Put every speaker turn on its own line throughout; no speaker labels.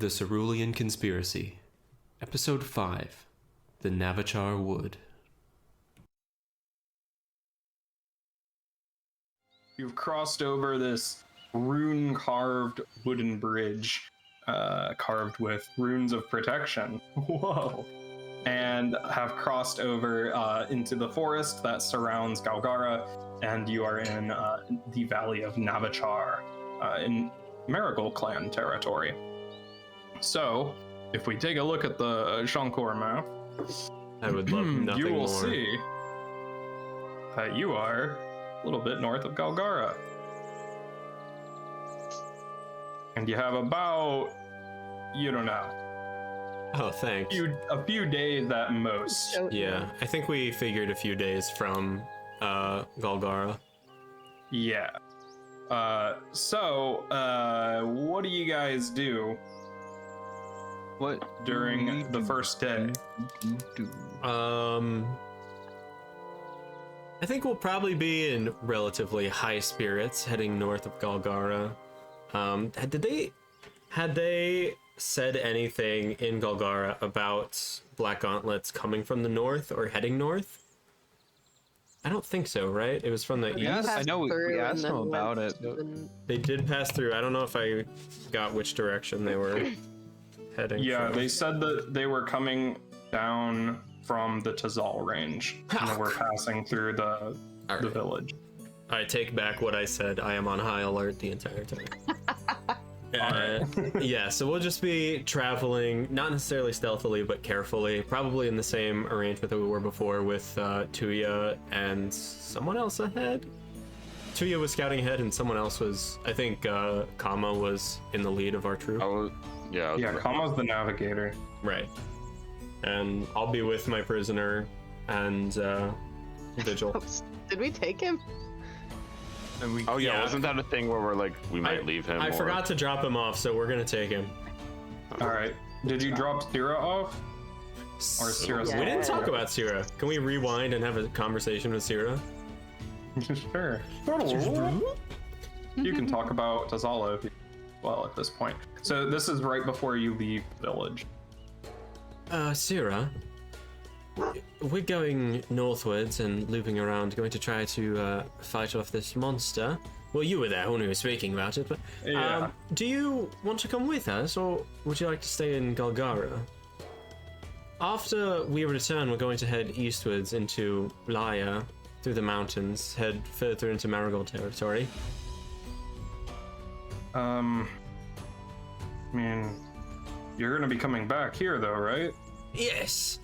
The Cerulean Conspiracy, Episode 5, The Navachar Wood.
You've crossed over this rune-carved wooden bridge, carved with runes of protection. Whoa! And have crossed over into the forest that surrounds Galgara, and you are in the Valley of Navachar, in Marigold clan territory. So, if we take a look at the Shankor map,
I would love nothing
you will
more.
see that you are a little bit north of Galgara. And you have about, you don't know,
Oh, thanks.
a few days at most.
Yeah, I think we figured a few days from Galgara.
Yeah. So, what do you guys do
What
during the first day?
I think we'll probably be in relatively high spirits heading north of Galgara. Had they said anything in Galgara about Black Gauntlets coming from the north or heading north? I don't think so, right? It was from the east.
I know we asked them about it.
They did pass through. I don't know if I got which direction they were heading.
Yeah,
from.
they said that they were coming down from the Tazal range, and we're passing through the village.
I take back what I said. I am on high alert the entire time. Yeah, so we'll just be traveling, not necessarily stealthily, but carefully, probably in the same arrangement that we were before with Tuya and someone else ahead. Tuya was scouting ahead and someone else was, I think Kama was in the lead of our troop.
Yeah, Kama's the navigator.
Right. And I'll be with my prisoner and Vigil.
Did we take him?
And we,
wasn't that a thing where we're like, we might leave him?
I forgot to drop him off, so we're gonna take him.
All right. Did you drop Syrah off? Or Syrah's
We didn't talk about Syrah. Can we rewind and have a conversation with Syrah?
Sure. You can talk about Tazala if you well at this point. So this is right before you leave the village.
Syrah, we're going northwards and looping around, going to try to fight off this monster. Well, you were there when we were speaking about it, but do you want to come with us, or would you like to stay in Galgara? After we return, we're going to head eastwards into Laya, through the mountains, head further into Marigold territory.
I mean, you're gonna be coming back here though, right?
Yes,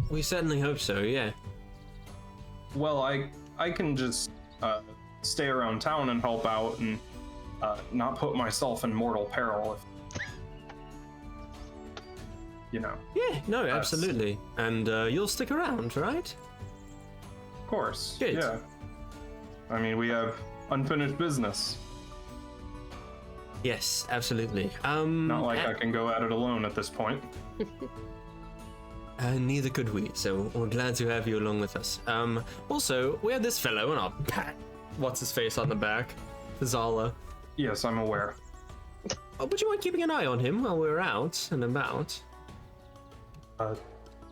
we certainly hope so, yeah.
Well, I can just stay around town and help out and not put myself in mortal peril if, you know.
Yeah, no, absolutely. And you'll stick around, right?
Of course.
Good.
Yeah. I mean, we have unfinished business.
Yes, absolutely.
Not like I can go at it alone at this point.
Neither could we, so we're glad to have you along with us. Also, we have this fellow, and I'll pat what's-his-face on the back, Zala.
Yes, I'm aware.
Oh, would you mind keeping an eye on him while we're out and about?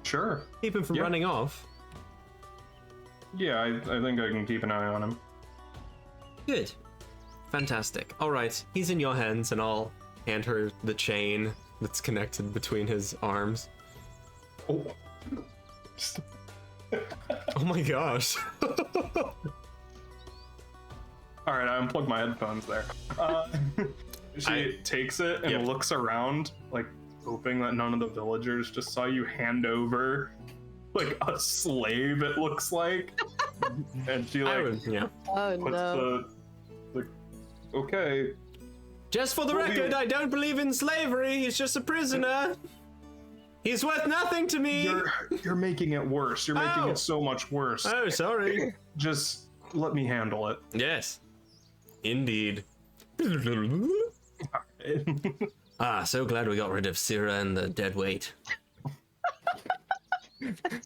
Sure.
Keep him from running off.
Yeah, I think I can keep an eye on him.
Good. Fantastic. All right, he's in your hands, and I'll hand her the chain that's connected between his arms.
Oh.
Oh my gosh.
All right, I unplugged my headphones there. She takes it and looks around, like hoping that none of the villagers just saw you hand over like a slave, it looks like. And she like
Oh
puts
no.
the okay.
Just for the record, I don't believe in slavery. He's just a prisoner. He's worth nothing to me.
You're making it worse. You're making it so much worse.
Oh, sorry.
Just let me handle it.
Yes. Indeed. So glad we got rid of Syrah and the dead weight.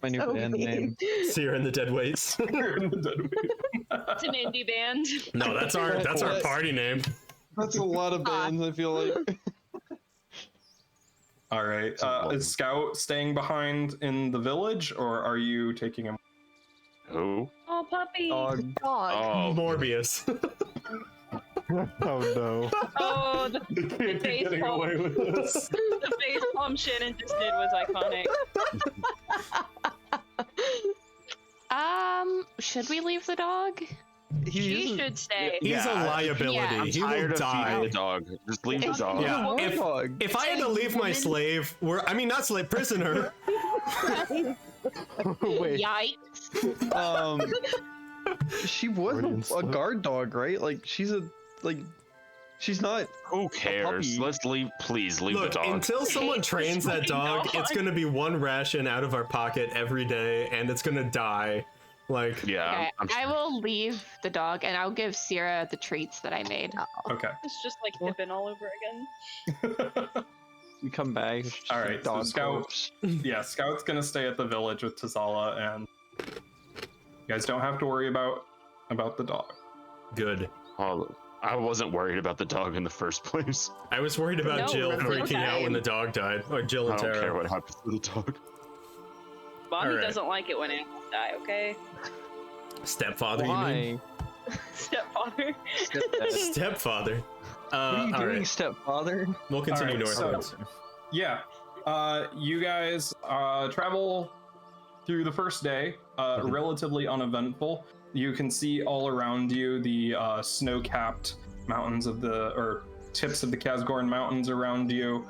My new band name.
Syrah and the dead weights.
It's an indie band.
No, that's our party name.
That's a lot of bands, I feel like.
All right. Is Scout staying behind in the village, or are you taking him?
Who?
Oh, puppy.
Dog.
Oh,
Morbius.
Oh no.
Oh, the
Getting
facepalm.
away with this.
The facepalm Shannon just did was iconic.
Should we leave the dog?
He should stay.
He's a liability.
Yeah, I'm
he
tired
will
of feeding
die.
the dog. Just leave the dog.
Yeah,
One
if,
dog.
if I had to leave my slave, not slave, prisoner.
Wait.
Yikes.
She was a guard dog, right? Like she's not.
Who cares?
puppy.
Let's leave. Please leave
Look,
the dog.
until someone trains that dog, it's gonna be one ration out of our pocket every day, and it's gonna die. Like,
Yeah,
Okay,
I'm
I will leave the dog and I'll give Sierra the treats that I made.
Okay.
It's just like Pippin all over again.
We come back. it's just
All
a
right, so
Dog
Scout-
corpse.
Yeah, Scout's gonna stay at the village with Tazala, and you guys don't have to worry about the dog.
good.
Oh, I wasn't worried about the dog in the first place.
I was worried about
No,
Jill
no
freaking out when the dog died, or Jill
I
and
don't care
Tara.
what happens to the dog.
Bonnie
Alright.
doesn't like it when animals die, okay?
Stepfather, you mean?
Why?
Stepfather.
Stepdad.
Stepfather.
What are you
all
doing,
right.
stepfather?
We'll continue
Alright, so-
northwards.
Yeah. You guys travel through the first day, relatively uneventful. You can see all around you the snow-capped mountains or tips of the Kazgorn Mountains around you.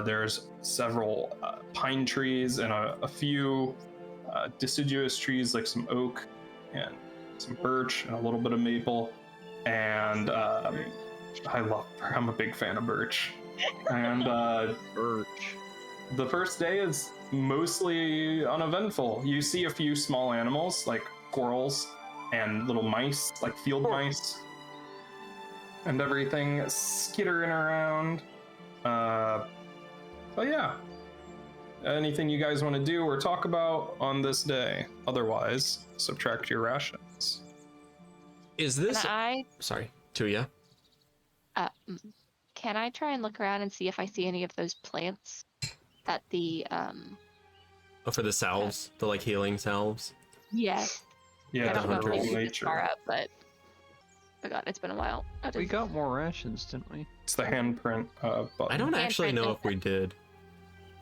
There's several pine trees and a few deciduous trees like some oak and some birch and a little bit of maple. And I'm a big fan of birch. And
Birch.
the first day is mostly uneventful. You see a few small animals like squirrels and little mice, like field mice, and everything skittering around. But yeah, anything you guys want to do or talk about on this day? Otherwise, subtract your rations.
Is this?
Can I
Sorry, Tuya.
can I try and look around and see if I see any of those plants that the
Oh, for the salves, the like healing salves.
yes.
Yeah,
I
the
don't know if
hunter
maybe this
nature.
far up, but oh god, it's been a while.
We got more rations, didn't we?
It's the handprint button.
I don't actually know if we did.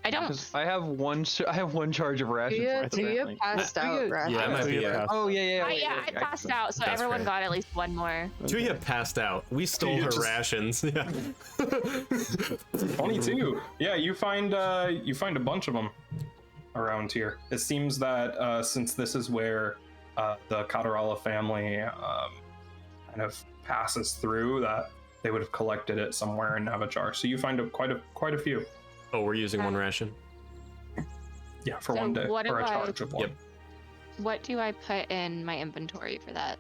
I don't.
Because I have one charge of rations.
Tuya,
apparently.
passed out, right?
Yeah, it might be.
Tuya
Oh yeah.
I passed out, so
That's
everyone
right.
got at least one more.
Tuya passed out. We stole
Tuya
her
just-
rations. Yeah.
22. Yeah, you find a bunch of them around here. It seems that since this is where the Katarala family kind of passes through, that they would have collected it somewhere in Navachar. So you find quite a few.
Oh, we're using one ration.
Yeah, for
So
one day,
what
or a
do I-
charge of one.
Yep.
What do I put in my inventory for that?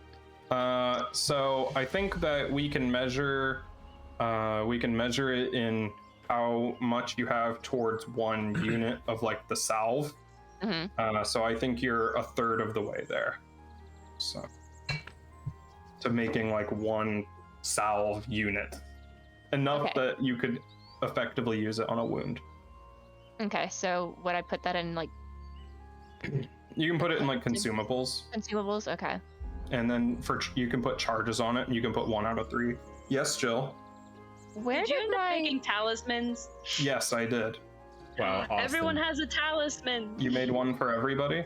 So I think that we can measure it in how much you have towards one unit of like the salve.
Mm-hmm.
So I think you're a third of the way there. So to making like one salve unit, enough
Okay.
that you could effectively use it on a wound.
Okay, so would I put that in like
You can put it in like consumables,
consumables? Okay.
and then you can put charges on it, and you can put 1 out of 3. Yes, Jill.
Where
Did you
did
end up
my
making talismans?
Yes, I did.
Wow, awesome.
Everyone has a talisman.
You made one for everybody.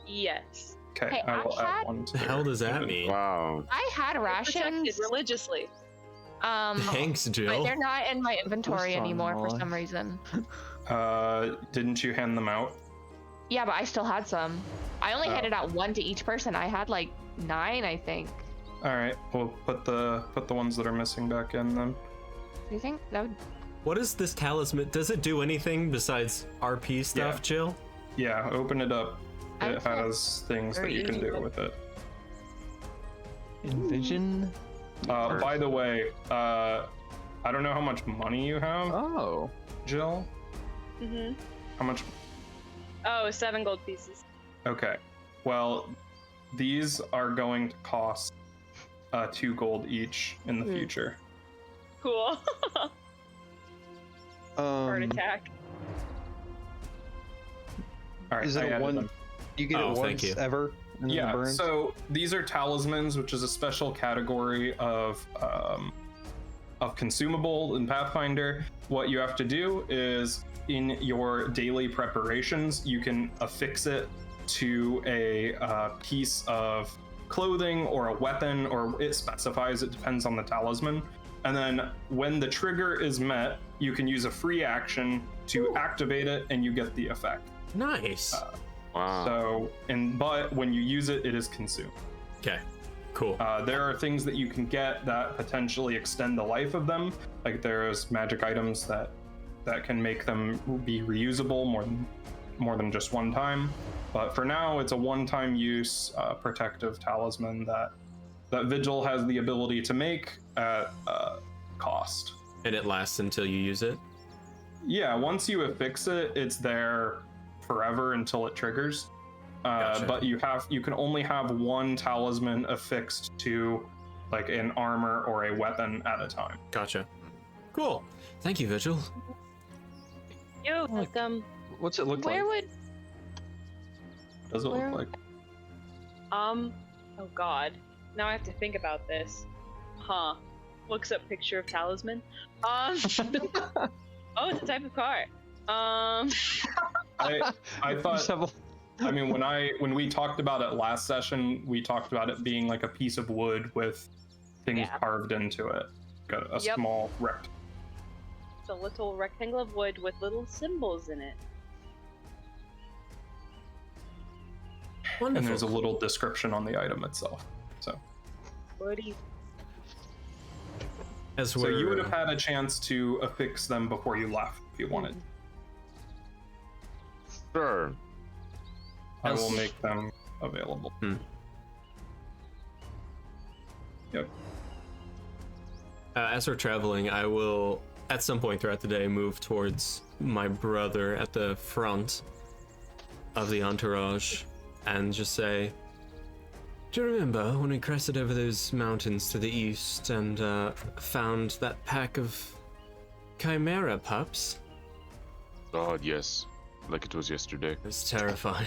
Yes.
Okay,
Hey,
I will
I
add
had-
one to
The hell does that mean?
Wow.
I had
Protected
rations.
religiously.
Thanks,
But
Jill.
they're not in my inventory
What's on
anymore for
Molly?
some reason.
Didn't you hand them out?
Yeah, but I still had some. I only
Oh.
handed out 1 to each person. I had like 9, I think.
All right, we'll put the ones that are missing back in then.
Do you think that would?
What is this talisman? Does it do anything besides RP stuff,
Yeah.
Jill?
Yeah, open it up.
I
It
can't-
has things that
very
you can
easy.
do with it.
Envision.
By the way, I don't know how much money you have,
Oh.
Jill.
Mm-hmm.
How much?
Oh, 7 gold pieces.
Okay. Well, these are going to cost 2 gold each in the future.
Cool. Heart
Um.
attack.
All right,
Is
I
it
added
one?
them.
You get
Oh,
it
thank
once
you.
ever. And then it
Yeah,
burns?
so these are talismans, which is a special category of consumable in Pathfinder. What you have to do is in your daily preparations, you can affix it to a piece of clothing or a weapon, or it specifies, it depends on the talisman. And then when the trigger is met, you can use a free action to activate it and you get the effect.
Nice.
Wow.
So, but when you use it, it is consumed.
Okay. Cool.
There are things that you can get that potentially extend the life of them. Like there's magic items that can make them be reusable more than just one time. But for now, it's a one-time use protective talisman that Vigil has the ability to make at cost.
And it lasts until you use it?
Yeah, once you affix it, it's there forever until it triggers.
Gotcha.
But you can only have one talisman affixed to like an armor or a weapon at a time.
Gotcha. Cool. Thank you, Vigil.
You're welcome.
What's it look like?
Where would
What does it
Where-
look like?
oh god. Now I have to think about this. Looks up picture of talisman. Oh, it's a type of card.
I thought. I mean, when we talked about it last session, we talked about it being like a piece of wood with things
Yeah.
carved into it, a
Yep.
small rectangle.
It's a little rectangle of wood with little symbols in it.
Wonderful.
And there's a little description on the item itself. So
Woody.
As
so you would have had a chance to affix them before you left if you wanted.
Sure.
I will
As-
make them available. Yep.
As we're traveling, I will, at some point throughout the day, move towards my brother at the front of the entourage and just say, do you remember when we crested over those mountains to the east and found that pack of chimera pups?
God, yes. Like it was yesterday.
It was terrifying.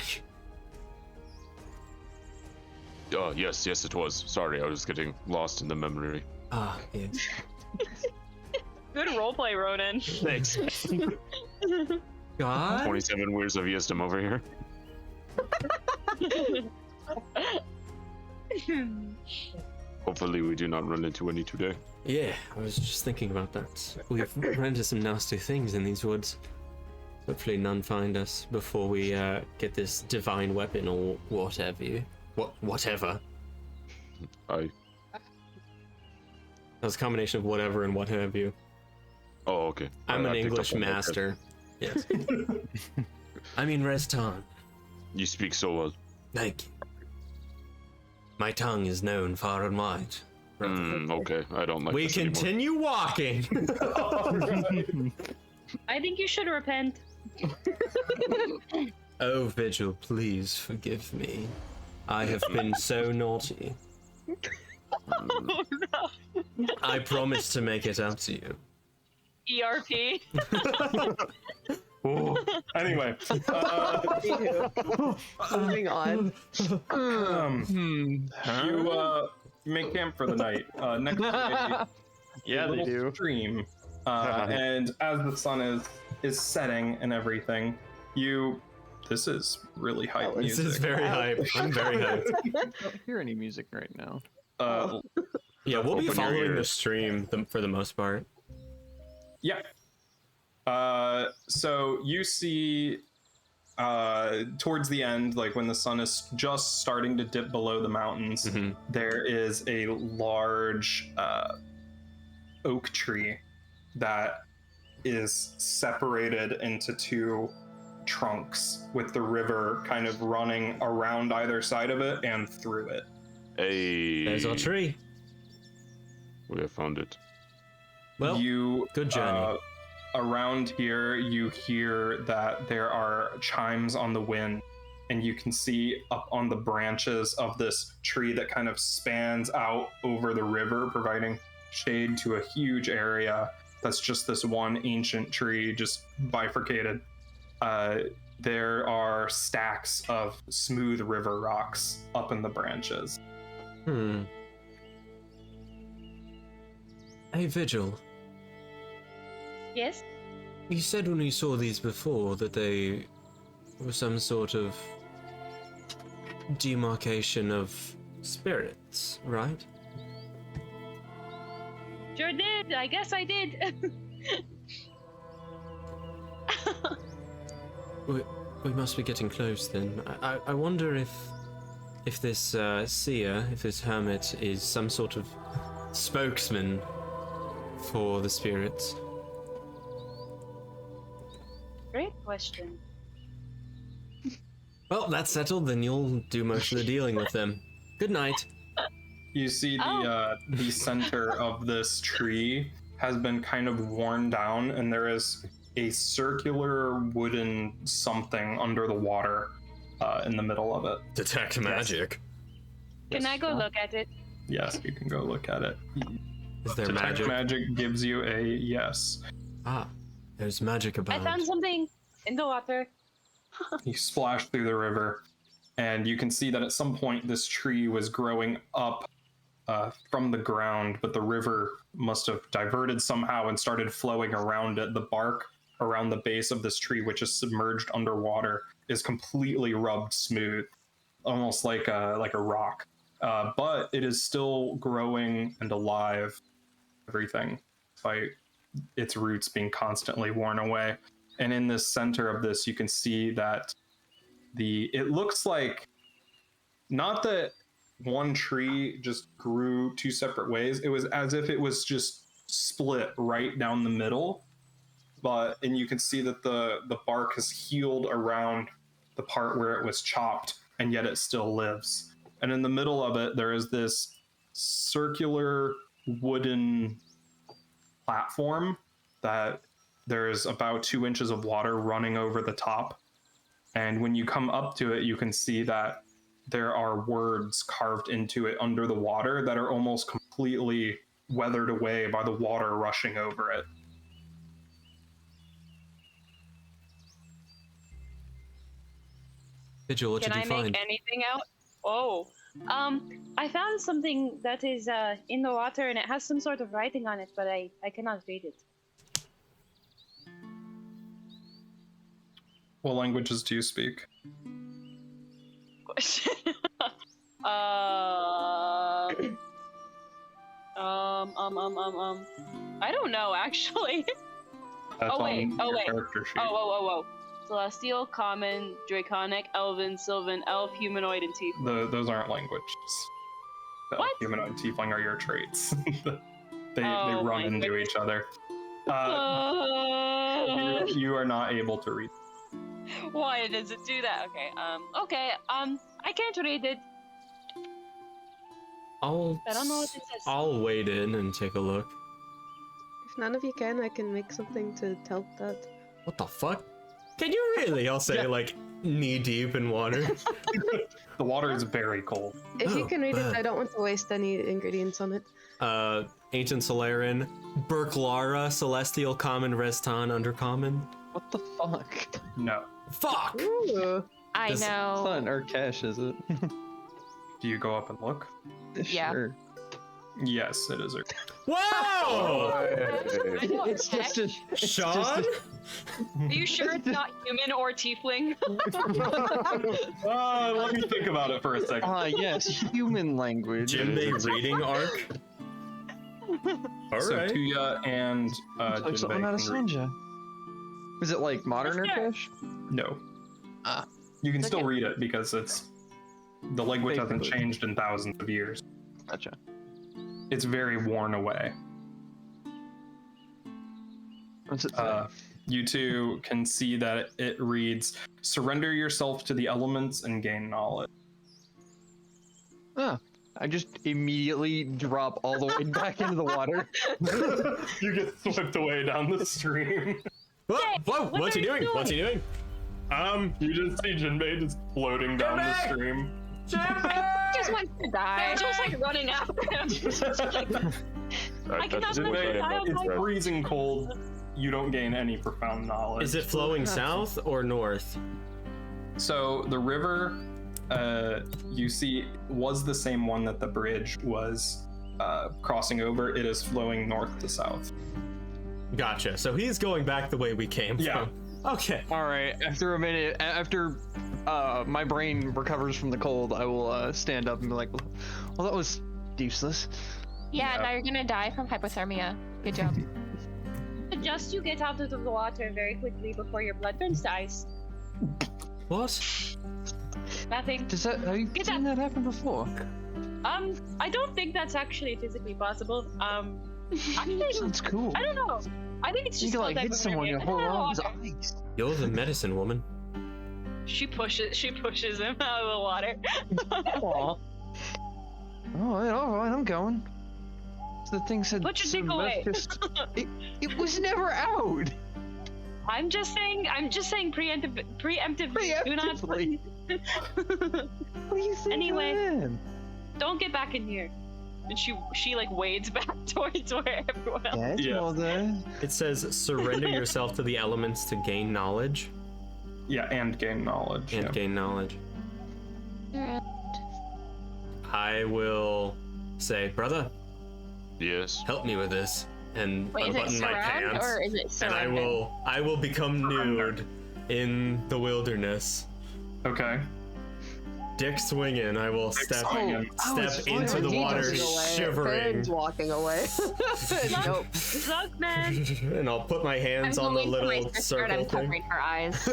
Oh, yes, it was. Sorry, I was getting lost in the memory.
Ah, yes.
Good roleplay, Ronan.
Thanks.
God?
27 years of wisdom over here. Hopefully we do not run into any today.
Yeah, I was just thinking about that. We've run into some nasty things in these woods. Hopefully none find us before we get this divine weapon or whatever. Whatever.
I...
That was a combination of whatever and what have you.
Oh, okay.
I'm
I
an
picked up
English
on that.
master. Yes. I mean Restan.
You speak so well.
Thank you. My tongue is known far and wide.
Okay, I don't like
We
this anymore.
continue walking.
I think you should repent.
Oh, Vigil, please forgive me. I have been so naughty.
Oh no.
I promise to make it up to you.
ERP.
Anyway,
Moving on.
you make camp for the night next to a
Yeah, they
little
do.
stream, and as the sun is setting and everything, this is really hype
This
music.
is very hype. I'm very hyped.
I don't hear any music right now.
Yeah, we'll be
Open your
following the
ears.
stream for the most part.
Yeah. So you see towards the end, like when the sun is just starting to dip below the mountains,
Mhm.
there is a large oak tree that is separated into two trunks with the river kind of running around either side of it and through it.
Hey.
There's our tree.
We have found it.
Well, good journey.
Around here, you hear that there are chimes on the wind, and you can see up on the branches of this tree that kind of spans out over the river, providing shade to a huge area that's just this one ancient tree, just bifurcated. there are stacks of smooth river rocks up in the branches.
Hey, Vigil.
Yes?
You said when we saw these before that they were some sort of demarcation of spirits, right?
Sure did. I guess I did.
We must be getting close then. I wonder if this seer, if this hermit is some sort of spokesman for the spirits.
Great question.
Well, that's settled, then you'll do most of the dealing with them. Good night.
You see the center of this tree has been kind of worn down, and there is a circular wooden something under the water in the middle of it.
Detect magic.
Can I go look at it?
Yes, you can go look at it.
Is there
Detect
magic?
magic gives you a yes.
Ah, there's magic about.
I found something in the water.
You splash through the river, and you can see that at some point this tree was growing up from the ground, but the river must have diverted somehow and started flowing around it. The bark around the base of this tree, which is submerged underwater, is completely rubbed smooth, almost like a rock. But it is still growing and alive, everything, despite its roots being constantly worn away. And in the center of this, you can see that it looks like, not that one tree just grew two separate ways. It was as if it was just split right down the middle. And you can see that the bark has healed around the part where it was chopped, and yet it still lives. And in the middle of it, there is this circular wooden platform that there's about 2 inches of water running over the top. And when you come up to it, you can see that there are words carved into it under the water that are almost completely weathered away by the water rushing over it.
Vigil, what
Can
did
I
you find?
make anything out? Oh. I found something that is in the water, and it has some sort of writing on it, but I cannot read it.
What languages do you speak?
Question. I don't know, actually.
That's
Oh, wait,
on
oh,
your
wait.
character sheet.
Oh. Celestial, Common, Draconic, Elven, Sylvan, Elf, Humanoid, and Tiefling.
Those aren't languages.
What?
Humanoid and tiefling are your traits. they
Oh
run
my
into
goodness.
each other. You are not able to read.
Why does it do that? Okay, I can't read it. I don't know what it says.
I'll wade in and take a look.
If none of you can, I can make something to help that.
What the fuck? Can you really? I'll say, like, knee deep in water.
The water is very cold.
If you
Oh,
can read it,
bad.
I don't want to waste any ingredients on it.
Ancient Solarian, Burklara, Celestial, Common, Restan, Undercommon.
What the fuck?
No.
Fuck!
Ooh.
I
This-
It's not
know.
an Urkesh, is it?
Do you go up and look?
Yeah.
Sure.
Yes, it is.
Whoa!
It's just a. It's
Sean?
Just
Are you sure it's not human or tiefling?
Let me think about it for a second.
yes, human language.
Jinbei reading arc?
So
Alright.
Tuya and
Took something out of
Jinbei can read.
Sanja. Is it like modern
Sure.
Urkesh?
No.
Ah.
You can
Okay.
still read it because the language hasn't
Basically.
changed in thousands of years.
Gotcha.
It's very worn away.
What's it say?
You two can see that it reads, "Surrender yourself to the elements and gain knowledge."
I just immediately drop all the way back into the water.
You get swept away down the stream.
Whoa,
what
what's he
are you
doing? What's he doing?
You just see Jinbei just floating down the
Jinbei!
stream.
Just wants to die. Just like running after him. I cannot
That's
let
Jinbei
you die on
It's
my
freezing cold. you don't gain any profound knowledge.
Is it flowing south or north?
So the river, you see, was the same one that the bridge was crossing over. It is flowing north to south.
Gotcha. So he's going back the way we came
Yeah.
from. Okay.
All right. After a minute, after my brain recovers from the cold, I will stand up and be like, "Well, that was useless."
Yeah,
Yeah.
now you're gonna die from hypothermia. Good job.
Suggest you get out of the water very quickly before your blood turns to ice.
What?
Nothing.
Have you
Get
seen that happen before?
I don't think that's actually physically possible. Actually,
Sounds cool.
I don't know. I think it's
You
just
can
called
like hit someone, your whole arm is
hypothermia.
ice.
You're the medicine woman.
She pushes him out of the water.
Aw. All right, I'm going. The thing said.
Put your dick away.
It was never out.
I'm just saying preemptively. Do not.
Preemptively? What do you think?
Anyway.
I am?
Don't get back in here. And she like wades back towards where everyone else.
Yeah, it's
Yeah.
all there.
It says surrender yourself to the elements to gain knowledge.
Yeah, and gain knowledge.
And
yeah.
gain knowledge.
Alright.
I will say, brother,
Yes.
help me with this. And
Wait, is it
unbutton my
surround
pants.
or is it
And
surrounded?
I will become nude in the wilderness.
Okay.
Dick swinging, I will step
swinging.
step into the water shivering.
Farron's walking away. Nope.
Suck, man.
And I'll put my hands
I'm
on the
going for my
little
sister and
circle
I'm
thing.
covering her eyes.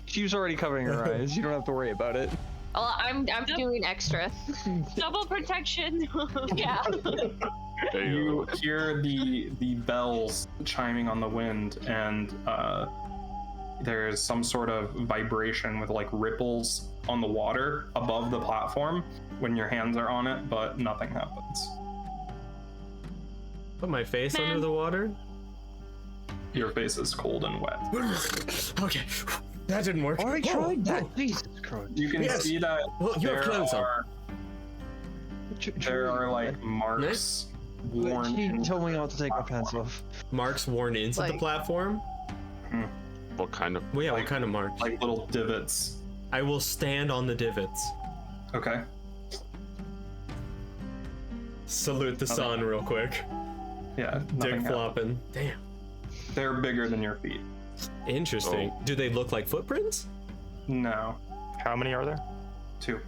She was already covering her eyes. You don't have to worry about it.
Well, I'm doing extra.
Double protection.
Yeah.
Hey,
You hear the bells chiming on the wind, and there's some sort of vibration with like ripples on the water above the platform when your hands are on it, but nothing happens.
Put my face under the water.
Your face is cold and wet.
Okay, that didn't work.
Already
Whoa,
tried that.
whoa.
Jesus Christ.
You can
Yes.
see that
Well, you have clothes on.
there are like marks worn.
She
in-
told me not to take my pants off.
Marks worn into the
Like-
platform.
what kind of?
Well, yeah,
Like-
what kind of marks?
like little divots.
I will stand on the divots.
Okay.
Salute the sun real quick.
Yeah.
Dick
nothing happens.
flopping. Damn.
They're bigger than your feet.
Interesting.
Oh.
Do they look like footprints?
No.
How many are there?
2.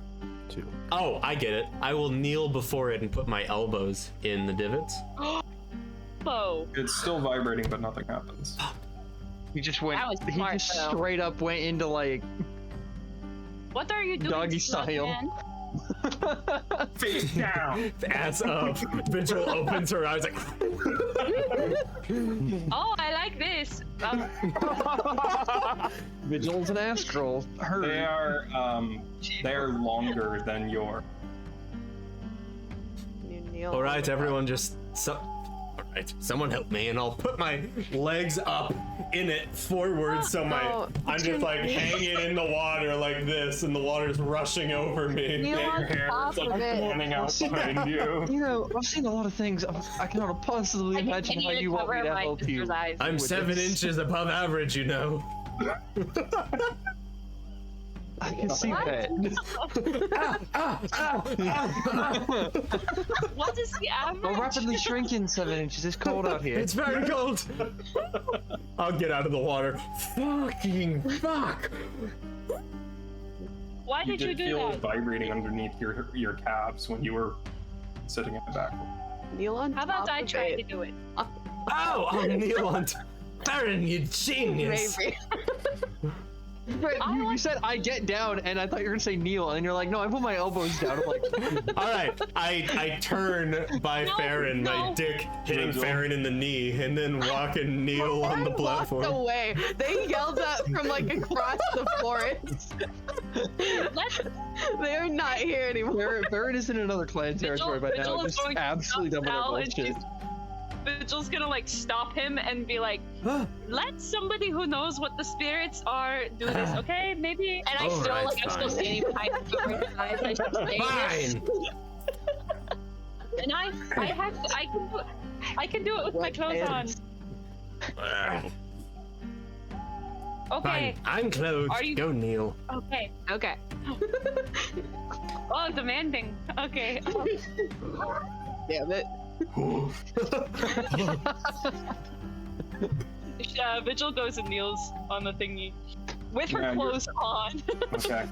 Oh, I get it. I will kneel before it and put my elbows in the divots.
Whoa.
It's still vibrating, but nothing happens.
He just went.
That was
He
smart,
just
though.
straight up went into like
What are you doing?
Doggy
slut
style.
man?
Face down.
Ass up. Vigil opens her eyes like.
Oh, I like this.
Vigil's an astral. Her.
They are longer than your.
You kneel
All
on
right,
the
everyone, just all right. Someone help me, and I'll put my legs up in it forward, so
Oh,
I'm just like hanging in the water like this, and the water's rushing over me.
Kneel
Your
on
hair
top
is like
of it.
fanning out behind you.
You know, I've seen a lot of things. I cannot possibly
I
imagine how
need
you
to
want me
cover
to
my
help you.
sister's eyes.
I'm
with
7
this.
inches above average, you know.
I can see that.
What is the
We're
average?
rapidly shrinking 7 inches. It's cold out here.
It's very cold. I'll get out of the water. Fucking fuck.
Why
You
did you
did
do
feel
that?
vibrating underneath your calves when you were sitting in the back.
Kneel on
How about
top
I
of
try to
it.
do it?
Oh, I'll kneel on. Baron, you genius.
Maybe.
But you said I get down, and I thought you were gonna say kneel, and you're like, no, I put my elbows down. I'm like,
All right, I turn by
No,
Farron, my
no.
dick hitting
Vigil.
Farron in the knee, and then walk and kneel on the
Walked
platform.
away. They yelled at from like across the forest.
Let's
They are not here anymore.
Barrett is in another clan territory by now,
Vigil is
just
going to
absolutely done with
stop
our
now, and
bullshit.
Vigil's gonna like stop him and be like, let somebody who knows what the spirits are do this, okay? Maybe.
And I still,
Alright,
like, I'm still
fine.
standing behind her, covering her eyes. I still stay
Fine.
And I can do it with my clothes on. Okay.
Fine, I'm clothed.
Are you-
Go kneel.
Okay.
Okay.
Oh, demanding. Okay.
Damn it.
Vigil goes and kneels on the thingy with her
Yeah, you're-
clothes on.
Okay.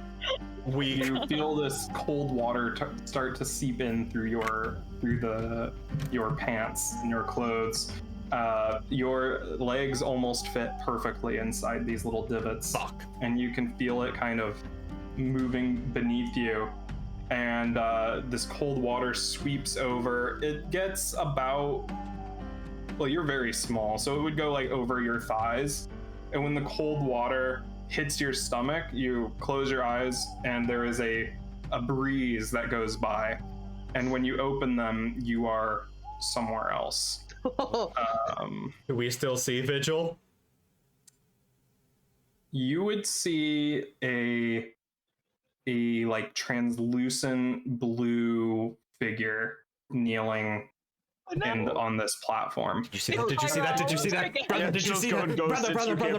You feel this cold water start to seep in through your pants and your clothes. Your legs almost fit perfectly inside these little divots.
Fuck.
And you can feel it kind of moving beneath you. And this cold water sweeps over. It gets about, well, you're very small, so it would go like over your thighs. And when the cold water hits your stomach, you close your eyes and there is a breeze that goes by. And when you open them, you are somewhere else.
Do we still see Vigil?
You would see a like translucent blue figure kneeling and on this platform.
Did you see that? Did you see that? Did you see that? Brother, did you see that?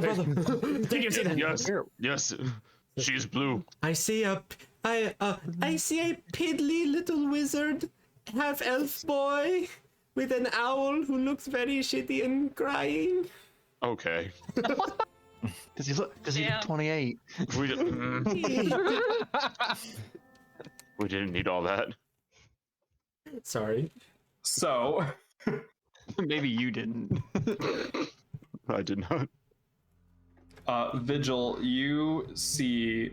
Brother. Did you see that?
Yes, yes. She's blue.
I see a piddly little wizard, half elf boy, with an owl who looks very shitty and crying.
Okay.
Does he look
Damn.
28?
We didn't, we didn't need all that.
Sorry.
So
Maybe you didn't.
I did not.
Vigil, you see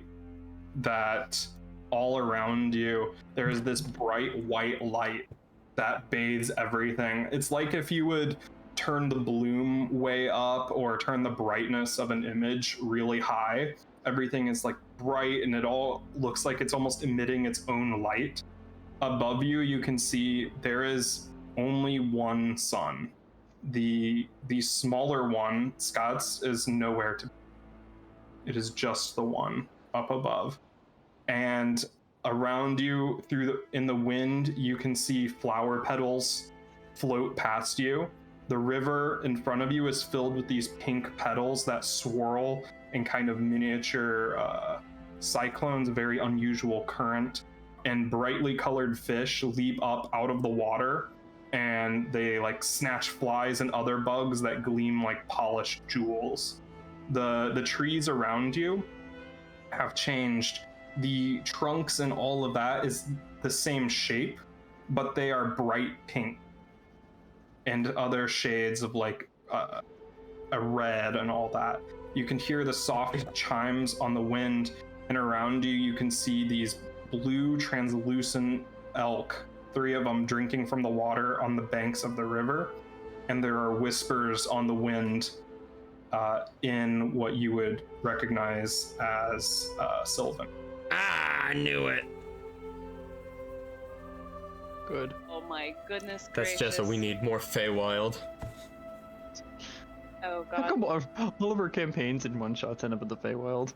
that all around you there is this bright white light that bathes everything. It's like if you would turn the bloom way up or turn the brightness of an image really high. Everything is like bright and it all looks like it's almost emitting its own light. Above you, you can see there is only one sun. The smaller one, Scott's, is nowhere to be. It is just the one up above. And around you, in the wind, you can see flower petals float past you. The river in front of you is filled with these pink petals that swirl in kind of miniature cyclones, a very unusual current. And brightly colored fish leap up out of the water, and they like snatch flies and other bugs that gleam like polished jewels. The trees around you have changed. The trunks and all of that is the same shape, but they are bright pink and other shades of like a red and all that. You can hear the soft chimes on the wind, and around you you can see these blue translucent elk, 3 of them drinking from the water on the banks of the river. And there are whispers on the wind in what you would recognize as Sylvan.
Ah, I knew it.
Good.
Oh my goodness
That's
gracious.
Jessa. We need more Feywild.
Oh
How
god.
come all of our campaigns in one shots end up at the Feywild?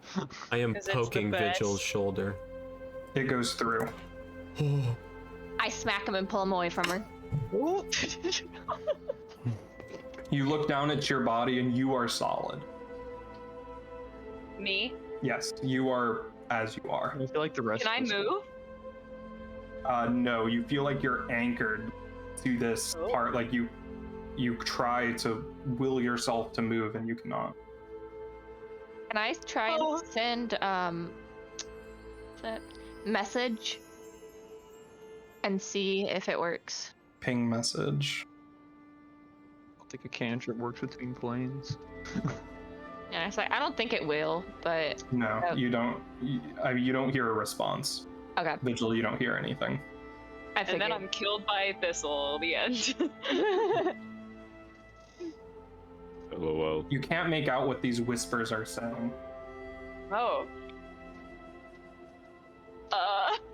I am
'Cause it's the
poking
best.
Vigil's shoulder.
It goes through.
I smack him and pull him away from her.
You look down at your body and you are solid.
Me?
Yes, you are as you are.
I feel like the rest.
Can I
of us-
move?
No, you feel like you're anchored to this
Oh.
part. Like you try to will yourself to move and you cannot.
Can I try
Oh.
and send what's that message and see if it works?
Ping message.
I think a cantrip works between planes.
And I was like, I don't think it will, but
No,
Oh.
you don't. You don't hear a response.
okay.
Vigil, you don't hear anything.
I
And
figured.
then I'm killed by Thistle. The end.
LOL.
You can't make out what these whispers are saying.
Oh.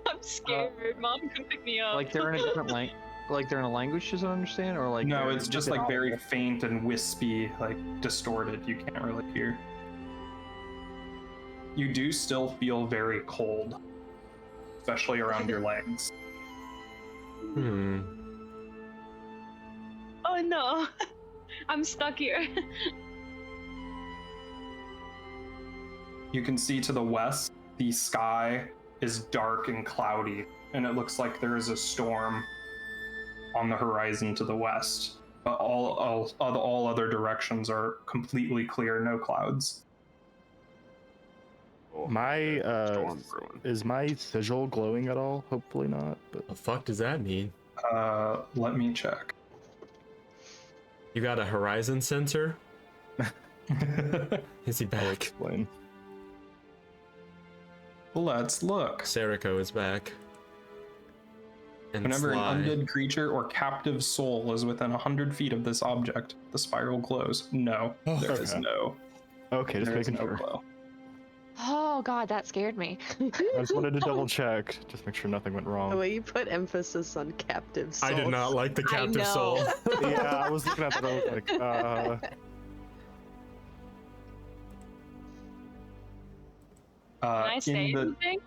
I'm scared. Mom, come pick me up.
Like they're in a different language. Like they're in a language she doesn't understand, or like
No,
they're
it's just like very faint and wispy, like distorted. You can't really hear. You do still feel very cold, especially around your legs.
Hmm.
Oh no. I'm stuck here.
You can see to the west, the sky is dark and cloudy, and it looks like there is a storm on the horizon to the west. But all other directions are completely clear, no clouds.
Oh,
My
storm brewing.
is my sigil glowing at all? Hopefully not. But
The fuck does that mean?
Let me check.
You got a horizon sensor? Is he
I'll
back?
explain.
Let's look.
Serico is back. And
Whenever an
Sly.
undead creature or captive soul is within 100 feet of this object, the spiral glows. No, there is
Okay.
no.
Okay, just
There is
making
no
sure.
glow.
Oh god, that scared me.
I just wanted to double check, just make sure nothing went
The
wrong.
way you put emphasis on captive souls.
I did not like the
I
captive
know.
soul.
Yeah, I was looking at that. I was like,
Can I say
in the,
anything?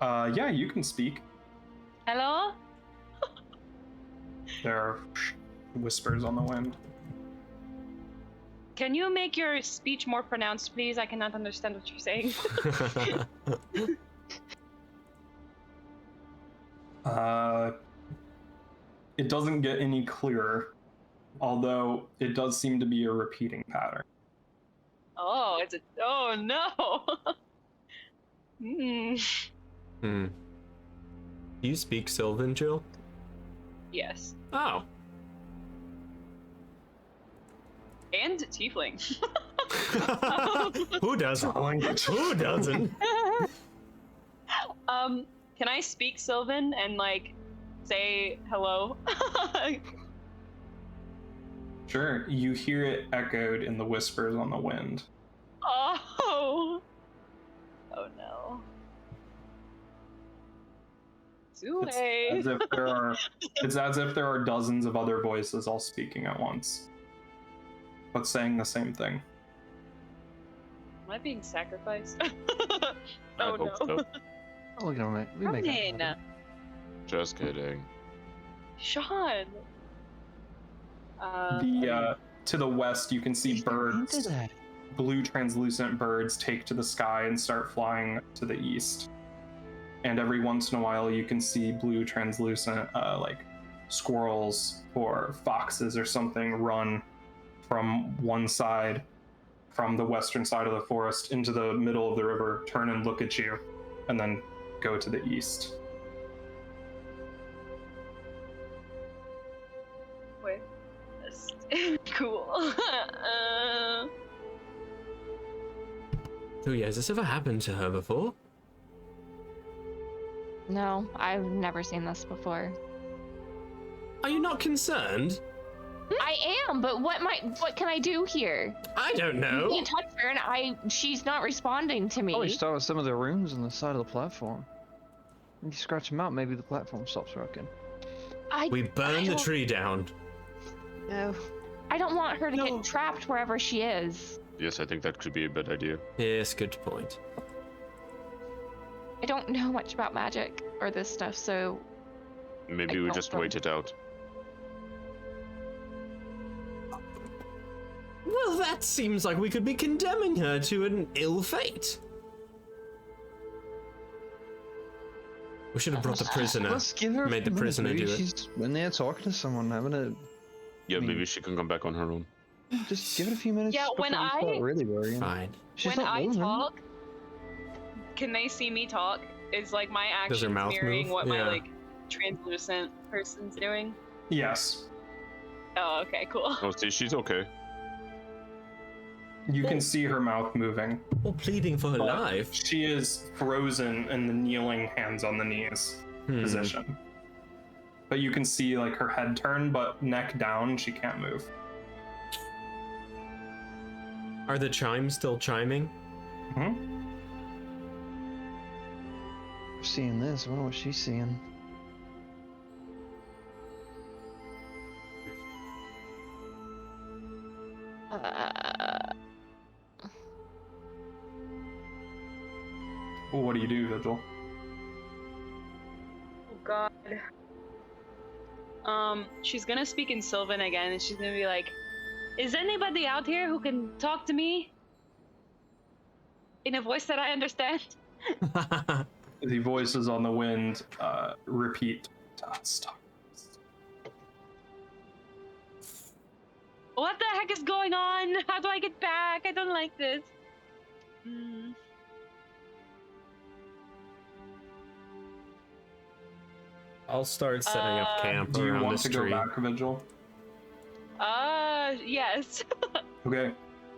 yeah, you can speak.
Hello?
There are whispers on the wind.
Can you make your speech more pronounced, please? I cannot understand what you're saying.
It doesn't get any clearer, although it does seem to be a repeating pattern.
Oh, it's a. Oh no!
Do you speak Sylvan, Jill?
Yes.
Oh.
And tiefling.
Who doesn't? Who doesn't?
Can I speak Sylvan and like say hello?
Sure, you hear it echoed in the whispers on the wind.
Oh. Oh no. Too
It's
late.
as if there are dozens of other voices all speaking at once, but saying the same thing.
Am I being sacrificed?
I
Oh
hope
no.
so.
Oh, we can we make it.
Ronan.
Just kidding.
Sean.
To the west, you can see birds,
Into that.
blue translucent birds, take to the sky and start flying to the east. And every once in a while, you can see blue translucent, like squirrels or foxes or something, run from one side, from the western side of the forest into the middle of the river, turn and look at you, and then go to the east.
Wait. That's cool.
Tuya, has this ever happened to her before?
No, I've never seen this before.
Are you not concerned?
I am, but what can I do here?
I don't
You
know.
can't touch her, and she's not responding to me.
Probably start with some of the runes on the side of the platform. If you scratch them out, maybe the platform stops working.
We burn the tree down.
No.
I don't want her to get trapped wherever she is.
Yes, I think that could be a bad idea.
Yes, good point.
I don't know much about magic or this stuff, so
Maybe
I
we
don't
just
know.
wait it out.
Well, that seems like we could be condemning her to an ill fate. We should have brought the prisoner.
Let's give her a
Made the
few minutes.
prisoner
Maybe
do it.
she's in there talking to someone, having a.
Yeah,
mean-
maybe she can come back on her own.
Just give it a few minutes.
Yeah, when
before you start
I-
really worrying.
Fine.
She's
when
not
I
moving.
talk, can they see me talk? Is like my
Does her
actions
mouth
mirroring
move?
what
Yeah.
my like translucent person's doing?
Yes,
Oh, okay, cool.
Oh, see, she's okay.
you can see her mouth moving.
Or pleading for her
but
life.
She is frozen in the kneeling, hands on the knees position. But you can see like her head turn, but neck down, she can't move.
Are the chimes still chiming?
Hmm?
Seeing this, I wonder what she's seeing.
Well, what do you do, Vigil?
Oh god. She's gonna speak in Sylvan again, and she's gonna be like, Is anybody out here who can talk to me in a voice that I understand?
The voices on the wind repeat. Stop.
What the heck is going on? How do I get back? I don't like this.
I'll start setting up camp
Do you
around
want
this
to
tree.
go back, Vigil?
Yes.
Okay.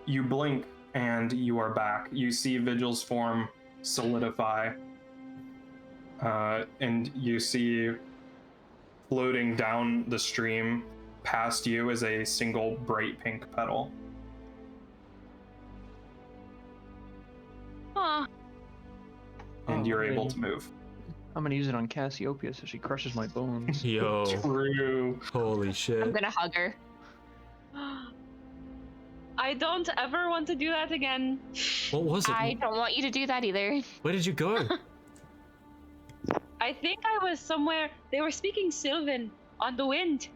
You blink and you are back. You see Vigil's form solidify. And you see floating down the stream past you is a single bright pink petal.
Huh.
And
Oh,
you're
okay.
able to move.
I'm gonna use it on Cassiopeia so she crushes my bones.
Yo,
True.
holy
I'm
shit.
gonna hug her.
I don't ever want to do that again.
What was it?
I don't want you to do that either.
Where did you go?
I think I was somewhere. They were speaking Sylvan on the wind.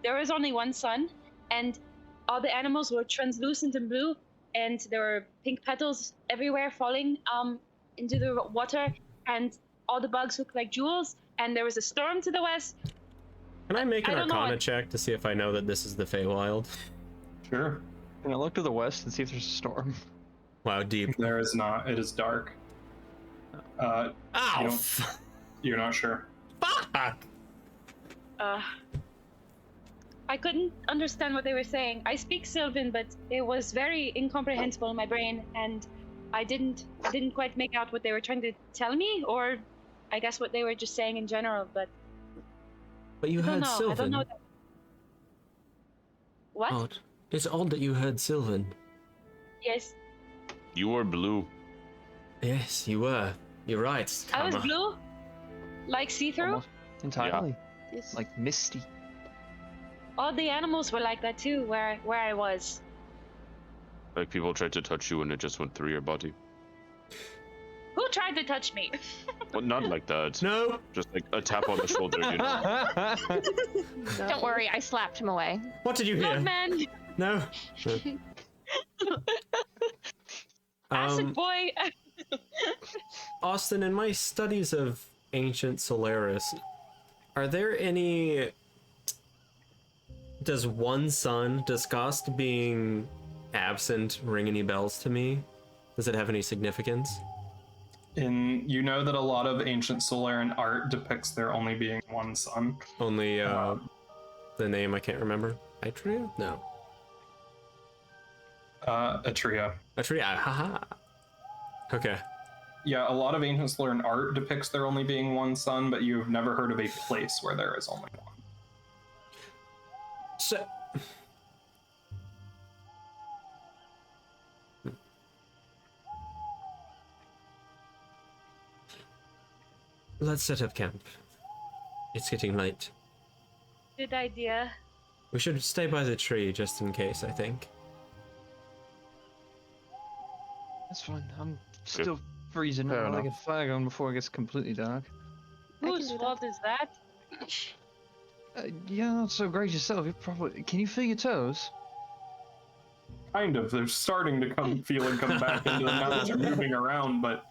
There was only one sun, and all the animals were translucent and blue, and there were pink petals everywhere falling into the water, and all the bugs looked like jewels, and there was a storm to the west.
Can I make an
I don't know
Arcana
what-
check to see if I know that this is the Feywild?
Sure.
Can I look to the west and see if there's a storm?
Wow, deep.
There is not. It is dark.
Ow!
You don't- You're not sure.
Fuck!
I couldn't understand what they were saying. I speak Sylvan, but it was very incomprehensible in my brain, and I didn't quite make out what they were trying to tell me, or I guess what they were just saying in general. But
But you
I don't
heard
know.
Sylvan.
I don't know. What?
Odd. It's odd that you heard Sylvan.
Yes,
You were blue.
Yes, you were. You're right.
I was
Kama.
blue, like see-through.
Almost entirely.
Yes.
Like misty.
All the animals were like that too, where I was.
Like people tried to touch you and it just went through your body.
Who tried to touch me?
Well, not like that.
No!
Just like a tap on the shoulder, you know.
Don't worry, I slapped him away.
What did you hear?
Look, man,
No?
acid boy.
Austin, in my studies of ancient Solaris, are there any... Does Cost being absent ring any bells to me? Does it have any significance?
You know that a lot of ancient Solarian art depicts there only being one sun.
Only, the name I can't remember. Atria? No.
Atria.
Atria, haha. Okay.
Yeah, a lot of ancient Solarian art depicts there only being one sun, but you've never heard of a place where there is only one.
So... Let's set up camp. It's getting late.
Good idea.
We should stay by the tree just in case, I think.
That's fine. I'm still freezing.
Fair
I'll
enough.
get a fire going before it gets completely dark.
I can
Whose
do that.
fault is that?
Yeah, not so great yourself. You probably can you feel your toes?
Kind of. They're starting to come back into them now that you're moving around, but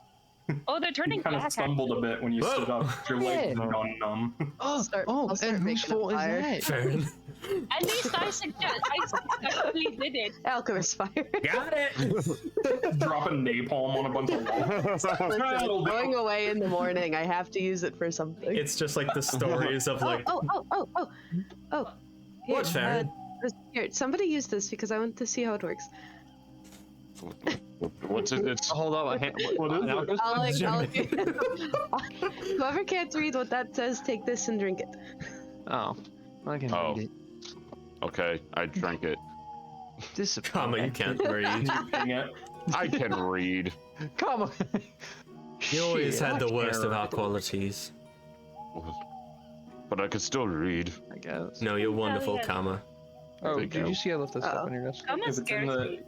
Oh, they're turning
you kind of
black.
stumbled a bit when you stood up. Your legs
Yeah.
have gone numb.
Oh,
I'll start
and whose
making a
fault is
fire.
that?
Fair.
At least I successfully did it.
Alchemist fire.
Got it!
Dropping napalm on a bunch of walls.
Listen, going away in the morning. I have to use it for something.
It's just like the stories of like...
Oh.
What,
Here,
Farron?
here, somebody use this because I want to see how it works.
What's it? It's
Hold on,
What is it?
Whoever can't read what that says, take this and drink it.
Oh, I can
Oh.
read it.
okay. I drank it.
Comma, you can't read.
Dang it.
I can read.
Come on.
You always
Shit,
had the
I
worst of
care.
our qualities.
But I could still read.
I guess.
No, you're wonderful,
yeah.
Comma.
Oh,
Thank
did
you.
you see I left that stuff
Uh-oh.
on your desk?
Come on,
If it's in
scares
the,
me.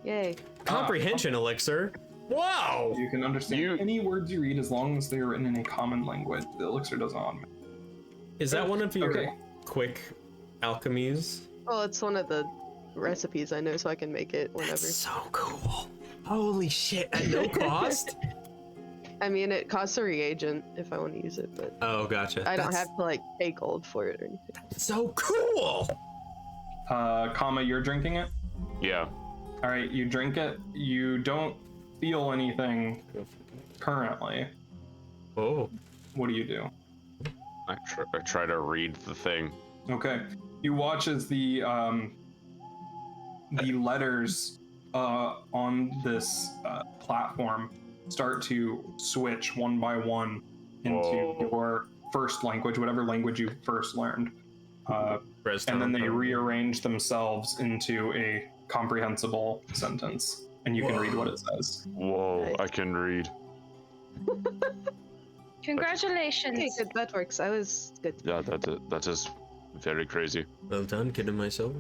Yay.
Comprehension Elixir? Whoa!
you can understand
You-
any words you read as long as they are written in a common language. The elixir doesn't automatically.
Is that one of your
Okay.
quick alchemies?
Well, it's one of the recipes I know so I can make it whenever.
That's so cool. Holy shit, at no cost?
I mean, it costs a reagent if I want to use it, but
Oh, gotcha.
I don't have to like pay gold for it or anything.
So cool!
Comma, you're drinking it?
Yeah.
All right, you drink it. You don't feel anything currently.
Oh.
What do you do?
I try to read the thing.
Okay. You watch as the letters on this platform start to switch one by one into
Whoa.
your first language, whatever language you first learned. And then they rearrange themselves into a comprehensible sentence, and you can read what it says.
Whoa,
Nice.
I can read.
Congratulations.
Okay, good. That works. I was good.
Yeah, that is very crazy.
Well done, kid of my soul.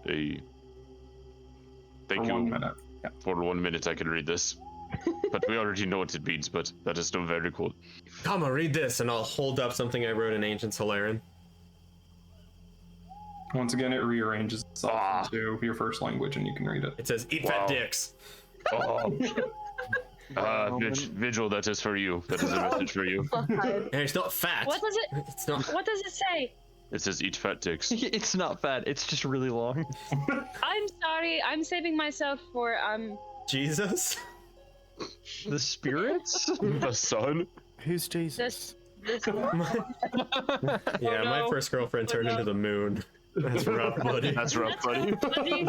Hey.
For
Thank
1
you.
minute. Yeah.
For 1 minute I can read this. But we already know what it means, but that is still very cool.
Come on, read this, and I'll hold up something I wrote in Ancient Solarian.
Once again, it rearranges itself into your first language, and you can read it.
It says, eat
Wow.
fat dicks.
Oh. Vigil, that is for you. That is a message for you.
And it's not fat.
What does it?
It's not.
What does it say?
It says eat fat dicks.
It's not fat. It's just really long.
I'm sorry. I'm saving myself for
Jesus?
The spirits?
The sun?
Who's Jesus?
this.
Yeah, my
no.
first girlfriend turned into the moon. That's rough, buddy.
That's rough, buddy.
Bloody-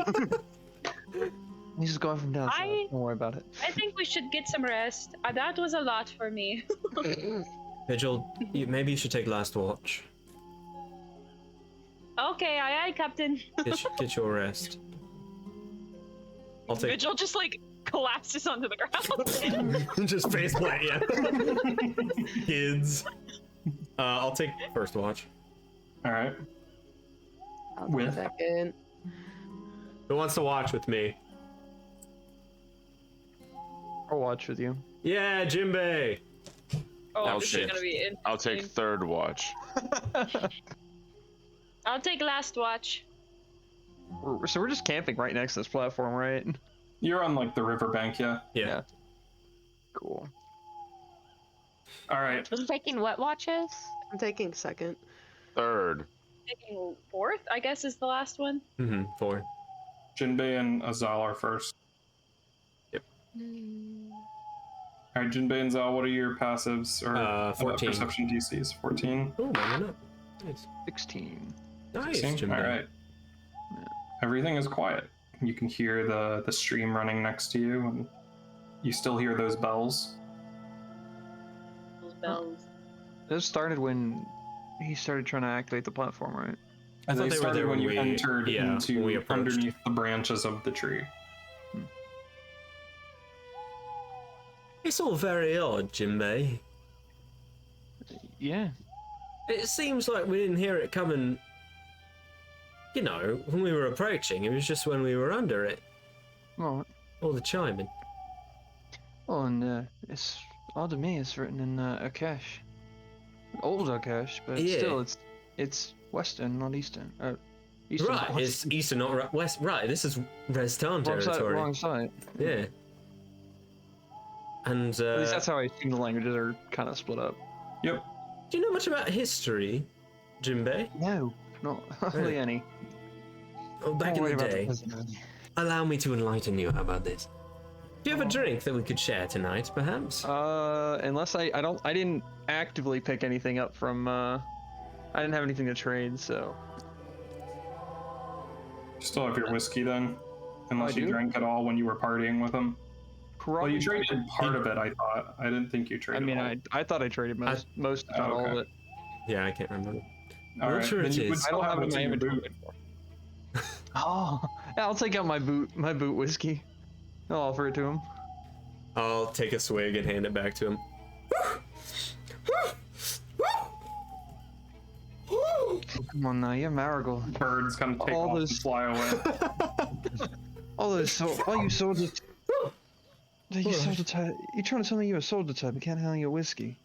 He's just going from down. south.
I-
Don't worry about it.
I think we should get some rest. That was a lot for me.
Vigil, maybe you should take last watch.
Okay, aye aye, Captain.
Get your rest. I'll take.
Vigil just like collapses onto the ground.
Just faceplant, yeah. Kids. I'll take first watch.
All right.
I'll
With-
second.
Who wants to watch with me?
I'll watch with you.
Yeah, Jimbei.
Oh,
I'll
this
take-
is gonna be
I'll take
interesting.
third watch.
I'll take last watch.
So we're just camping right next to this platform, right?
You're on like the riverbank, yeah.
Yeah.
Cool.
All right.
Taking what watches?
I'm taking second.
Third.
Taking fourth, I guess, is the last one.
Mm-hmm. 4.
Jinbei and Azal are first. All right, Jinbei and Zal, what are your passives or
14.
perception DCs? 14.
Oh, man, up. Nice.
16.
Nice,
16?
Jimbei.
All right. Everything is quiet. You can hear the stream running next to you, and you still hear those bells.
Those bells.
This started when he started trying to activate the platform, right?
I thought
They
they were
started
there
when
when
you
we-
entered
yeah, when we
into
approached.
underneath the branches of the tree.
It's all very odd, Jimbei.
Yeah.
It seems like we didn't hear it coming. You know, when we were approaching, it was just when we were under it.
Well,
All the chiming.
and it's odd to me. It's written in Akash, old Akash, but
Yeah.
still, it's Western, not Eastern. Eastern.
Right,
not
it's eastern, not west. Right, this is Restan
wrong side.
territory.
Wrong side.
Yeah. And
At least that's how I assume the languages are kind of split up.
Yep.
do you know much about history, Jimbei?
No, not hardly
Really?
any.
Oh, back
Don't
in
worry
the
about
day.
present.
Allow me to enlighten you. How about this? Do you have a drink that we could share tonight, perhaps?
Unless I didn't actively pick anything up from. I didn't have anything to trade, so.
You still have your whiskey then? Unless
I
you
do?
drank it all when you were partying with him. Well, you
Probably-
traded part of it, I thought. I didn't think you
I
traded
mean,
all.
I thought I traded most, if not all
okay.
of it.
Yeah, I can't remember.
All right,
sure
then
it
you would
is.
I
still
don't have it
it
in my
in your
inventory.
boot.
Oh, yeah, I'll take out my boot whiskey. I'll offer it to him.
I'll take a swig and hand it back to him.
Come on now, you're Marigold.
Birds kind of take
All
off
those-
and fly away.
All you soldier. You soldier type. You trying to tell me you're a soldier type? You can't handle your whiskey.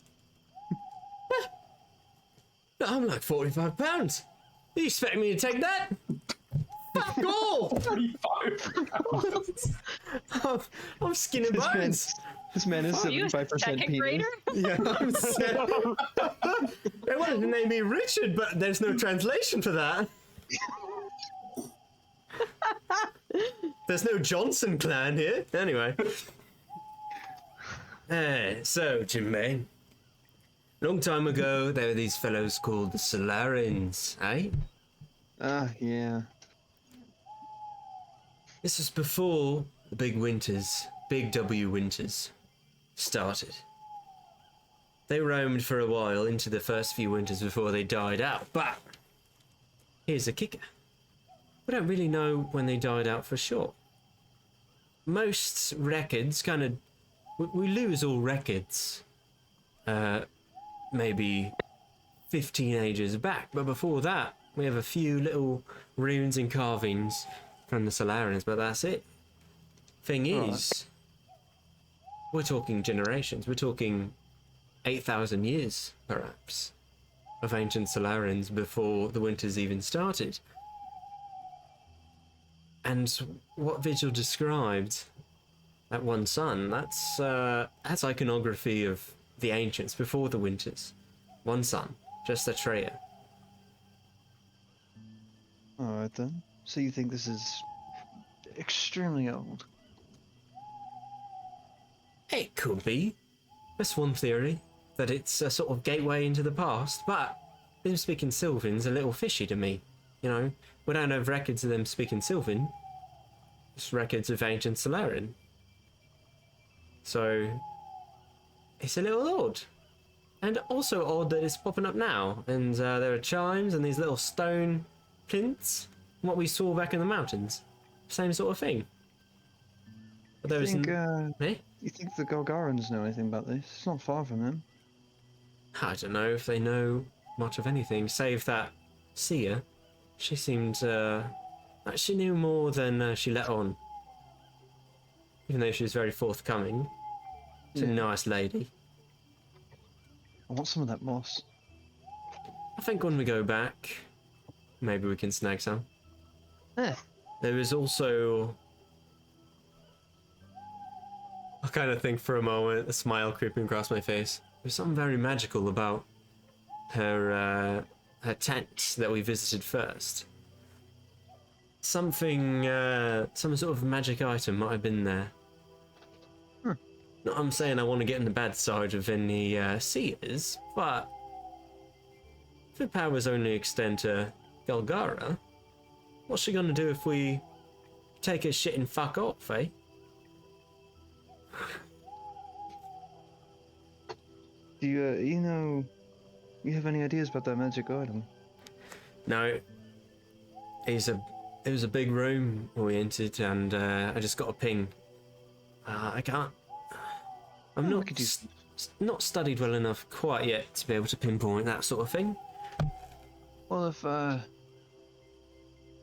I'm like 45 pounds. You expect me to take that? Fuck Go!
35.
I'm skinning
This man,
bones.
this man is
Are you a
75%
second
penis.
grader?
Yeah, I'm sick. They wanted to name me Richard, but there's no translation for that. There's no Johnson clan here. Anyway. So, Jinbei. Long time ago, there were these fellows called the Solarians, eh?
Yeah.
This was before the big winters, big W winters, started. They roamed for a while into the first few winters before they died out, but here's a kicker. We don't really know when they died out for sure. Most records we lose all records, maybe 15 ages back, but before that, we have a few little runes and carvings from the Solarians, but that's it. Thing is, we're talking generations, we're talking 8,000 years, perhaps, of ancient Solarians before the winters even started. And what Vigil described, that one sun, that's iconography of the ancients before the winters. One sun, just a Treya.
Alright then. So you think this is extremely old?
It could be. That's one theory, that it's a sort of gateway into the past, but them speaking Sylvan's a little fishy to me. You know, we don't have records of them speaking Sylvan. Just records of ancient Solarian. So, it's a little odd. And also odd that it's popping up now. And there are chimes and these little stone plinths. What we saw back in the mountains. Same sort of thing. But there was... Eh?
You think the Golgarans know anything about this? It's not far from them.
I don't know if they know much of anything, save that Sia. She seemed, like she knew more than she let on. Even though she was very forthcoming. She's a nice lady.
I want some of that moss.
I think when we go back, maybe we can snag some. There is also... I kind of think for a moment, a smile creeping across my face. There's something very magical about her tent that we visited first. Something, some sort of magic item might have been there. Not I'm saying I want to get in the bad side of any seers, but if her powers only extend to Golgara, what's she gonna do if we take her shit and fuck off, eh?
Do you you have any ideas about that magic item?
No. It was a big room we entered, and I just got a ping. I'm not studied well enough quite yet to be able to pinpoint that sort of thing.
Well, if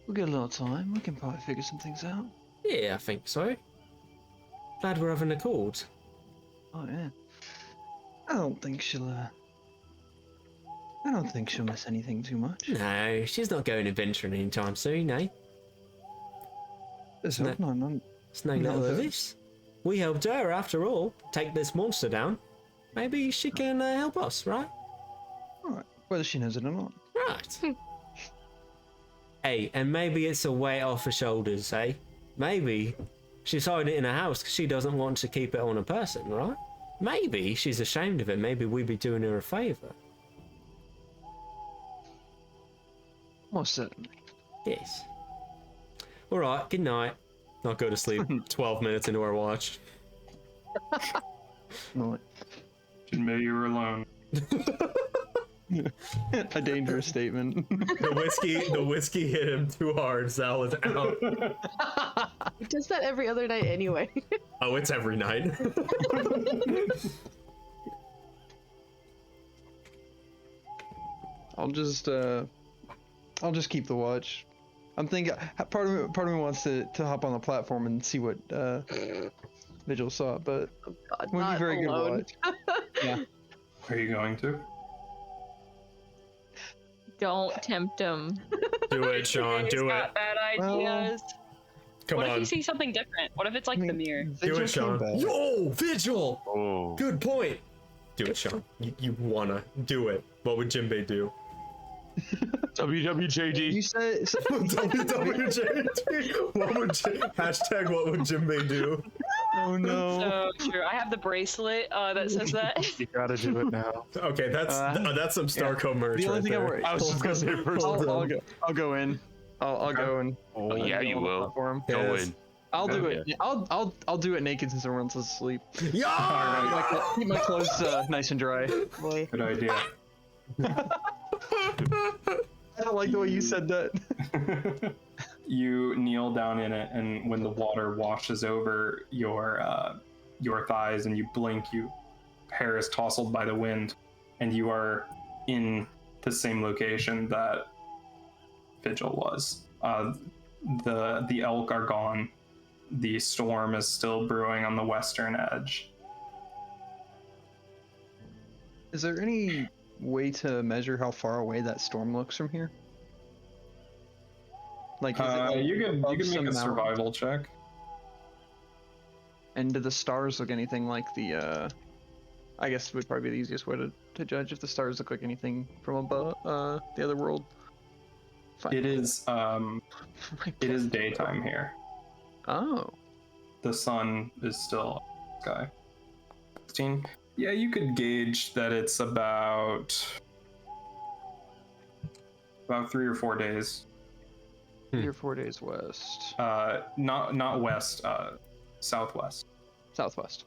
we get a little time, we can probably figure some things out.
Yeah, I think so. Glad we're having a call.
Oh yeah. I don't think she'll miss anything too much.
No, she's not going adventuring anytime soon, eh?
Let's hope not.
It's no little of this. We helped her, after all, take this monster down. Maybe she can help us, right?
Alright, whether she knows it or not.
Right. Hey, and maybe it's a weight off her shoulders, eh? Maybe she's hiding it in her house because she doesn't want to keep it on a person, right? Maybe she's ashamed of it. Maybe we'd be doing her a favour.
Most certainly.
Yes. Alright, good night. I'll go to sleep 12 minutes into our watch.
No.
Maybe you were alone.
A dangerous statement.
The whiskey hit him too hard, Sal is out.
He does that every other night anyway.
Oh, it's every night.
I'll just keep the watch. I'm thinking part of me wants to hop on the platform and see what Vigil saw, but
Oh God,
it would be
not
very
alone.
good watch. Yeah.
Where are you going to?
Don't tempt him.
Do it, Sean.
He's
Do it.
got bad ideas.
Come
What if
on.
you see something different? What if it's like the mirror?
Do
Vigil
it, Sean.
came back.
Yo, Vigil!
Oh.
Good point. Do it, Sean. You wanna do it. What would Jinbei do?
WWJD.
You said
WWJD. Hashtag what would Jinbei do?
oh no.
So true. I have the bracelet that says that.
You gotta do it now.
Okay, that's some Starco merch
The only
right
thing
there.
I worry.
I was just gonna say first.
I'll go in. I'll go in.
Oh, yeah, you will.
For him.
Go
Yes.
in.
I'll do
Yeah.
it. I'll do it naked since everyone's asleep.
Yeah!
Keep my clothes nice and dry. Boy.
Good idea.
I don't like the way you said that.
You kneel down in it, and when the water washes over your thighs, and you blink, your hair is tousled by the wind, and you are in the same location that Vigil was. The elk are gone. The storm is still brewing on the western edge.
Is there any way to measure how far away that storm looks from here? Like, is it like
You can
above
make
some
a
mountain?
survival check.
And do the stars look anything like the? I guess would probably be the easiest way to judge if the stars look like anything from above the other world. Fine.
It is daytime here.
Oh.
The sun is still sky. 16. Yeah, you could gauge that it's about 3 or 4 days.
3 or 4 days west.
Not west, southwest.
Southwest.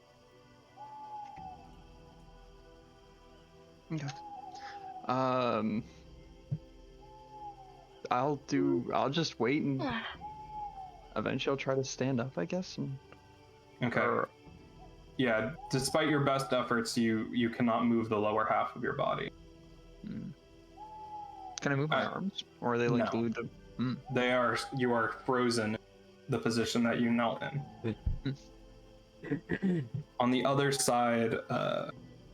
Okay. I'll just wait and eventually I'll try to stand up, I guess. And,
Okay. Yeah, despite your best efforts, you cannot move the lower half of your body.
Can I move my arms? Or are they like
No.
glued to...
You are frozen in the position that you knelt in. On the other side,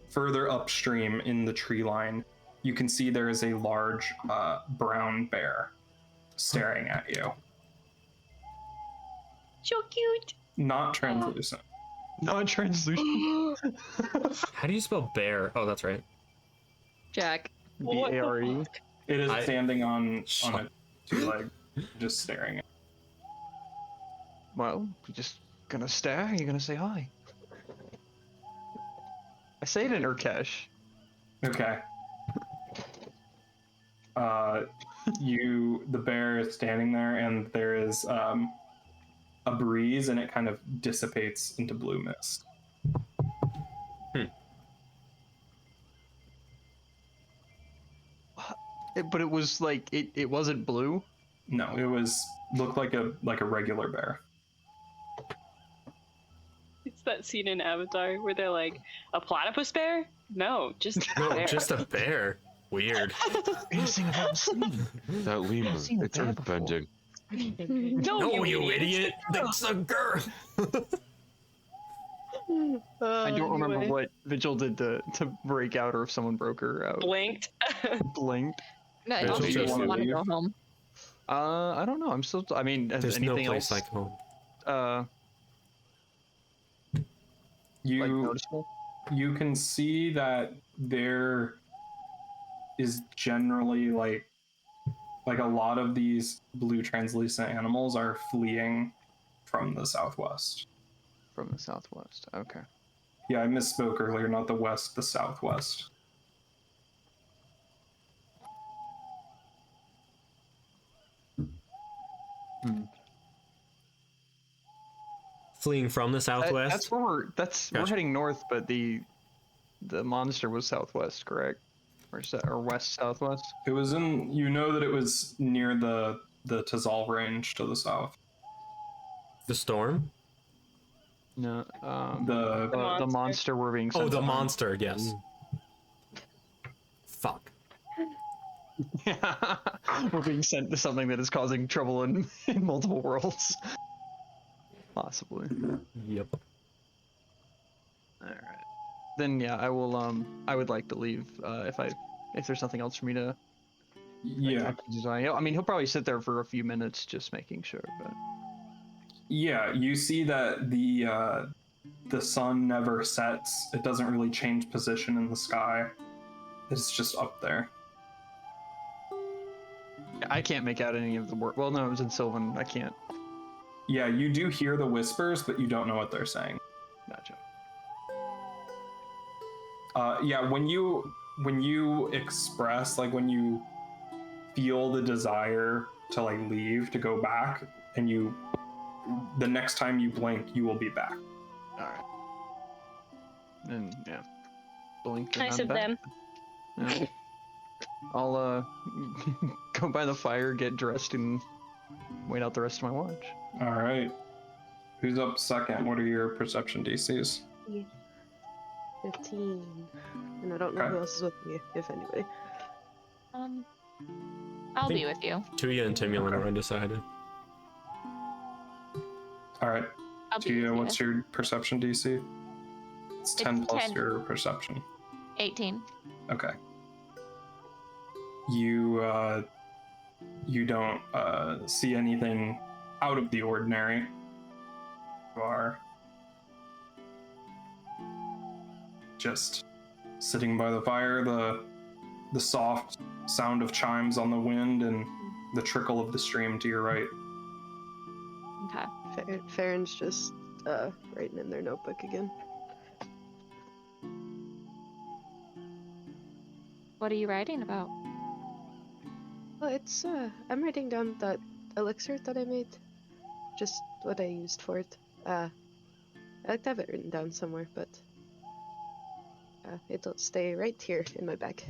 further upstream in the tree line, you can see there is a large brown bear staring at you.
So cute.
Not translucent.
Non-translucent.
How do you spell bear? Oh, that's right.
Jack.
What the
B-A-R-E.
fuck?
It is
I-
standing on a two-leg, just staring at
Well, you just gonna stare? You're gonna say hi. I say it in Urkesh.
you. Okay. The bear is standing there, and there is a breeze, and it kind of dissipates into blue mist.
But it was like it wasn't blue.
No, it looked like a regular bear.
It's that scene in Avatar where they're like, a platypus bear? No, just a
No,
bear.
just a bear. Weird.
Greatest thing I've ever seen.
That lemur,
seen a
it's
bear before.
earthbending.
No, you idiot. That's a girl.
I don't remember
Anyway.
what Vigil did to break out, or if someone broke her out.
Blinked.
Blinked.
No,
Rachel
I
just
just want to
leave.
go home.
I don't know. I'm still. I mean, has
There's no
anything
place
else?
like home.
Like
You
noticeable?
you can see that there is generally like a lot of these blue translucent animals are fleeing from the southwest.
From the southwest. Okay.
Yeah, I misspoke earlier, not the west, the southwest.
Fleeing from the southwest?
That's where we're
Gotcha.
heading north, but the monster was southwest, correct? Or west southwest?
It was in, you know that it was near the Tazal range to the south.
The storm?
No.
The
The monster we're being sent
Oh, the
to
monster, yes. Fuck.
hunt. We're being sent to something that is causing trouble in multiple worlds. Possibly.
Yep.
Alright. Then yeah, I will I would like to leave if there's nothing else for me to
Yeah.
I mean, he'll probably sit there for a few minutes just making sure, but
Yeah, you see that the sun never sets. It doesn't really change position in the sky. It's just up there.
I can't make out any of the word. Well, no, it was in Sylvan. I can't.
Yeah, you do hear the whispers, but you don't know what they're saying.
Gotcha.
Yeah, when you express, like when you feel the desire to like leave, to go back, and the next time you blink, you will be back.
All right. And yeah, blink. And
Nice
I'm
of
back.
them.
Yeah. I'll go by the fire, get dressed, and wait out the rest of my watch.
All right. Who's up second? What are your perception DCs?
15. And I don't know
Okay.
who else is with me, if anybody.
I'll
think-
be with you.
Tuya and Timulin
Okay.
are undecided.
All right.
I'll be
Tuya,
with
what's your perception DC? It's 10 plus
10.
your perception.
18.
Okay. You don't see anything out of the ordinary. You are just sitting by the fire, the soft sound of chimes on the wind and the trickle of the stream to your right.
Okay.
Farron's just writing in their notebook again.
What are you writing about?
Well, it's I'm writing down that elixir that I made. Just what I used for it. I like to have it written down somewhere, but it'll stay right here in my bag.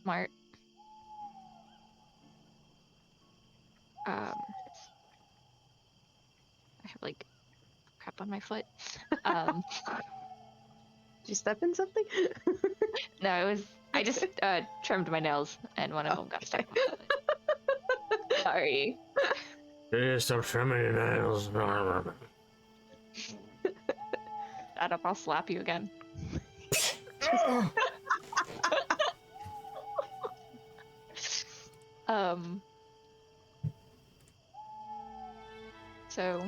Smart. I have like crap on my foot.
Did you step in something?
No, it was I just trimmed my nails and one of them got stuck. On my foot. Sorry.
Stop trimming your nails.
Shut up, I'll slap you again. So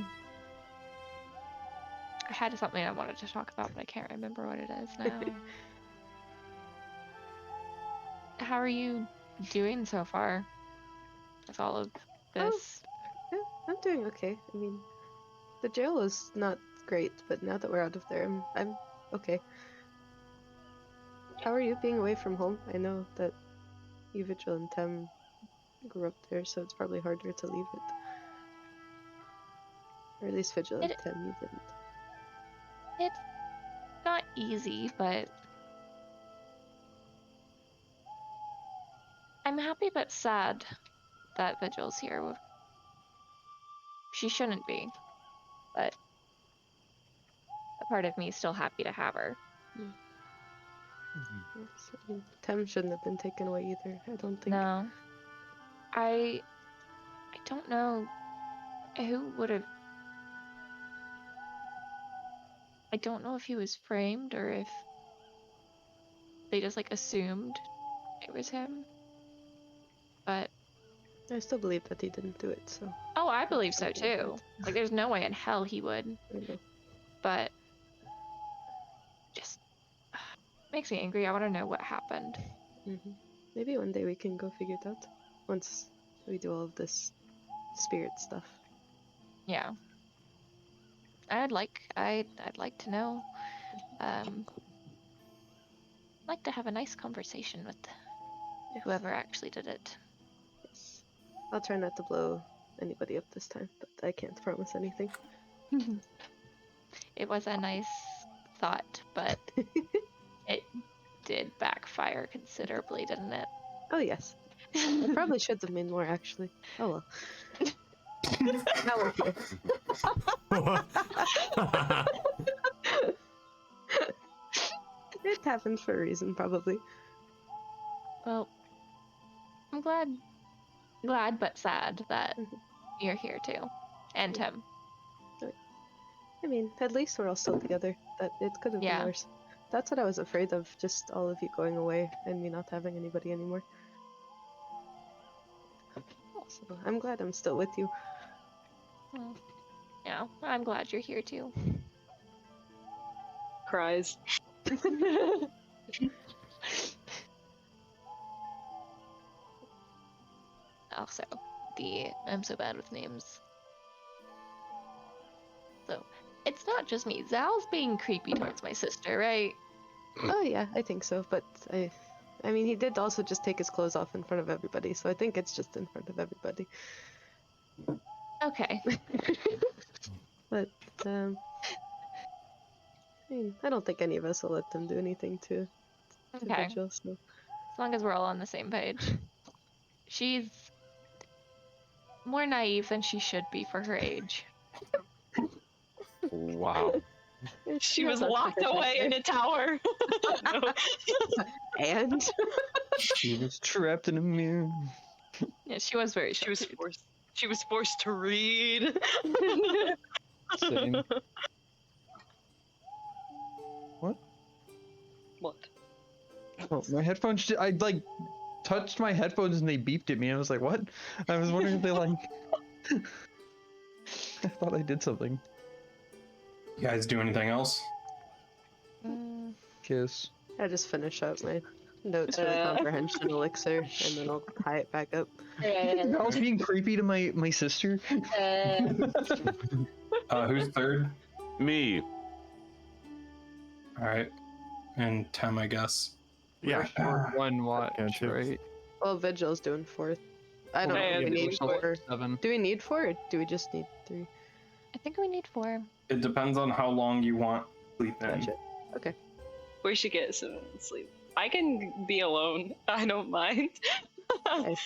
I had something I wanted to talk about, but I can't remember what it is now. How are you doing so far with all of this?
Yeah, I'm doing okay. I mean, the jail was not great, but now that we're out of there, I'm okay. How are you being away from home? I know that you, Vigil, and Tem grew up there, so it's probably harder to leave it. Or at least Vigil and Tem, you didn't.
It's not easy, but I'm happy but sad that Vigil's here. She shouldn't be, but a part of me is still happy to have her.
Yes, I mean, Tem shouldn't have been taken away either, I don't think.
No. I don't know who would have. I don't know if he was framed or if they just like assumed it was him. But
I still believe that he didn't do it, so.
oh, I believe so too. Like there's no way in hell he would.
I know.
But just makes me angry. I want to know what happened.
Maybe one day we can go figure it out. Once we do all of this spirit stuff.
Yeah. I'd like to know. I'd like to have a nice conversation with whoever actually did it.
Yes. I'll try not to blow anybody up this time, but I can't promise anything.
It was a nice thought, but it did backfire considerably, didn't it?
Oh yes. I probably should have made more actually. Oh well. Now we're here. It happened for a reason, probably.
Well, I'm glad but sad that you're here too. And Tim.
I mean, at least we're all still together. That it could have been
Yeah.
worse. that's what I was afraid of, just all of you going away and me not having anybody anymore. So I'm glad I'm still with you.
Well, yeah, I'm glad you're here too.
Cries.
Also, I'm so bad with names. So, it's not just me. Zal's being creepy towards my sister, right?
Oh yeah, I think so, but I mean, he did also just take his clothes off in front of everybody, so I think it's just in front of everybody.
Okay.
But, I mean, I don't think any of us will let them do anything to
Okay.
Vigil, so.
As long as we're all on the same page. She's more naive than she should be for her age.
Wow.
She was
That's
locked
okay.
away in a tower. No.
And?
She was trapped in a mirror.
Yeah, she was very
She was
sheltered.
forced. She was forced to read.
Same. What?
What?
Oh, my headphones. I like touched my headphones and they beeped at me. I was like, "What?" I was wondering if they like. I thought I did something.
You guys do anything else?
Kiss.
I just finish up my notes for the Comprehension Elixir, and then I'll tie it back up.
Zal's being creepy to my sister.
Who's third?
Me.
All right, and Tem, I guess.
Yeah.
One watch,
Yeah, too.
right?
Well, Vigil's doing 4th. I don't know
Yeah,
if we
Vigil's
need
doing
4.
7.
Do we need 4, or do we just need 3?
I think we need 4.
It depends on how long you want sleep in.
Gotcha. Okay.
We should get some sleep. I can be alone. I don't mind.
Nice.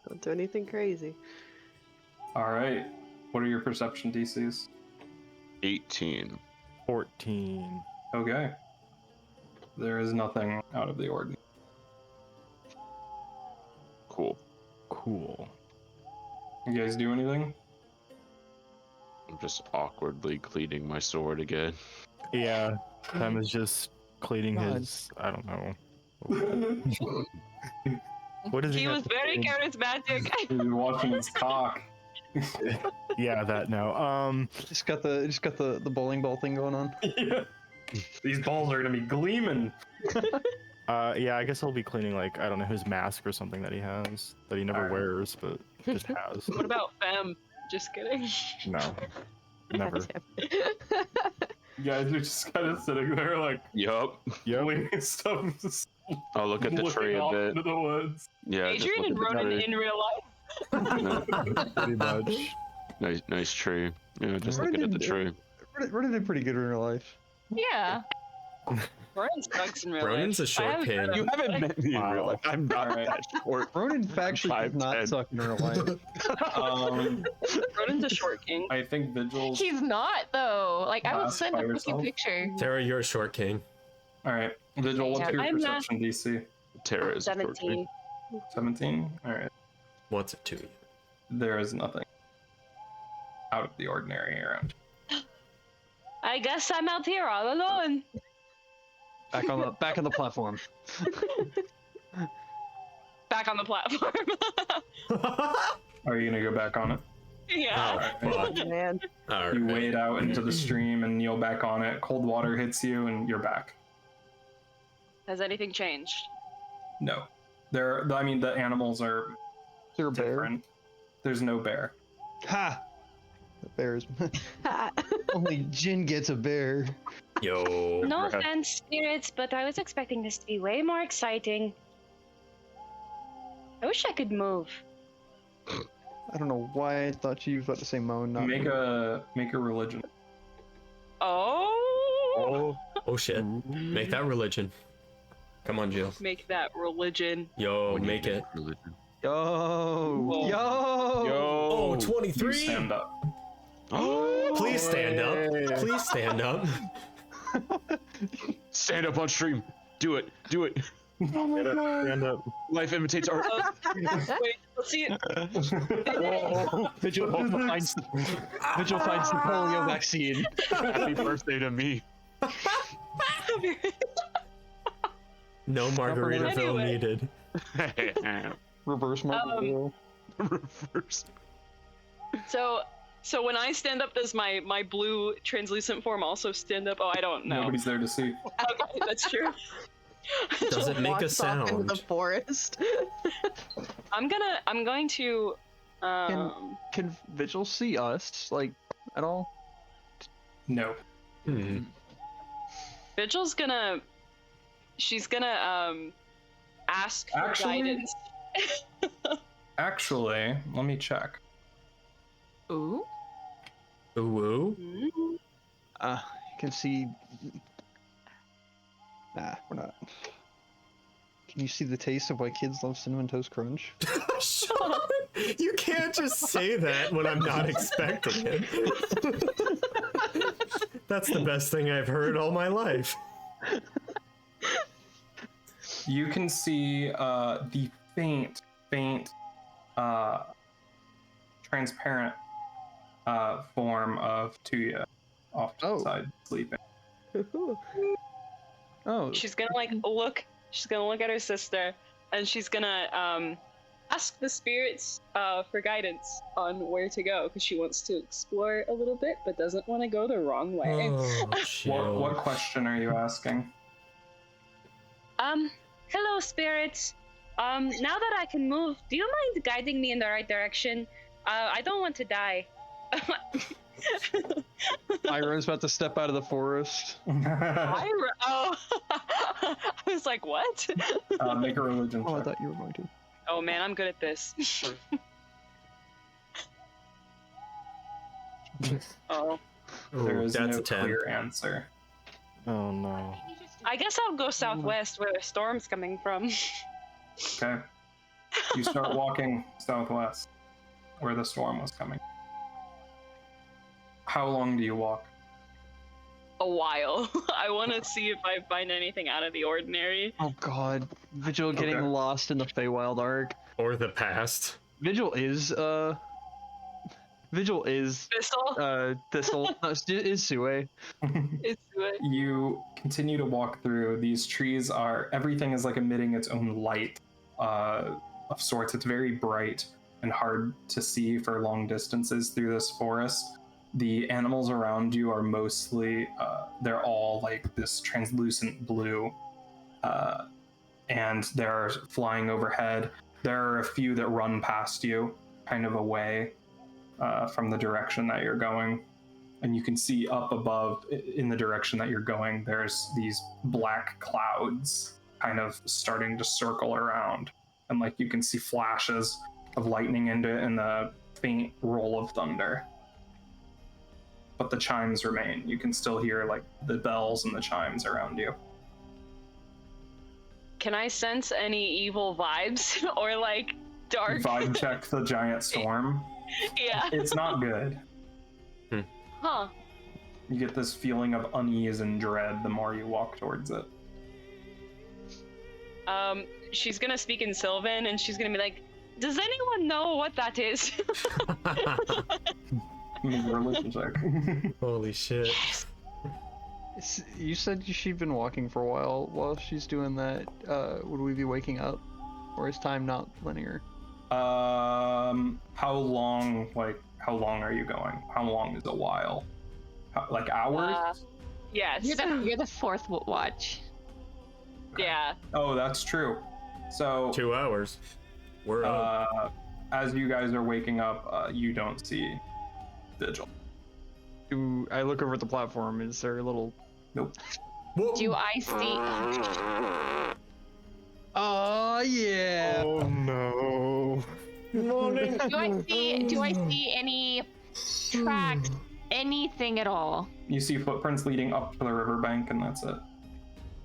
Don't do anything crazy.
All right. What are your perception DCs?
18.
14.
Okay. There is nothing out of the ordinary.
Cool.
Cool.
You guys do anything?
I'm just awkwardly cleaning my sword again.
Yeah. Tim is just cleaning
God.
his. I don't know. What is he?
He
have
was
to
very
clean?
charismatic.
He's watching his cock.
Yeah, that now.
Just got the bowling ball thing going on.
Yeah. These balls are gonna be gleaming.
Yeah, I guess I'll be cleaning like I don't know his mask or something that he has that he never
Alright.
wears but just has.
What about Fem? Just kidding.
No, never.
You guys are just kind of sitting there like
Yup.
yelling stuff. Just
I'll look at the
looking
tree a
off
bit.
into the woods.
Yeah. just
Adrian
look
and
at the
Ronan
tree.
in real life.
Pretty much.
Nice tree. Yeah, just
Ronan
looking at the
did-
tree.
Ronan did pretty good in real life.
Yeah.
Ronan sucks in real
Ronan's a
life.
short
I haven't
king.
heard of-
You haven't met me in real life. I'm not
Alright.
that short.
Ronan factually does not
5'10".
suck in real life.
Ronan's a short king.
I think Vigil's.
He's not though. Like I would
Pass
send
by
a fucking
yourself.
picture.
Tara, you're a short king.
All right, Vigil. What's your
I'm not-
perception DC?
Tara is a short
17.
17. All right.
What's it to you?
There is nothing out of the ordinary around.
I guess I'm out here all alone.
Back on the platform.
Back on the platform.
Are you gonna go back on it?
Yeah.
fuck.
Oh, man.
All
You
right.
wade out into the stream and kneel back on it. Cold water hits you, and you're back.
Has anything changed?
No, I mean, the animals are
Is there a bear?
different. There's no bear.
Ha! The bears. Only Jin gets a bear.
Yo.
No
Right.
offense, spirits, but I was expecting this to be way more exciting. I wish I could move.
I don't know why I thought you was about to say moan. Not
Make a religion.
Oh.
Oh shit. Make that religion. Come on, Jill.
Make that religion.
Yo,
When you
make it.
religion.
Yo!
Whoa.
Yo!
Oh,
You
23.
stand up.
Please stand up.
Hey.
Please stand up.
Stand up on stream. Do it. Do it.
Stand up.
Life imitates art.
Wait, let's see it.
Vigil finds the polio vaccine.
Happy birthday to me.
No Margaritaville
Anyway.
needed.
Reverse Margaritaville.
Reverse.
So when I stand up, does my blue translucent form also stand up? Oh, I don't know.
Nobody's there to see.
Okay, that's true.
Does it make a
Walks off into the
sound?
forest.
I'm going to.
Can Vigil see us, like, at all?
No.
Vigil's gonna. She's gonna ask for
Actually?
guidance.
Actually, let me check.
Ooh.
Ooh.
Mm.
You can see. Nah, we're not. Can you see the taste of why kids love Cinnamon Toast Crunch?
Sean, you can't just say that when I'm not expecting it. That's the best thing I've heard all my life.
You can see the faint, transparent form of Tuya off to the side, sleeping.
Oh,
She's gonna look. She's gonna look at her sister, and she's gonna ask the spirits for guidance on where to go, because she wants to explore a little bit, but doesn't want to go the wrong way.
Oh, chill.
What question are you asking?
Hello, spirits. Now that I can move, do you mind guiding me in the right direction? I don't want to die.
Iron's about to step out of the forest.
Oh, I was like, what?
Make a religion
Oh, I
check.
thought you were going to.
Oh man, I'm good at this. Oh,
There
Ooh,
is
that's
no
a 10.
clear answer.
Oh no.
I guess I'll go southwest where the storm's coming from.
Okay. You start walking southwest, where the storm was coming. How long do you walk?
a while. I want to see if I find anything out of the ordinary.
Oh god. Vigil getting
Okay.
lost in the Feywild arc.
Or the past.
Vigil is
Thistle.
Thistle. No, is Sue.
It's good.
You continue to walk through. These trees are, everything is like emitting its own light of sorts. It's very bright and hard to see for long distances through this forest. The animals around you are mostly, they're all like this translucent blue, and they're flying overhead. There are a few that run past you, kind of away from the direction that you're going. And you can see up above, in the direction that you're going, there's these black clouds kind of starting to circle around. And like you can see flashes of lightning into it and the faint roll of thunder. But the chimes remain. You can still hear like the bells and the chimes around you.
Can I sense any evil vibes or like dark?
Vibe check the giant storm.
Yeah.
It's not good.
Huh.
You get this feeling of unease and dread the more you walk towards it.
She's gonna speak in Sylvan and she's gonna be like, does anyone know what that is?
Make a religion check.
Holy shit.
You said she'd been walking for a while. While she's doing that, would we be waking up? Or is time not linear?
How long are you going? How long is a while? Like hours?
Yes.
You're the fourth watch.
Yeah.
Oh, that's true. So
2 hours. We're up.
as you guys are waking up, you don't see Vigil.
Do I look over at the platform? Is there a little?
Nope.
Whoa.
Do I see?
Oh yeah.
Oh no.
Morning.
Do I see any tracks? Anything at all?
You see footprints leading up to the riverbank, and that's it.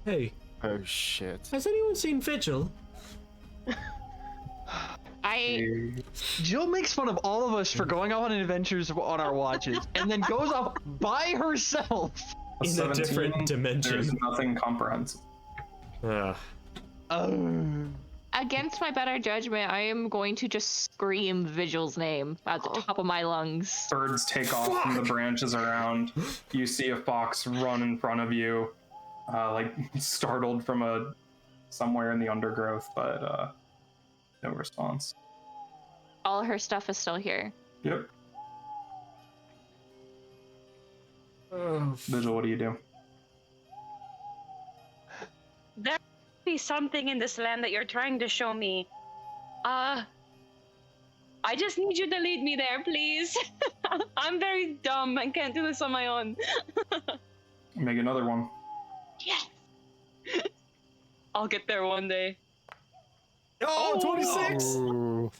Hey,
Oh shit.
has anyone seen Vigil?
Jill makes fun of all of us for going off on adventures on our watches, and then goes off by herself.
A
In a
17,
different dimension.
There's nothing comprehensive.
Against my better judgment, I am going to just scream Vigil's name at the top of my lungs.
Birds take off from the branches around. You see a fox run in front of you, like startled from a somewhere in the undergrowth, but no response.
All her stuff is still here.
Yep.
Oh,
Vigil, what do you do?
There must be something in this land that you're trying to show me. I just need you to lead me there, please. I'm very dumb. I can't do this on my own.
Make another one.
Yes. I'll get there one day.
Oh, 26!
Ooh.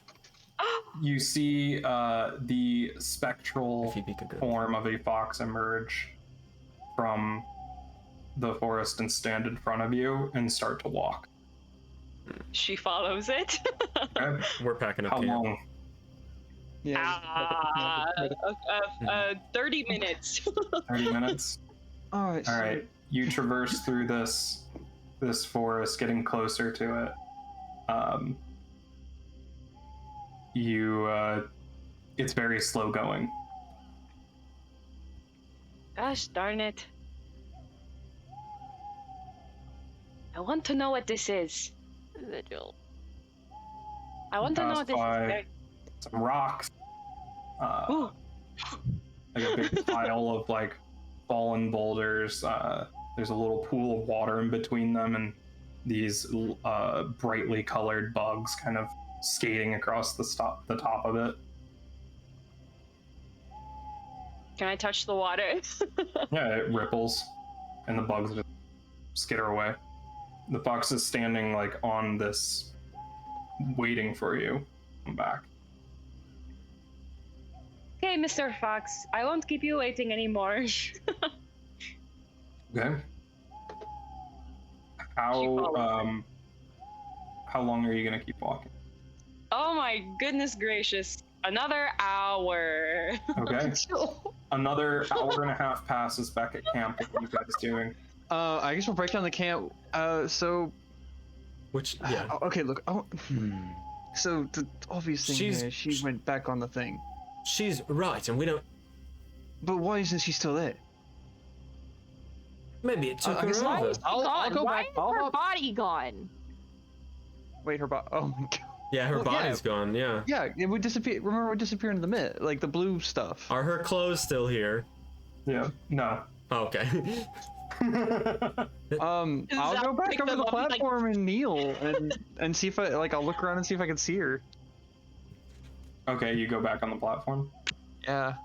You see the spectral
If you pick a good
form of a fox emerge from the forest and stand in front of you and start to walk.
She follows it.
Okay.
We're packing up
How
camp.
long?
Yeah.
30 minutes.
30 minutes?
All right.
All right. You traverse through this forest, getting closer to it. It's very slow going.
Gosh darn it. I want to know what this is.
Vigil.
I want to know
Pass
what this
by
is.
some rocks.
Ooh.
Like a big pile of like fallen boulders. There's a little pool of water in between them, and these brightly colored bugs kind of skating across the top of it.
Can I touch the water?
Yeah, it ripples, and the bugs just skitter away. The fox is standing like on this, waiting for you. Come back.
Okay, Mr. Fox, I won't keep you waiting anymore.
Okay. How long are you gonna keep walking?
Oh my goodness gracious. Another hour.
Okay. Another hour and a half passes back at camp. What are you guys doing?
I guess we'll break down the camp.
Which, yeah.
Okay, look. So the obvious thing
She's-
is she went back on the thing.
She's right, and we don't...
But why isn't she still there?
Maybe it took
I
her
guess
over.
I'll go
Why
back.
is
I'll
her
hop-
body gone?
Wait, her body. Oh my god.
Yeah, her
Well, yeah.
body's gone, yeah.
Yeah, it would disappear. Remember, it would disappear into the mist, like the blue stuff.
Are her clothes still here?
Yeah. No.
Oh, okay.
I'll go back
pick
over
them
the
up, like-
platform and kneel and see if I'll look around and see if I can see her.
Okay, you go back on the platform.
Yeah.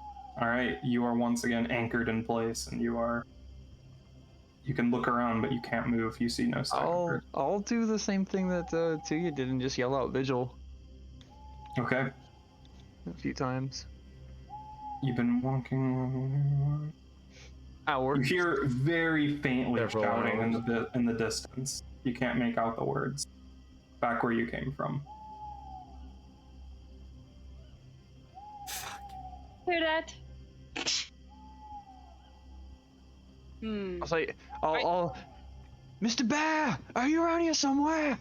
All right, you are once again anchored in place, and you can look around, but you can't move. You see no sign of her.
I'll do the same thing that Tuya did and just yell out Vigil
Okay.
a few times.
You've been walking.
Hour.
You hear very faintly
Several
shouting
hours.
in the distance. You can't make out the words. Back where you came from.
Hear that?
I'll say, I'll, Mr. Bear, are you around here somewhere?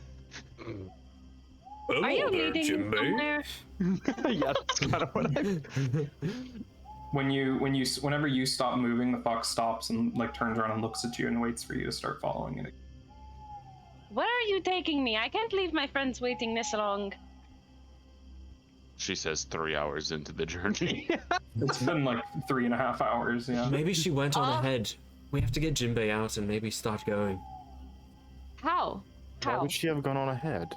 Are you leading me somewhere?
Yeah, that's kind of what I.
Whenever you stop moving, the fox stops and like turns around and looks at you and waits for you to start following it.
Where are you taking me? I can't leave my friends waiting this long.
She says 3 hours into the journey.
It's been like 3.5 hours. Yeah.
Maybe she went on ahead. We have to get Jinbei out and maybe start going.
How?
Why
How?
would she have gone on ahead?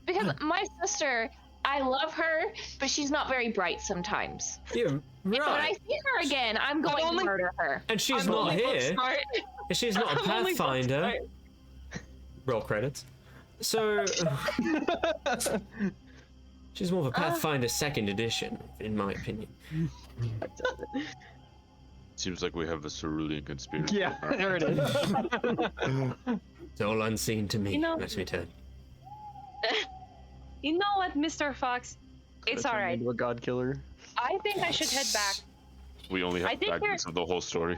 Because my sister, I love her, but she's not very bright sometimes.
Yeah,
And when I
right.
see her again, I'm going to murder her.
And she's
I'm
not
only book
here.
smart.
And she's not a
I'm only book
Pathfinder.
smart.
Roll credits. So... she's more of a Pathfinder 2nd edition, in my opinion.
Seems like we have a Cerulean conspiracy.
Yeah, there it is.
It's all unseen to me,
You know-
let me tell you.
You know what, Mr. Fox? It's
Turned
alright.
into a god killer.
I think I should head back.
We only
I
have
think
fragments of the whole story.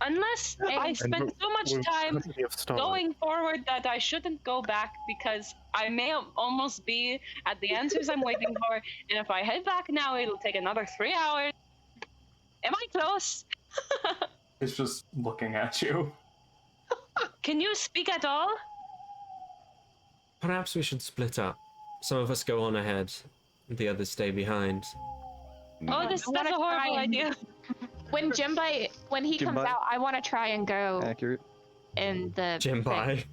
Unless I spend so much time
Going.
going forward that I shouldn't go back because I may almost be at the answers I'm waiting for, and if I head back now, it'll take another 3 hours. Am I close?
It's just looking at you.
can you speak at all?
Perhaps we should split up. Some of us go on ahead, the others stay behind.
Oh, that's a
wanna
horrible
try and-
idea.
When Jimbai, when he comes
Jimbai?
out, I want to try and go
Accurate.
in the
Jim bye.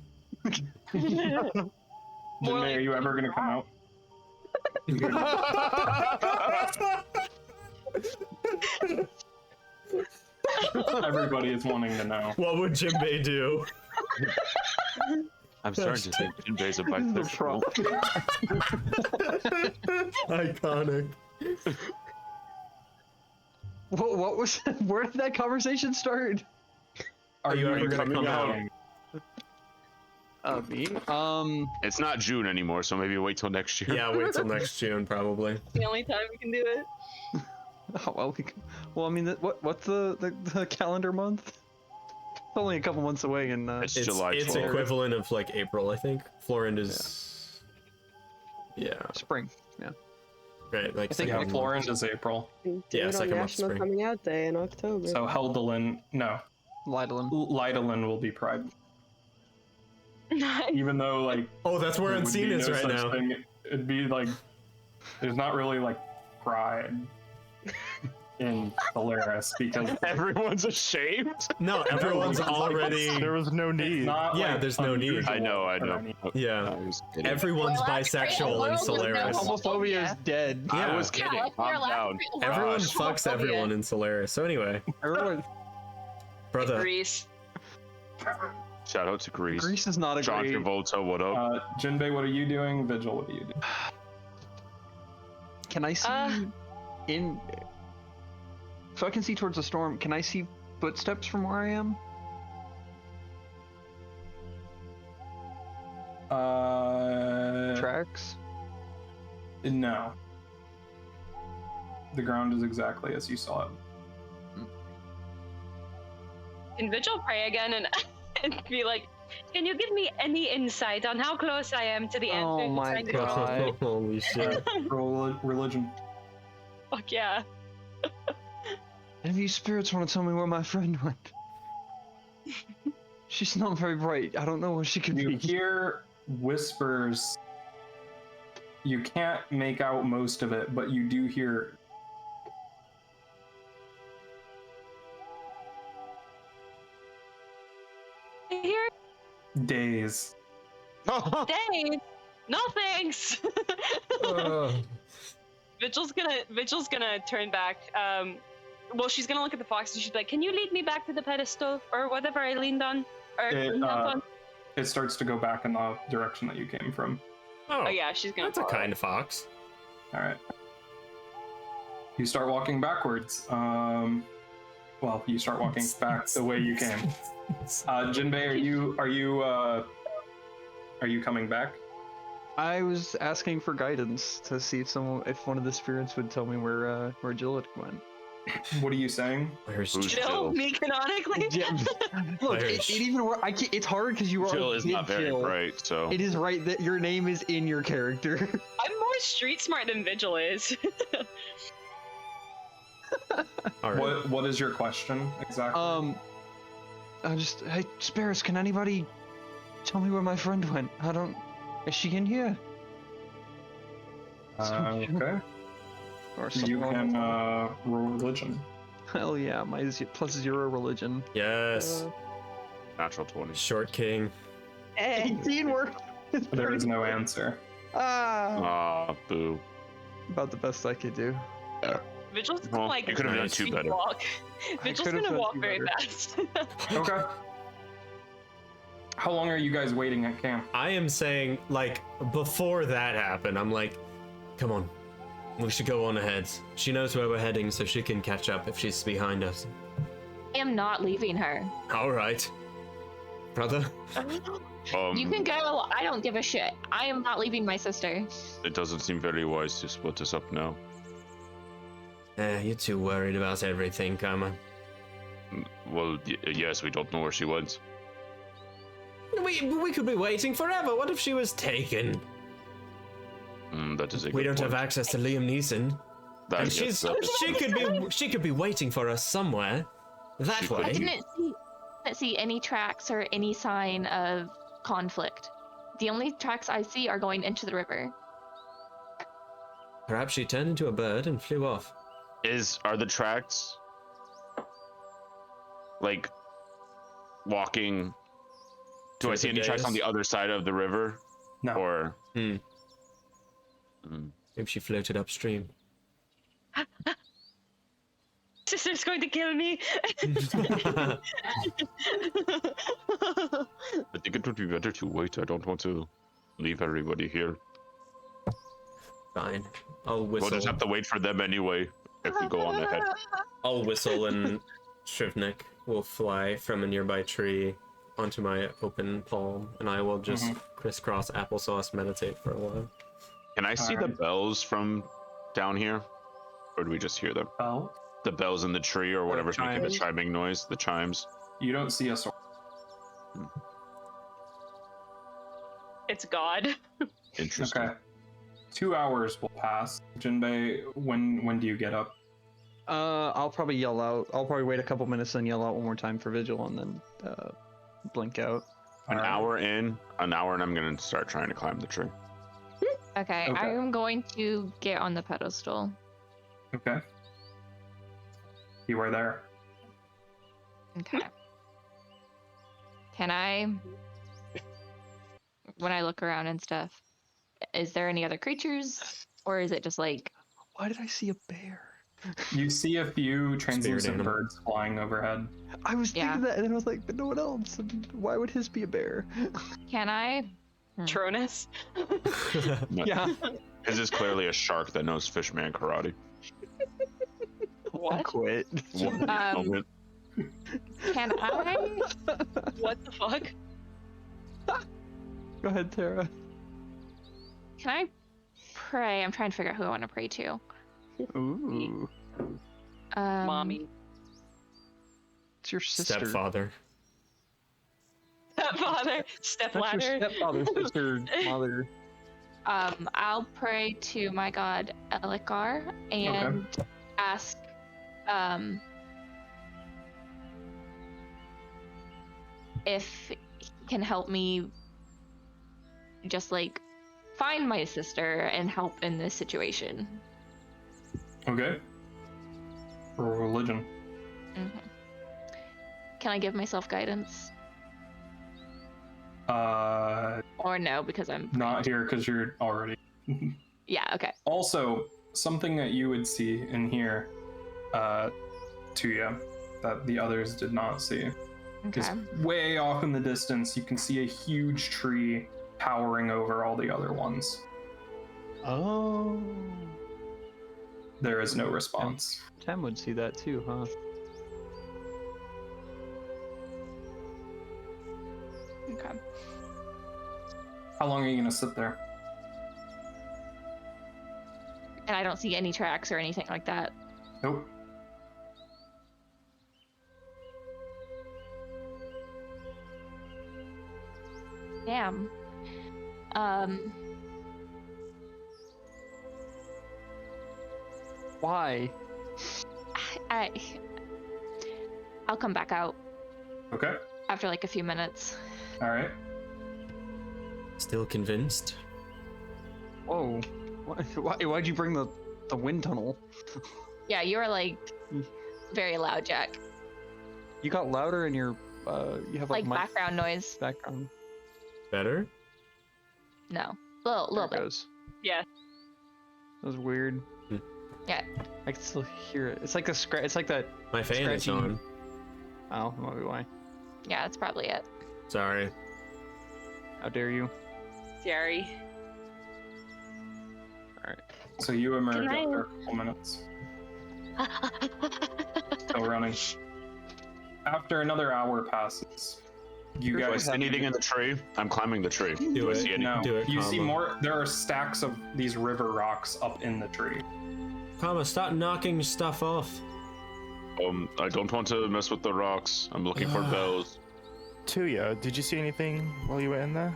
Jinbei, are you ever gonna come out? Everybody is wanting to know.
What would Jinbei do?
I'm starting to think Jinbei's a
This is the
bisexual.
Iconic.
What was? Where did that conversation start?
Are
you ever gonna
coming
come out?
Me?
It's not June anymore, so maybe wait till next year.
Yeah, wait till next June, probably.
The only time we can do it.
Oh, well, I mean, what's the calendar month? It's only a couple months away, and
It's
It's,
July
it's
12th.
equivalent of like April, I think. Florent is. Yeah.
spring. Yeah.
Right. Like
I think
second
Florent is April.
Do
Yeah,
it
second
on
month
National
spring.
Coming Out Day in October.
So Heldelin, no,
Lidlin.
Lidolin will be Pride. Even though like
Oh, that's where
there would
Unseen
be
is
no
right
such
now.
thing. It'd be like there's not really like Pride in Solaris because
Everyone's ashamed.
No, everyone's already.
There was no
it's
need.
not
Yeah,
like,
there's no need.
unusual
I know.
for any-
Yeah.
I was kidding.
Everyone's
Well, that's great.
bisexual in
World with no
Solaris.
homo-
Homophobia is dead.
Yeah.
I was kidding.
Yeah,
Calm
you're allowed
down.
to-
Everyone
Gosh,
fucks
homophobia.
everyone in Solaris. So anyway,
Everyone,
brother.
Greece.
Shout out to Greece.
Greece is not a
John
great.
Travolta, what up?
Jinbei, what are you doing? Vigil, what are you doing?
Can I see in? So I can see towards the storm. Can I see footsteps from where I am? Tracks.
No. The ground is exactly as you saw it.
Can Vigil pray again and, and be like, can you give me any insight on how close I am to the answer?
Oh
to
my
trying to
God.
go?
Holy shit.
Roll religion.
Fuck yeah.
Any of you spirits want to tell me where my friend went? She's not very bright. I don't know where she could
You
be.
hear whispers. You can't make out most of it, but you do hear.
Here,
Days.
days. No thanks. Vigil's gonna turn back. Well, she's gonna look at the fox and she's like, "Can you lead me back to the pedestal or whatever I leaned on or
It,
knelt on?"
It starts to go back in the direction that you came from.
Oh yeah, she's gonna.
That's a
follow.
kind fox.
All right. You start walking backwards. Well, you start walking back the way you came. Jinbei, are you coming back?
I was asking for guidance to see if one of the spirits would tell me where Jill went.
What are you saying?
Where's
Who's
Jill?
Jill, me canonically.
Look,
Where's-
it even I can't, it's hard because you are
Jill is not very
Jill.
bright, so.
It is right that your name is in your character.
I'm more street smart than Vigil is.
All right.
What is your question exactly?
Hey, spirits, can anybody tell me where my friend went? Is she in here?
Okay.
Or
You
something
can
along
roll religion.
Hell yeah, my +0 religion.
Yes.
Natural 20.
Short king.
18 work.
There is no answer.
Ah,
Boo.
about the best I could do.
Vigil's
Well,
gonna like
you could've done
speed
two better.
walk. Vigil's
could've
gonna
done
walk
two
very
better.
fast.
Okay. How long are you guys waiting at camp?
I am saying, like, before that happened, I'm like, come on. We should go on ahead. She knows where we're heading, so she can catch up if she's behind us.
I am not leaving her.
All right. Brother?
You can go. I don't give a shit. I am not leaving my sister.
It doesn't seem very wise to split us up now.
You're too worried about everything, Karma.
Well, yes, we don't know where she went.
We could be waiting forever. What if she was taken?
That is a
We
good
don't have
point.
access to Liam Neeson.
That
And
gets
she could be waiting for us somewhere. That
I
way.
didn't see. can't see any tracks or any sign of conflict. The only tracks I see are going into the river.
Perhaps she turned into a bird and flew off.
Are the tracks like walking? Do I
Through
see
the
any tracks on
days?
the other side of the river?
No.
Or
Maybe she floated upstream.
Sister's going to kill me.
I think it would be better to wait. I don't want to leave everybody here.
Fine. I'll whistle.
We'll just have to wait for them anyway if we go on ahead.
I'll whistle and Shrivnik will fly from a nearby tree onto my open palm, and I will just crisscross applesauce meditate for a while.
Can I see the bells from down here? Or do we just hear them?
Bell?
The bells in the tree or whatever's making the
chimes.
chiming noise, the chimes.
You don't see a sword.
It's God.
Interesting.
Okay. 2 hours will pass. Jinbei, when do you get up?
I'll probably yell out. I'll probably wait a couple minutes and yell out one more time for Vigil and then blink out.
An
Alright.
hour in, and I'm gonna start trying to climb the tree.
Okay,
Okay.
I am going to get on the pedestal.
Okay. You are there.
Okay. Can I, when I look around and stuff, is there any other creatures? Or is it just like,
Why did I see a bear?
You see a few translucent
animal.
birds flying overhead.
I was
Yeah.
thinking that, and then I was like, but no one else. And why would his be a bear?
can I?
Tronus.
No,
Yeah.
His is clearly a shark that knows fishman karate.
I quit.
One moment.
Can I?
What the fuck?
Go ahead, Tara.
Can I pray? I'm trying to figure out who I want to pray to.
Ooh.
Mommy.
It's your sister.
Stepfather.
Stepfather.
That's your
Stepladder.
stepfather, sister, mother.
I'll pray to my god Elikar and ask, if he can help me just like find my sister and help in this situation.
Okay. For religion.
Can I give myself guidance? Or no, because I'm
Not here because you're already.
yeah, okay.
Also, something that you would see in here, Tuya, that the others did not see.
Okay.
Is way off in the distance, you can see a huge tree towering over all the other ones.
Oh.
There is no response.
Tem would see that too, huh?
Okay.
How long are you gonna sit there?
And I don't see any tracks or anything like that.
Nope.
Damn.
Why?
I'll come back out
Okay.
after like a few minutes.
All right.
Still convinced?
Whoa. Why'd you bring the wind tunnel?
Yeah, you are like very loud, Jack.
You got louder in your you have like,
Like
mic
background noise.
background.
Better?
No, little
There it
bit.
goes.
Yeah.
That was weird.
Yeah.
I can still hear it. It's like a scratch. It's like that.
My fan is
Scratchy.
on.
Oh, that might be why.
Yeah, that's probably it.
Sorry.
How dare you?
Jerry.
All right.
So you emerge
Can I-
after a couple minutes. Still running. After another hour passes, you
Do I
guys
see anything in the tree? I'm climbing the tree.
Do
I
it.
see any?
No,
Do it,
you see
Kama.
more. There are stacks of these river rocks up in the tree.
Kama, stop knocking stuff off.
I don't want to mess with the rocks. I'm looking for bells.
Tuya, did you see anything while you were in there?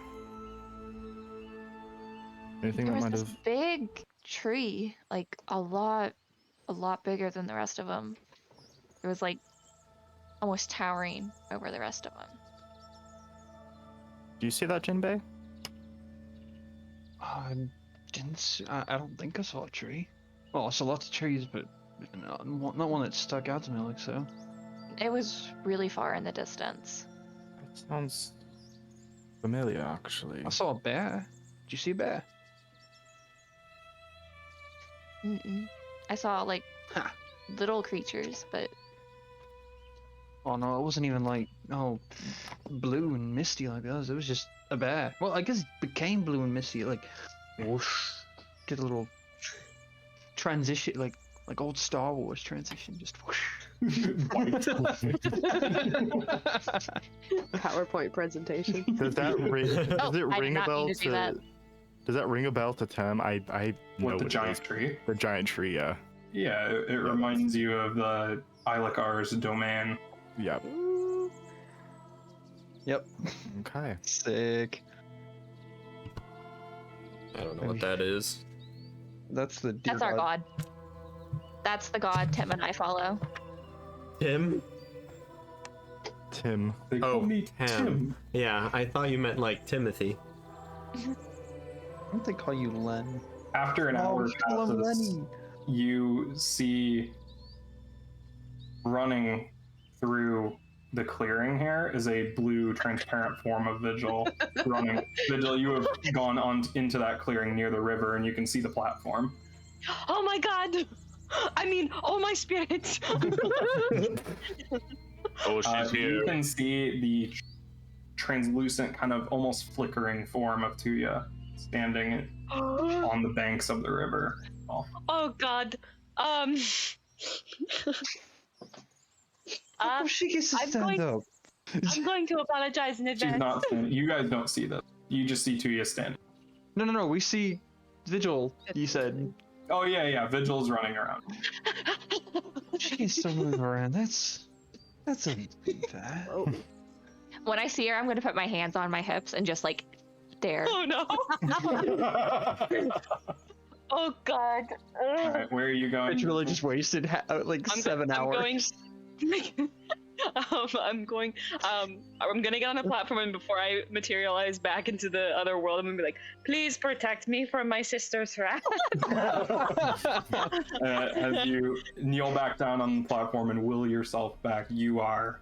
Anything
There
that
was
might
this
have...
big tree, like a lot bigger than the rest of them. It was like almost towering over the rest of them.
Do you see that, Jinbei?
I didn't see, I don't think I saw a tree. Well, I saw lots of trees, but not one that stuck out to me like so.
It was really far in the distance.
That sounds familiar, actually.
I saw a bear. Did you see a bear?
Mm-mm. I saw like
Ha.
little creatures, but
Oh no, it wasn't even like blue and misty like us. It was just a bear. Well, I guess it became blue and misty, like whoosh, did a little transition, like old Star Wars transition, just whoosh.
PowerPoint presentation.
Does that ring? Does it
I did
ring a
not
bell
mean to do that.
Does that ring a bell to Tim? I know
With the
what it
giant
is.
tree.
The giant tree, yeah.
Yeah, it reminds you of the Ilakar's domain.
Yep.
Yep.
Okay.
Sick.
I don't know what that is.
That's the deer
that's our god. That's the god Tim and I follow.
Tim?
Tim.
They call
Oh,
me
Tim.
Tim.
Yeah, I thought you meant like Timothy.
I don't they call you Len?
After an hour
we call him
passes,
Lenny.
you see running through the clearing here is a blue transparent form of Vigil running. Vigil, you have gone on into that clearing near the river and you can see the platform.
Oh my god! I mean, oh my spirits!
Oh, she's
You
here.
can see the translucent, kind of almost flickering form of Tuya standing on the banks of the river.
Oh god.
Oh, she gets to
I'm
stand
going-
up.
I'm going to apologize in
She's
advance.
not standing. You guys don't see this. You just see Tuya standing.
No. We see Vigil. You said
Oh yeah. Vigil's running around.
she can still move around. That's a fair.
Oh,
When I see her, I'm gonna put my hands on my hips and just like stare.
Oh no! Oh god.
All right, where are you going?
It's really just wasted like
I'm
7 hours.
I'm going. I'm gonna get on a platform, and before I materialize back into the other world, I'm gonna be like, "Please protect me from my sister's wrath."
As you kneel back down on the platform and will yourself back, you are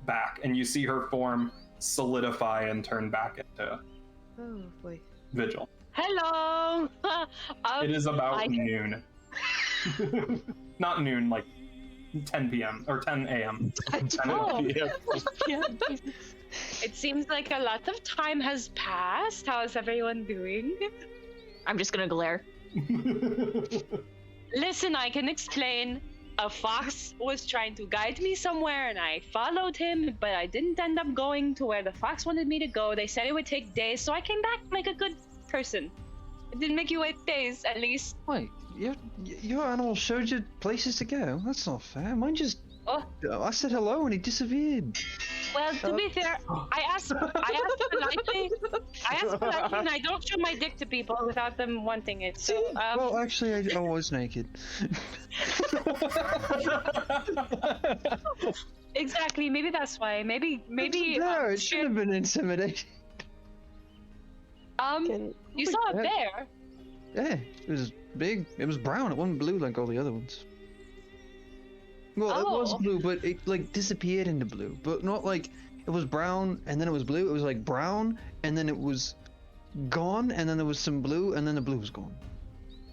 back, and you see her form solidify and turn back into
oh boy.
Vigil.
Hello.
It is about
I-
noon. Not noon, like 10 p.m. or 10 a.m. 10
Oh.
p.m.
It seems like a lot of time has passed. How is everyone doing?
I'm just gonna glare.
Listen, I can explain. A fox was trying to guide me somewhere, and I followed him, but I didn't end up going to where the fox wanted me to go. They said it would take days, so I came back like a good person. It didn't make you wait days, at least.
Wait, your animal showed you places to go. That's not fair. Mine just.
Oh.
I said hello and he disappeared.
Well, to be fair, I asked politely, and I don't show my dick to people without them wanting it. So,
Well, actually, I was naked.
exactly. Maybe that's why. Maybe.
No, it should have been intimidating.
You saw a bear.
Yeah, it was big. It was brown. It wasn't blue like all the other ones. Well, it was
Oh.
blue, but it like disappeared into blue. But not like it was brown and then it was blue. It was like brown and then it was gone and then there was some blue and then the blue was gone.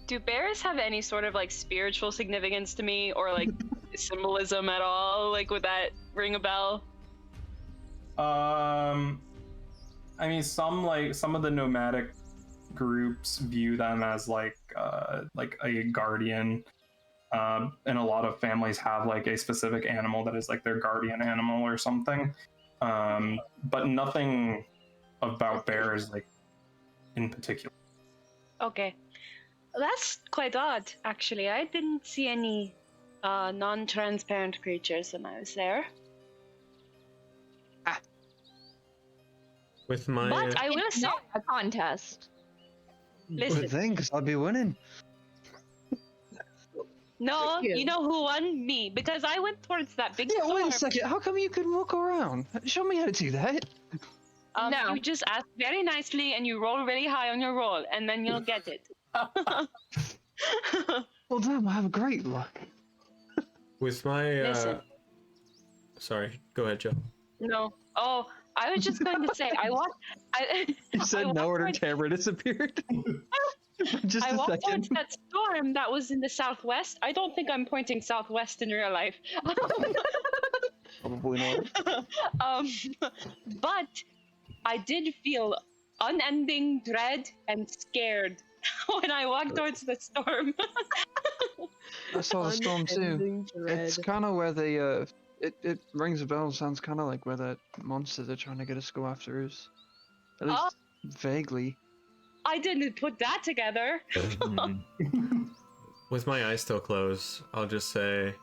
Do bears have any sort of like spiritual significance to me, or like symbolism at all? Like, would that ring a bell?
I mean, some of the nomadic groups view them as like a guardian, and a lot of families have like a specific animal that is like their guardian animal or something. But nothing about bears like in particular.
Okay, that's quite odd. Actually, I didn't see any non-transparent creatures when I was there.
With my
But I will
It's
say,
not a contest.
listen.
Good thing, 'cause I'd be winning.
No,
Yeah.
you know who won? Me, because I went towards that big
Yeah,
storm.
wait a second. How come you could walk around? Show me how to do that.
No.
You just ask very nicely and you roll really high on your roll, and then you'll get it.
Well, damn, I have great luck.
With my
Listen.
sorry, go ahead, Joe.
No. Oh, I was just going to say, I walked.
You said no, and her
towards-
camera disappeared. Just
I
a
walked
second.
towards that storm that was in the southwest. I don't think I'm pointing southwest in real life.
Probably not.
But I did feel unending dread and scared when I walked towards the storm.
I saw the storm too.
Unending dread.
It's kind of where they it rings a bell. Sounds kind of like where that monster they're trying to get us to go after is. At least vaguely.
I didn't put that together.
With my eyes still closed, I'll just say,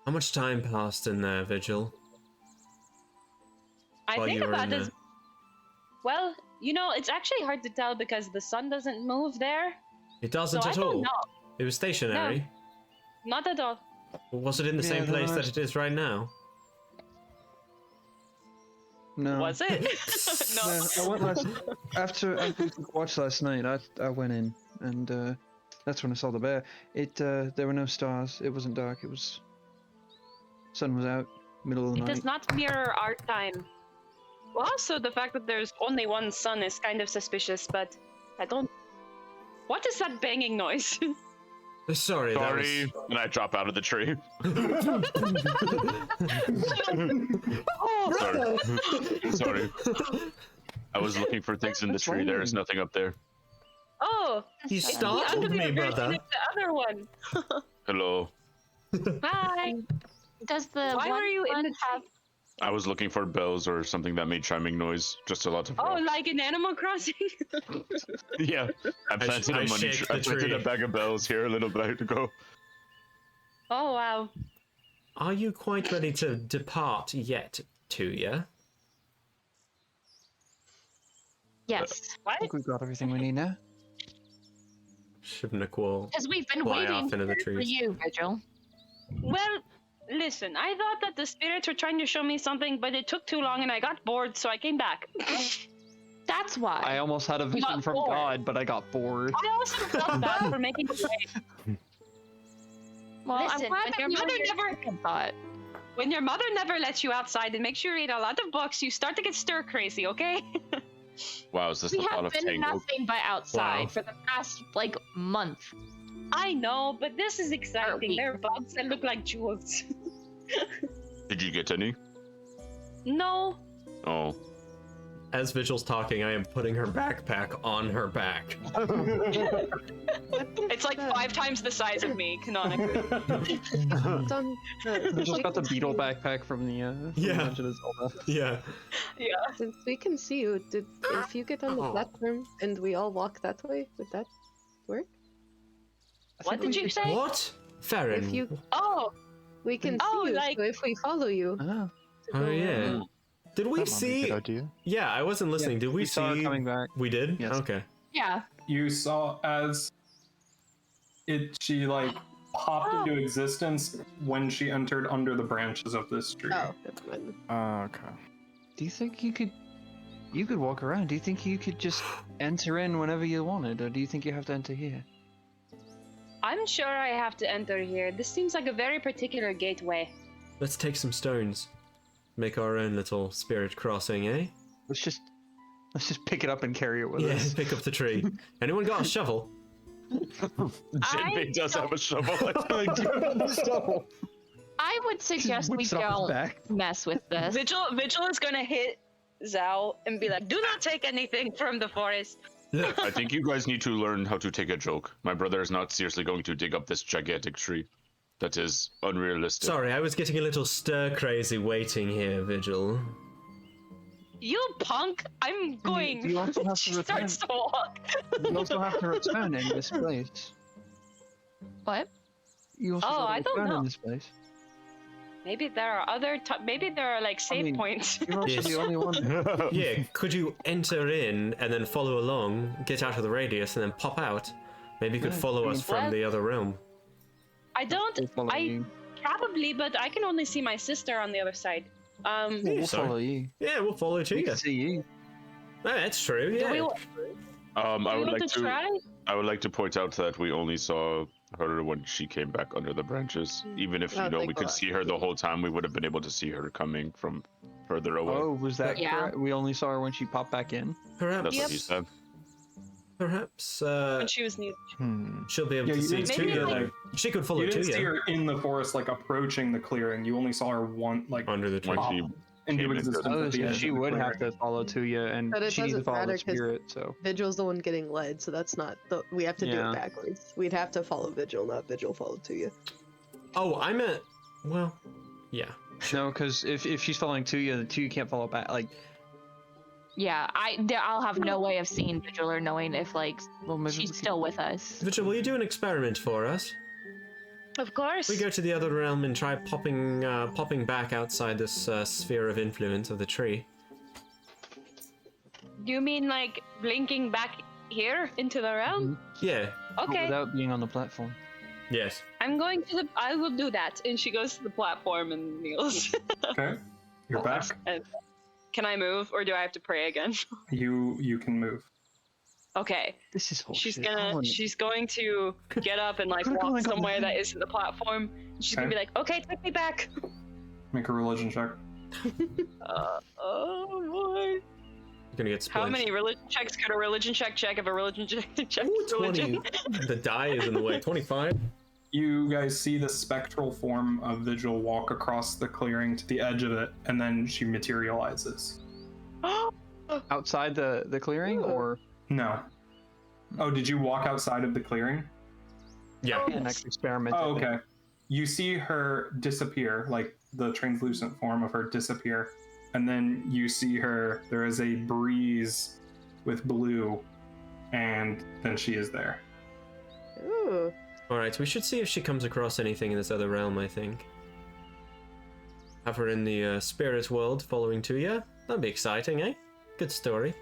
how much time passed in there, Vigil?
I
While
think
you were
about
in
as
there?
well. You know, it's actually hard to tell because the sun doesn't move there.
It doesn't
So I
at
don't
all.
know.
It was stationary.
Not at all.
Was it in the same
Yeah,
place
no,
that it is right now?
No.
Was it?
No,
No.
I went last after we watched last night. I went in and that's when I saw the bear. There were no stars. It wasn't dark. It was sun was out, middle of the
It
night.
does not mirror our time. Well, also the fact that there's only one sun is kind of suspicious, but I don't. What is that banging noise?
Sorry, that
Sorry.
was...
And I drop out of the tree.
Oh,
Sorry. I was looking for things in the
That's
tree. There is
random.
nothing up there.
oh!
You
it's the
startled
other
me,
version
brother.
of the other one.
Hello.
Hi.
Does the
Why
one
were you in
one
the
have?
I was looking for bells or something that made chiming noise. Just a lot of.
Oh, like in Animal Crossing?
Yeah. I planted
I
a money.
shake
I
the
planted
tree.
a bag of bells here a little bit ago.
Oh wow.
Are you quite ready to depart yet, Tuya?
Yes,
I think we've got everything we need now.
Shivnaqual.
because we've been
Fly
waiting
off into the
for
trees.
you, Vigil.
Well, listen, I thought that the spirits were trying to show me something, but it took too long and I got bored, so I came back.
That's why.
I almost had a vision
got
from
bored.
God, but I got bored.
I also felt bad for making it late.
well,
Listen,
I'm glad
when
that
your
you
mother
and your
never-
second thought.
When your mother never lets you outside and makes you read a lot of books, you start to get stir crazy, okay?
Wow, is this
We
the thought
have
of
been
Tango?
nothing but outside
Wow.
for the past like month.
I know, but this is exciting.
week.
There are bugs that look like jewels.
Did you get any?
No.
Oh.
As Vigil's talking, I am putting her backpack on her back.
It's like 5 times the size of me, canonically.
Done.
I just got the beetle backpack from the from
Yeah.
Legend of Zelda.
Yeah.
Since we can see you, if you get on the platform and we all walk that way, would that work?
What did you say?
What? Farron.
If you,
Oh,
we can
Oh,
see you,
like-
so if we follow you.
Ah,
to
Oh,
go
yeah.
around-
Did we
That might be a
see...
good idea.
Yeah, I wasn't listening. Did we
saw her
see...
coming back.
We did?
Yes.
Okay.
Yeah.
You saw as she like popped into existence when she entered under the branches of this tree.
Oh, never mind.
Okay.
Do you think you could walk around? Do you think you could just enter in whenever you wanted, or do you think you have to enter here?
I'm sure I have to enter here. This seems like a very particular gateway.
Let's take some stones. Make our own little spirit crossing, eh?
Let's just pick it up and carry it with
Yeah,
us.
pick up the tree. Anyone got a shovel?
Jinbei does have a shovel.
I would suggest we
Whips it off his
don't
back.
mess with this.
Vigil is gonna hit Zhao and be like,
Do not take anything from the forest.
I think you guys need to learn how to take a joke. My brother is not seriously going to dig up this gigantic tree. That is unrealistic.
Sorry, I was getting a little stir-crazy waiting here, Vigil.
You punk! I'm going.
you also have to
She
return.
starts to walk.
You also have to return in this place.
What?
You also
Oh,
gotta
I don't
return
know.
in this place.
Maybe there are other. Maybe there are like save
mean-
points.
You're also
Yes.
the only one.
Yeah, could you enter in and then follow along, get out of the radius, and then pop out? Maybe you could
Yeah,
follow
I
us
mean-
from
Well-
the other realm.
I don't.
We'll follow you.
Probably, but I can only see my sister on the other side.
We'll
sorry.
follow you.
Yeah, we'll follow
We
Tuya.
can see you.
Oh, that's true.
Do
Yeah.
we,
I would
want
like
to try?
I would like to point out that we only saw her when she came back under the branches. Even if
Oh,
we
thank
could
God.
see her the whole time, we would have been able to see her coming from further away.
Oh, was that
Yeah.
correct? We only saw her when she popped back in.
Perhaps.
That's what he said.
Perhaps
When she was new.
she'll be able
Yeah,
to
you
see
didn't see
Maybe
her,
Tuya.
like,
She could follow
you didn't see
Tuya
her in the forest, like approaching the clearing. You only saw her
under the tree.
When she
into
came into
existence
the-
Oh,
at the
so
edge
she
of the
would have
clearing.
to follow Tuya, and
But it
she needs to
doesn't
follow
matter
the
'cause
spirit. So
Vigil's the one getting led, so that's not the. We have to do
Yeah.
it backwards. We'd have to follow Vigil, not Vigil follow Tuya.
Oh, I meant. Well, yeah.
no, because if she's following Tuya, the Tuya can't follow back. Like,
Yeah, I'll have no way of seeing Vigil or knowing if like
well, maybe
she's
we
still with us.
Vigil, will you do an experiment for us?
Of course.
We go to the other realm and try popping back outside this sphere of influence of the tree.
Do you mean like blinking back here into the realm?
Yeah.
but
Okay.
without being on the platform.
Yes.
I'm going to the. I will do that. And she goes to the platform and kneels.
Okay, you're back.
And can I move, or do I have to pray again?
You can move.
Okay.
This is
She's
bullshit. I
gonna.
wanna-
She's going to get up and like
Could've gone
walk
and got
somewhere that
mine.
isn't the platform. And she's gonna
Okay.
be like, "Okay, take me back."
Make a religion check.
Oh boy.
You're gonna get split.
How many religion checks could a religion check if a religion check
Ooh,
religion?
20. The die is in the way. 25.
You guys see the spectral form of Vigil walk across the clearing to the edge of it, and then she materializes.
outside the clearing, or
No. Oh, did you walk outside of the clearing?
Yeah.
the next experiment?
Oh,
I think.
okay. You see her disappear, like the translucent form of her disappear, and then you see her. There is a breeze with blue, and then she is there.
Ooh.
Alright, we should see if she comes across anything in this other realm, I think. Have her in the spirit world following Tuya. That'd be exciting, eh? Good story.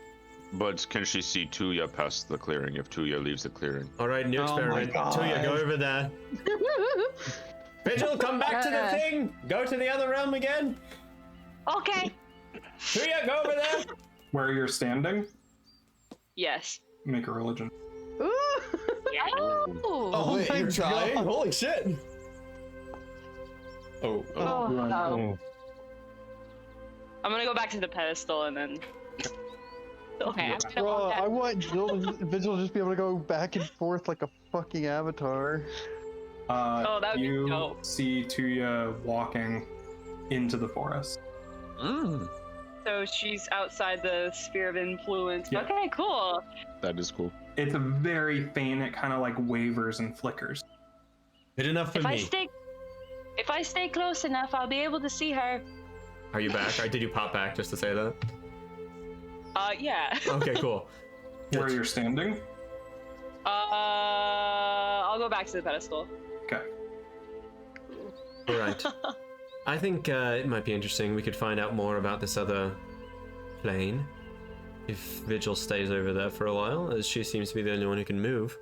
But can she see Tuya past the clearing if Tuya leaves the clearing?
Alright, new
Oh my
experiment. Tuya, go
God.
over there. Vigil, come back to the thing! Go to the other realm again!
Okay.
Tuya, go over there!
Where you're standing,
Yes.
make a religion.
Ooh.
Yeah.
Oh, wait, you're trying? Holy shit! Oh,
Oh, no.
I'm gonna go back to the pedestal and then.
Okay, I'm gonna
Bro,
walk
I
that.
want Vigil to just be able to go back and forth like a fucking avatar.
Oh, that would be
you
dope.
see Tuya walking into the forest.
So she's outside the sphere of influence.
Yeah.
Okay, cool.
That is cool.
It's a very faint. It kind of like wavers and flickers.
good enough for
If
me.
I stay close enough, I'll be able to see her.
Are you back? Or did you pop back just to say that?
Yeah.
Okay, cool.
Where you're standing.
I'll go back to the pedestal.
Okay.
Alright. I think it might be interesting. We could find out more about this other plane if Vigil stays over there for a while, as she seems to be the only one who can move.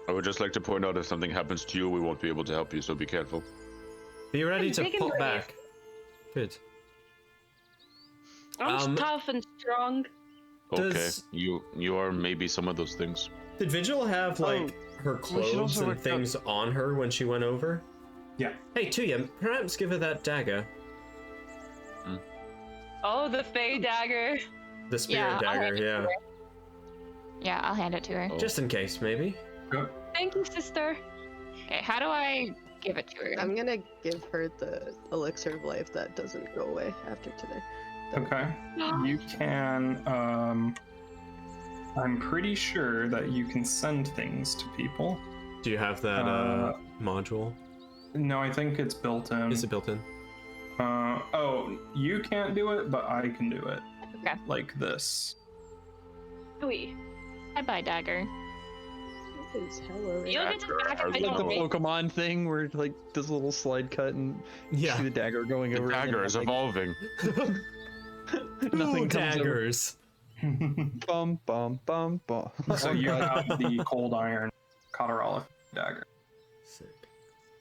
I would just like to point out if something happens to you, we won't be able to help you, so be careful.
Be ready
I'm
to
big and
pop
brave.
back. Good.
I'm tough and strong.
Okay,
Does-
you are maybe some of those things.
Did Vigil have like her
we should
clothes
also
and
work out-
things on her when she went over?
Yeah.
Hey Tuya, perhaps give her that dagger.
Oh, the Fey dagger.
The spirit
Yeah, I'll
dagger,
hand it to
yeah.
her. Yeah, I'll hand it to her.
Oh.
Just in case, maybe.
Thank you, sister.
Okay, how do I give it to her?
I'm gonna give her the elixir of life that doesn't go away after today.
Okay. You can. I'm pretty sure that you can send things to people.
Do you have that module?
No, I think it's built in.
Is it built in?
Oh, you can't do it, but I can do it.
Okay.
Like this.
Oui.
Bye-bye, dagger.
This is hella
You'll
rare.
get to back
Are
if I
you
Like the
don't make-
Pokemon thing where like does a little slide cut and you
Yeah.
see the dagger going
The
over. and then
dagger is
nothing-
evolving.
Nothing
Ooh,
comes over.
daggers.
Bum bum bum bum.
So you have the cold iron Katarala dagger.
Sick.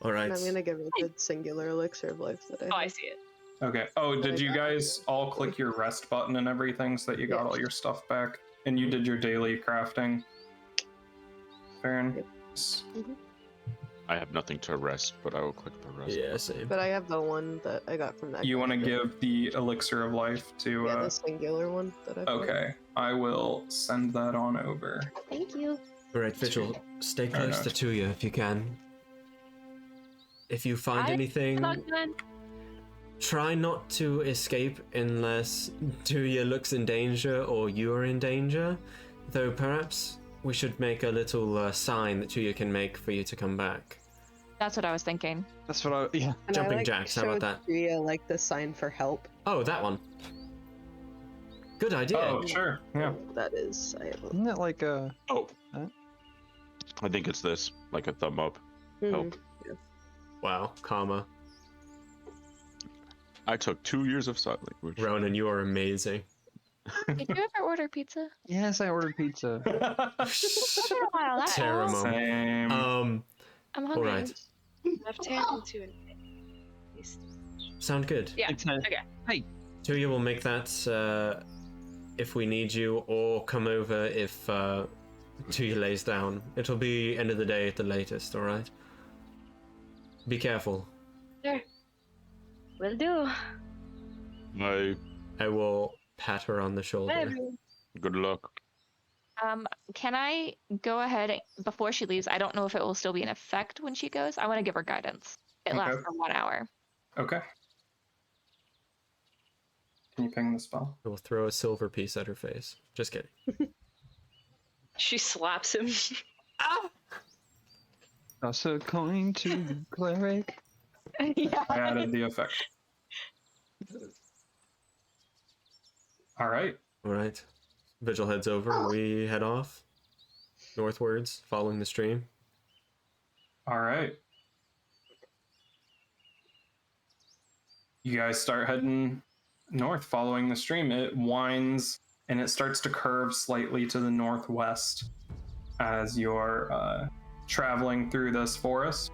All right.
And I'm gonna give her the singular elixir of life that I have.
Oh, I see it.
Okay. Oh, did you guys all click your rest button and everything so that you got all your stuff back? And you did your daily crafting? Farron?
Yep.
I have nothing to rest, but I will click the rest.
Yeah, same.
But I have the one that I got from that.
You want to
guy.
give the elixir of life to...
Yeah, the singular one that I
Okay. I will send that on over.
Thank you.
All right, Vigil, stay
Fair
close to
enough.
Tuya if you can. If you find anything,
Not done.
try not to escape unless Tuya looks in danger or you are in danger. Though perhaps we should make a little sign that Tuya can make for you to come back.
That's what I was thinking.
That's what I. Yeah.
And
Jumping
I, like,
jacks, how about
showed
that?
Tuya, like the sign for help.
Oh, that one. Good idea.
Oh, sure. Yeah.
That is. I have a...
Isn't that like a?
Oh.
Huh?
I think it's this, like a thumb up.
Mhm.
Wow, karma.
I took 2 years of sign language.
Ronan, you are amazing.
Did you ever order pizza?
Yes, I ordered pizza.
It's been a while. That's all.
Teramo.
Same.
Um,
I'm hungry.
all right.
I've taken two and at least.
Sound good.
Yeah.
It's a-
Okay.
Tuya will make that if we need you, or come over if Tuya lays down. It'll be end of the day at the latest, alright? Be careful.
Sure. Will do.
I will pat her on the shoulder.
Bye, everyone.
Good luck.
Can I go ahead before she leaves? I don't know if it will still be in effect when she goes. I want to give her guidance. It lasts
Okay.
for 1 hour.
Okay. Can you ping the spell?
I will throw a silver piece at her face. Just kidding.
She slaps him.
Toss a coin to the cleric.
Yeah.
I added the effect. All right.
Alright. Vigil heads over and we head off. Northwards, following the stream.
All right. You guys start heading north, following the stream. It winds and it starts to curve slightly to the northwest as you're traveling through this forest.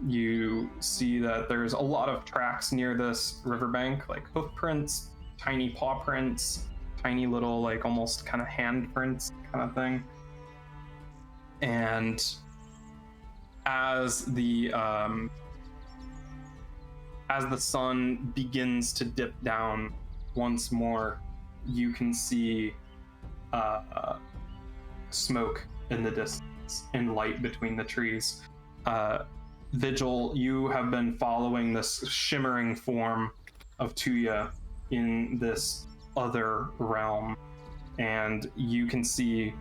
You see that there's a lot of tracks near this riverbank, like hoof prints, tiny paw prints, tiny little, like almost kind of hand prints kind of thing. And as the sun begins to dip down once more, you can see smoke in the distance and light between the trees. Vigil, you have been following this shimmering form of Tuya in this other realm, and you can see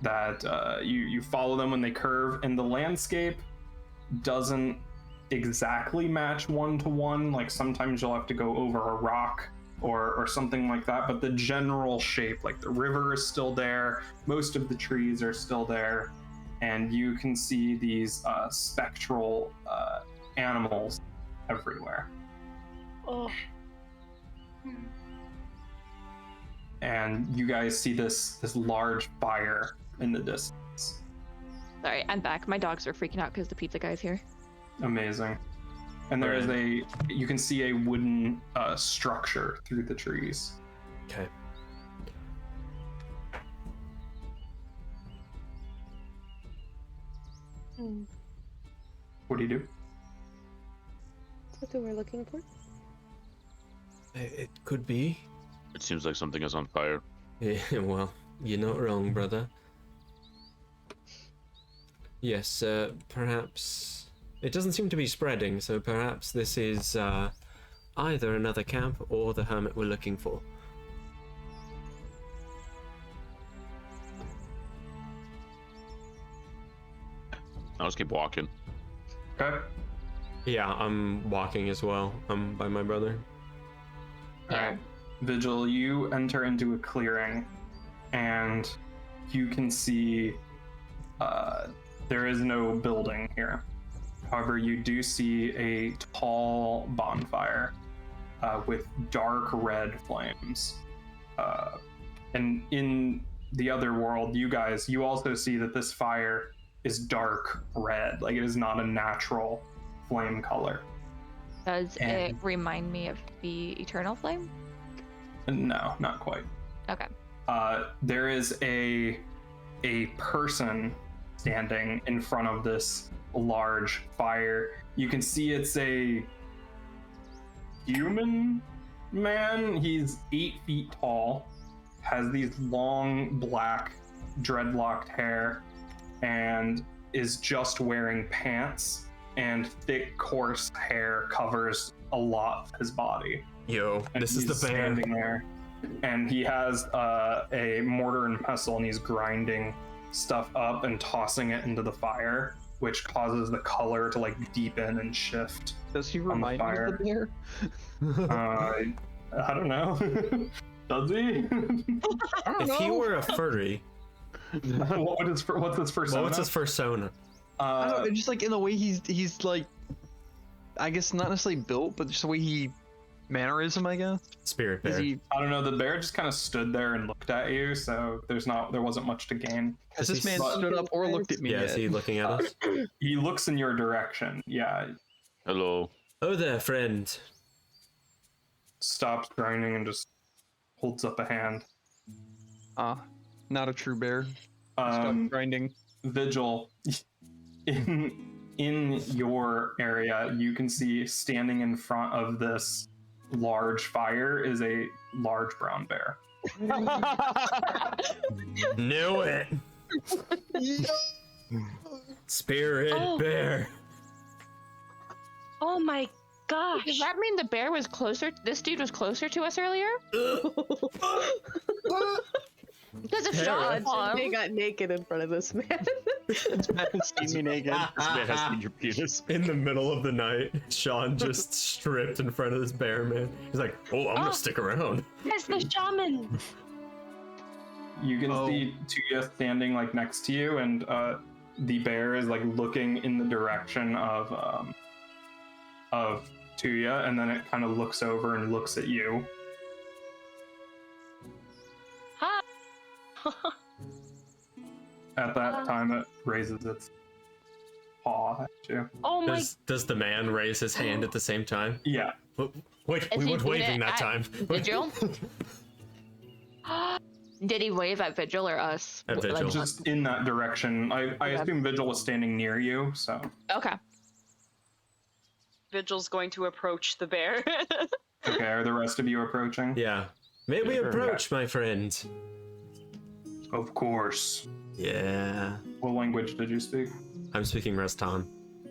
that you follow them when they curve, and the landscape doesn't exactly match one-to-one. Like sometimes you'll have to go over a rock or something like that, but the general shape, like the river is still there, most of the trees are still there, and you can see these spectral animals everywhere.
Oh.
And you guys see this large fire in the distance.
Sorry, I'm back. My dogs are freaking out because the pizza guy's here.
Amazing. And there is you can see a wooden structure through the trees.
Okay.
What do you do?
That's what we're looking for.
It could be.
It seems like something is on fire.
Yeah, well, you're not wrong, brother. Yes, perhaps... It doesn't seem to be spreading, so perhaps this is either another camp or the hermit we're looking for.
I'll just keep walking.
Okay.
Yeah, I'm walking as well. I'm by my brother.
All right. Vigil, you enter into a clearing, and you can see there is no building here. However, you do see a tall bonfire with dark red flames. And in the other world, you also see that this fire is dark red. Like, it is not a natural flame color.
Does
And-
it remind me of the Eternal Flame?
No, not quite.
Okay.
There is a person standing in front of this large fire. You can see it's a human man. He's 8 feet tall, has these long black dreadlocked hair, and is just wearing pants, and thick coarse hair covers a lot of his body.
Yo,
And
this is
he's
the bear.
standing there, and he has a mortar and pestle, and he's grinding stuff up and tossing it into the fire, which causes the color to like deepen and shift.
Does he
the
remind me of the bear?
I don't know. Does he?
If he were a furry,
What's his persona?
what's his persona?
I don't know, just like in the way he's like, I guess not necessarily built, but just the way he mannerism, I guess.
Spirit
Is
bear.
he?
I don't know. The bear just kind of stood there and looked at you, so there wasn't much to gain.
Has
Is
this
he
man
s-
stood up or looked at me
Yeah,
yet?
is he looking at us?
He looks in your direction. Yeah,
Hello.
Oh there, friend.
stops grinding and just holds up a hand.
Not a true bear. Stop
Um,
grinding.
Vigil, in your area, you can see standing in front of this large fire is a large brown bear.
Knew it. Spirit
Oh.
bear.
Oh my gosh.
Does that mean the bear was closer? This dude was closer to us earlier? Because if
Tara.
Sean
They got naked in front of this man.
This man has seen me naked.
This man has seen your penis.
In the middle of the night, Sean just stripped in front of this bear man. He's like, "Oh, I'm
Oh.
gonna stick around."
That's the shaman.
You can
Oh.
see Tuya standing like next to you, and the bear is like looking in the direction of Tuya, and then it kind of looks over and looks at you.
Hi.
At that time, it raises its paw at you.
Oh my.
Does the man raise his hand at the same time?
Yeah.
Wait,
Is
we
he
weren't
doing
waving
it
that
at
time.
Vigil? Did he wave at Vigil or us?
At Vigil.
Just in that direction. I
Okay.
assume Vigil was standing near you, so.
Okay.
Vigil's going to approach the bear.
Okay, are the rest of you approaching?
Yeah. May we
Sure.
approach, my friend?
Of course.
Yeah.
What language did you speak?
I'm speaking Reston.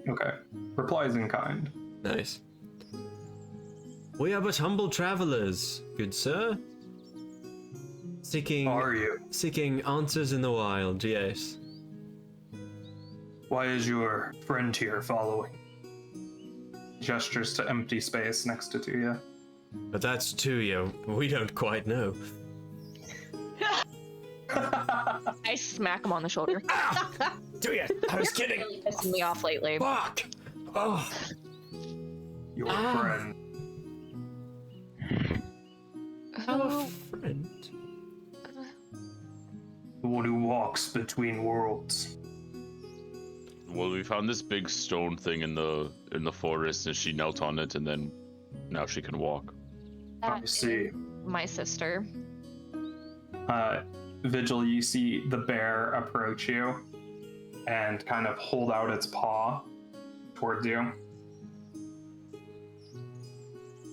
Okay. Replies in kind.
Nice. We are but humble travelers, good sir. Seeking
Are you?
answers in the wild, yes.
Why is your friend here following? Gestures to empty space next to Tuya.
But that's Tuya. We don't quite know.
I smack him on the shoulder.
Tuya, I was kidding.
Pissing me off lately.
Fuck. Oh.
Your
Ah.
friend.
Our friend.
The one who walks between worlds.
Well, we found this big stone thing in the forest, and she knelt on it, and then now she can walk.
I see.
My sister.
Vigil, you see the bear approach you and kind of hold out its paw towards you.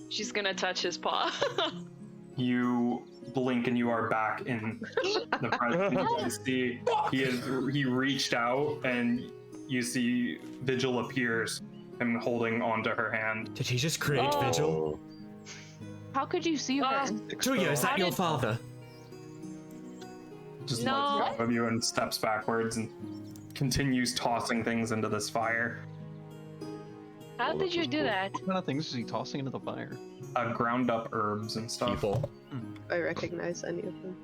She's gonna touch his paw.
You blink and you are back in the present. You see he reached out and you see Vigil appears, him holding onto her hand.
Did he just create
Oh.
Vigil?
How could you see her?
Tuya, is that
How
your
did-
father?
Just
No.
lets go of you and steps backwards and continues tossing things into this fire.
How did you do that?
What kind of things is he tossing into the fire?
Ground up herbs and stuff.
People.
I recognize any of them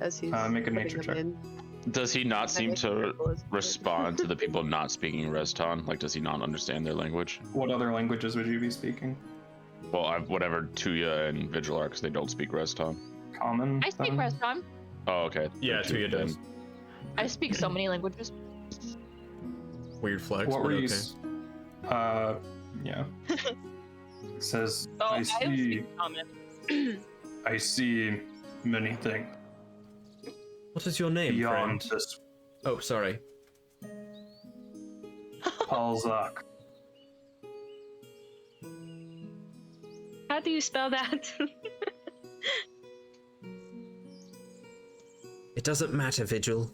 as he's
Make a
putting
nature
them
check.
in.
Does he not
I
seem
make
to
careful as-
respond to the people not speaking Reston? Like, does he not understand their language?
What other languages would you be speaking?
Well, whatever Tuya and Vigil are, because they don't speak Reston.
Common?
I speak
then?
Reston.
Oh, okay.
Yeah,
Then
Tuya does.
I speak so many languages.
Weird flex,
What
but
were you?
okay.
Yeah. Says,
Oh,
I
I
see.
comment.
I see many things
What is your name,
beyond
friend?
this.
Oh, sorry.
Palzak.
How do you spell that?
It doesn't matter, Vigil.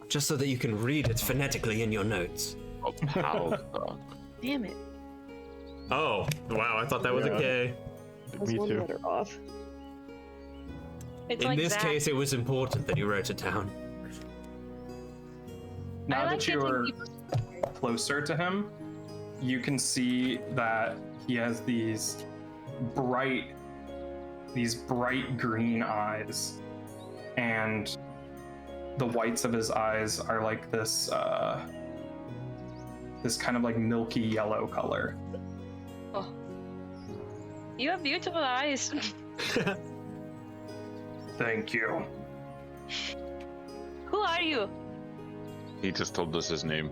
Just so that you can read it phonetically in your notes.
Oh, Palzak.
Damn it.
Oh, wow, I thought that was a K.
Me too.
off.
It's
In
like
this
Zach.
case, it was important that you wrote it down.
Now
I like
that you
getting
are
people-
closer to him, you can see that he has these bright green eyes, and the whites of his eyes are like this kind of like milky yellow color.
Oh. You have beautiful eyes.
Thank you.
Who are you?
He just told us his name.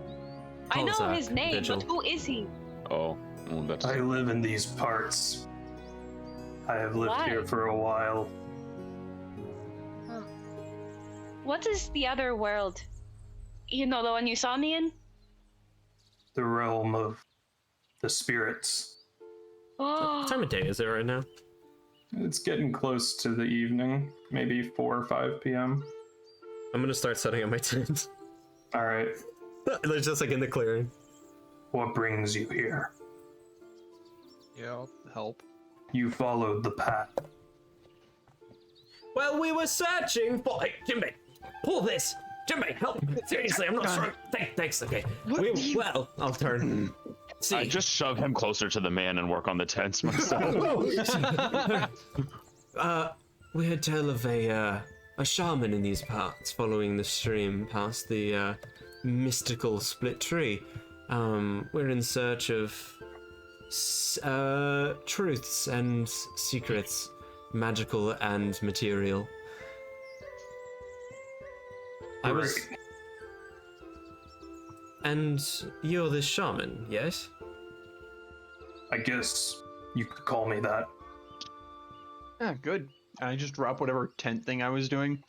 I know
Zach,
his name,
Vigil.
but who is he?
Oh, well, that's.
I live in these parts. I have lived
Why?
here for a while.
What is the other world? You know, the one you saw me in?
The realm of the spirits.
Oh,
What time of day is it right now?
It's getting close to the evening, maybe 4 or 5 p.m.
I'm gonna start setting up my tent.
All right.
It's just like in the clearing.
What brings you here?
Yeah, I'll help.
You followed the path.
Well, we were searching for. Hey, Jimmy, pull this. Jimmy, help! Seriously, I'm not sure. Thanks. Okay. Well, I'll turn. See.
I just shove him closer to the man and work on the tents myself.
We heard tell of a shaman in these parts, following the stream past the mystical split tree. We're in search of truths and secrets, magical and material. I was.
Great.
And you're the shaman, yes?
I guess you could call me that.
Yeah, good. I just dropped whatever tent thing I was doing.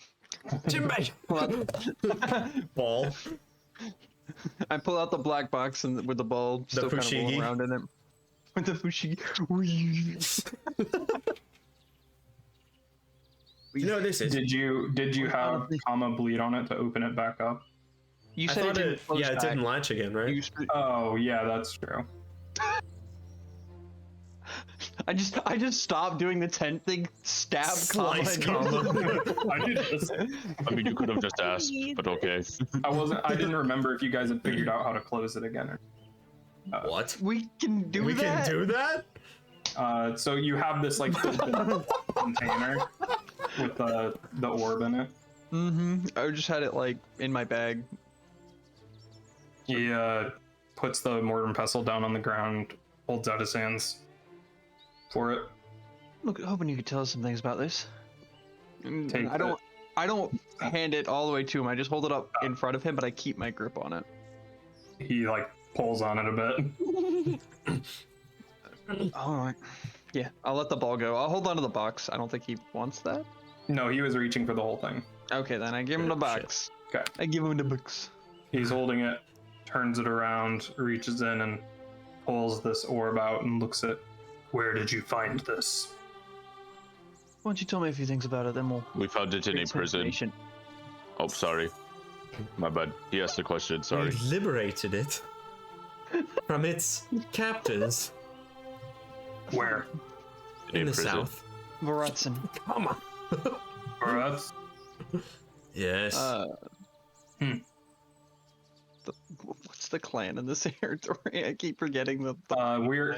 Jimmy! Ball.
I pull out the black box and with the ball still kind of
fushigi.
rolling around in it. With the fushigi.
You know what this is?
Did you have comma bleed on it to open it back up?
You
I
said
thought
it didn't close
it
back.
didn't latch again, right?
You sp-
Oh yeah, that's true.
I just stopped doing the tent thing, stab
Slice
comma.
I did this.
I mean, you could have just asked, but okay.
I didn't remember if you guys had figured out how to close it again.
What?
We can do
We
that.
can do that?
So you have this like open container with the orb in it.
Mm-hmm. I just had it like in my bag.
He puts the mortar and pestle down on the ground, holds out his hands for it.
Look, hoping you could tell us some things about this. And
Take
I don't hand it all the way to him. I just hold it up in front of him, but I keep my grip on it.
He like pulls on it a bit.
All right. Yeah, I'll let the ball go. I'll hold on to the box. I don't think he wants that.
No, he was reaching for the whole thing.
Okay, then I give him the
Shit.
box.
Okay.
I give him the box.
He's holding it, turns it around, reaches in and pulls this orb out and looks at, where did you find this?
Why don't you tell me a few things about it, then we'll
We found it in a
get some
prison.
information.
Oh, sorry. My bad. He asked a question, sorry.
We liberated it from its captors
Where?
in the
prison.
south.
Varatsan.
Come on.
For us?
Yes.
What's the clan in this territory? I keep forgetting the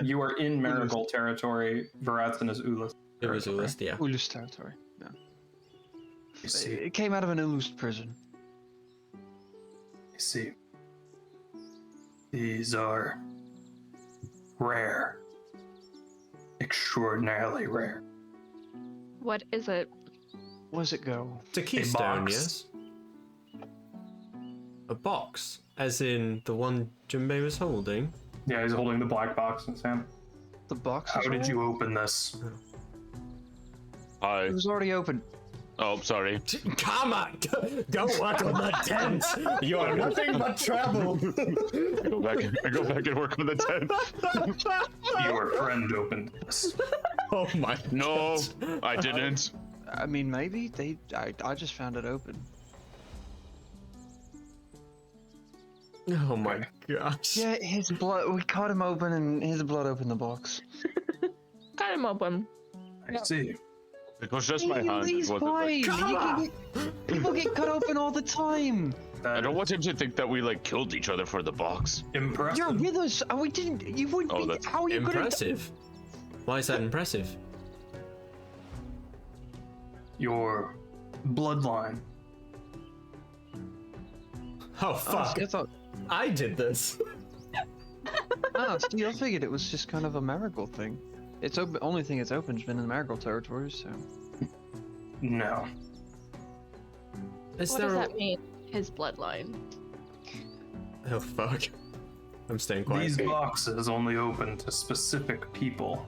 You are in Marigold territory. Varatsan is Ulis.
it was
territory.
Ulist, yeah.
Ulus territory. Yeah.
You see,
It came out of an Ulus prison.
you see. These are rare. Extraordinarily rare.
What is it?
Where does it go?
It's a keystone,
box.
yes? A box, as in the one Jinbei was holding.
Yeah, he's holding the black box in his hand.
The box.
How did you open this?
Hi.
It was already open.
Oh, sorry.
Come on, go work on the tent. You are nothing but trouble.
I go back and work on the tent.
Your friend opened this.
Oh my.
No, I didn't.
I mean, maybe I just found it open.
Oh my gosh.
Yeah, his blood. We cut him open, and his blood opened the box.
Cut him open.
I see.
It was just my hand. It
He's
wasn't like-
fine. People get cut open all the time.
I don't want him to think that we like killed each other for the box.
Impressive.
You're with us. We didn't. You wouldn't
Oh,
be.
that's
How are you
Impressive. Why is that impressive?
Your bloodline.
Oh fuck.
I thought.
I did this.
See, I figured it was just kind of a marigold thing. It's open. Only thing it's open's been in the marigold territories. So.
No.
Is
What
there
does
a...
that mean? His bloodline.
Oh fuck. I'm staying quiet.
These boxes only open to specific people.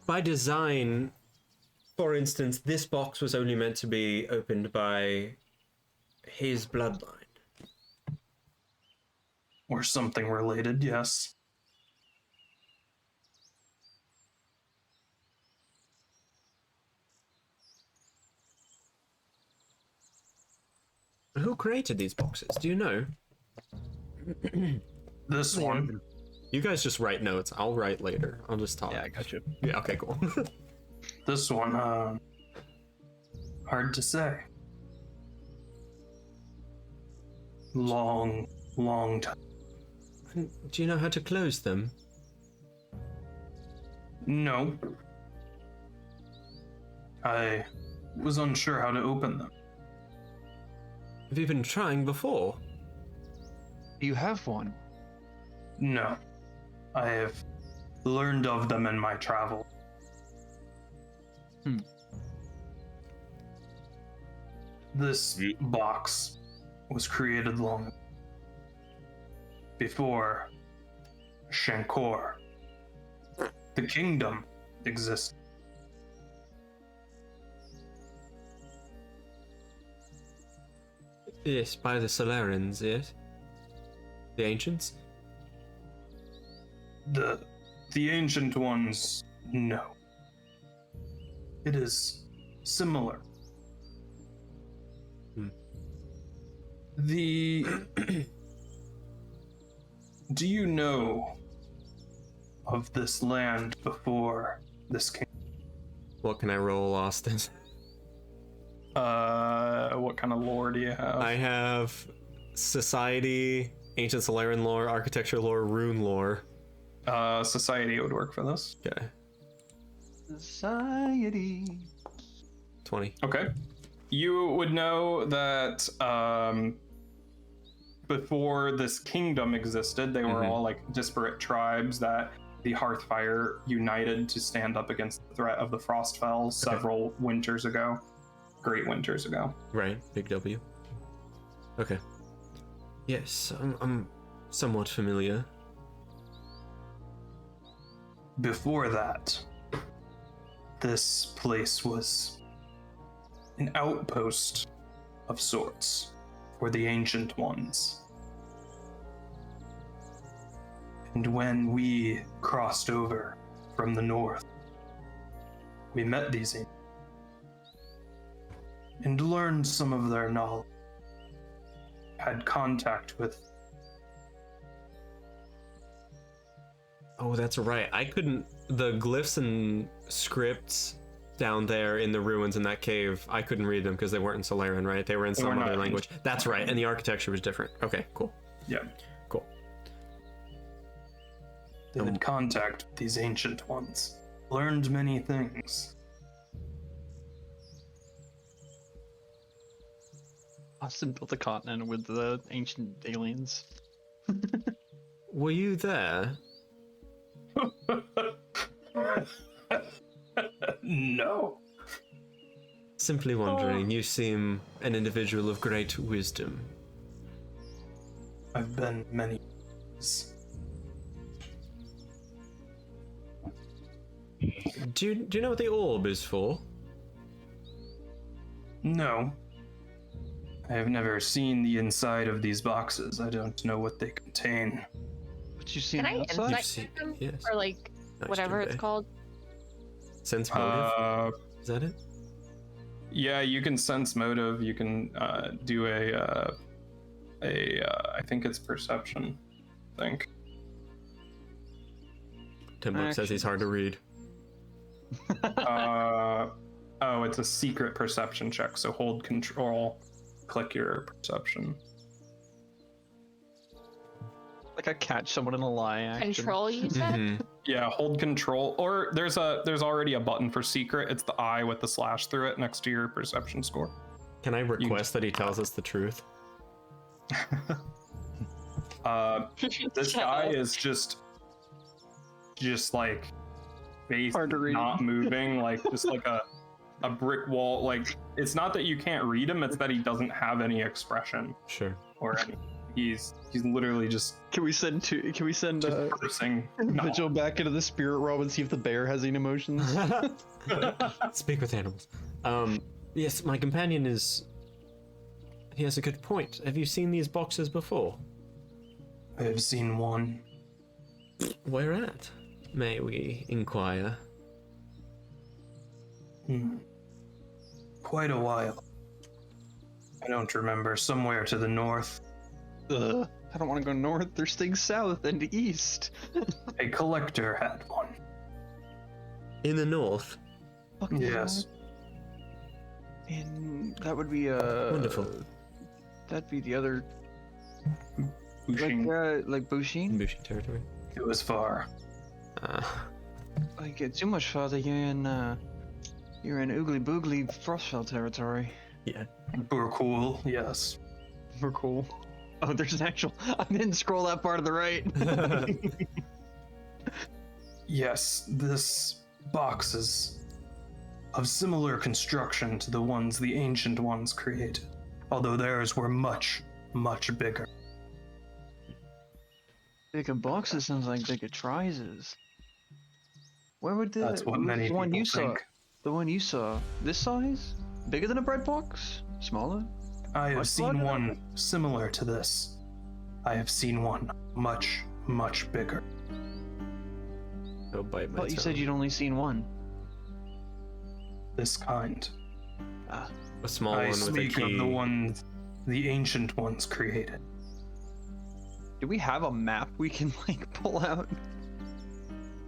By design, for instance, this box was only meant to be opened by his bloodline.
Or something related, yes.
Who created these boxes? Do you know?
This one.
You guys just write notes. I'll write later. I'll just talk.
Yeah, I got you.
Yeah, okay, cool.
This one, hard to say. Long time.
Do you know how to close them?
No. I was unsure how to open them.
Have you been trying before?
You have one.
No. I have learned of them in my travel. This box was created long before Shankor, the kingdom, existed.
Yes, by the Solarians, yes? The Ancients?
The ancient ones, no. It is similar. The do you know of this land before this king?
What can I roll, Austin?
What kind of lore do you have?
I have Society, Ancient Solarian lore, Architecture lore, Rune lore.
Society would work for this.
Okay.
Society.
20.
Okay. You would know that before this kingdom existed, they were all like disparate tribes that the Hearthfire united to stand up against the threat of the Frostfell several winters ago. Great winters ago.
Right, big W. Okay. Yes, I'm somewhat familiar.
Before that, this place was an outpost of sorts for the Ancient Ones. And when we crossed over from the north, we met these Ancients and learned some of their knowledge. Had contact with.
Oh, that's right. I couldn't. The glyphs and scripts down there in the ruins in that cave, I couldn't read them because they weren't in Solarian, right? They were in some
were
other
not.
language. That's right. And the architecture was different. Okay, cool.
Yeah.
Cool.
They had contact with these Ancient Ones. Learned many things.
Austin built a continent with the ancient aliens.
Were you there?
No.
Simply wondering, you seem an individual of great wisdom.
I've been many years.
Do you know what the orb is for?
No. I have never seen the inside of these boxes. I don't know what they contain.
But you seen
Can I
outside?
insight them?
Yes.
Or like
Nice,
whatever it's
Jimbe.
called?
Sense motive? Is that it?
Yeah, you can sense motive. You can do a I think it's perception. I think.
Tim says he's hard to read.
Oh, it's a secret perception check. So hold control, click your perception.
Like I catch someone in a lie action.
Control, you said?
Mhm.
Yeah, hold control. Or there's already a button for secret. It's the eye with the slash through it next to your perception score.
Can I request that he tells us the truth?
This guy is just like face
Hard to read.
not moving, like just like a brick wall. Like it's not that you can't read him, it's that he doesn't have any expression
Sure.
or any. He's literally just
Can we send
cursing.
Vigil back into the spirit realm and see if the bear has any emotions?
Speak with animals. Yes, my companion is. He has a good point. Have you seen these boxes before?
I have seen one.
Where at? May we inquire?
Quite a while. I don't remember. Somewhere to the north.
Ugh, I don't want to go north. There's things south and east.
A collector had one.
In the north?
Fucking
Yes.
And that would be
Wonderful.
That'd be the other
Pushing.
like Bushin.
Bushi territory.
It was far.
Like too much farther. You're in Oogly Boogly Frostfell territory.
Yeah.
Burkul, yes.
We're cool. Oh, there's an actual. I didn't scroll that part to the right.
Yes, this box is of similar construction to the ones the ancient ones created, although theirs were much, much bigger.
Bigger boxes sounds like bigger trizes. Where would
That's what many
the one
people
you saw?
think.
The one you saw, this size? Bigger than a bread box? Smaller?
I have
Much
seen
larger?
one similar to this. I have seen one much, much bigger.
Go bite my
But you
tongue.
said you'd only seen one.
This kind.
Ah,
A small
I
one with a
speak
key.
of the one the ancient ones created.
do we have a map we can like pull out?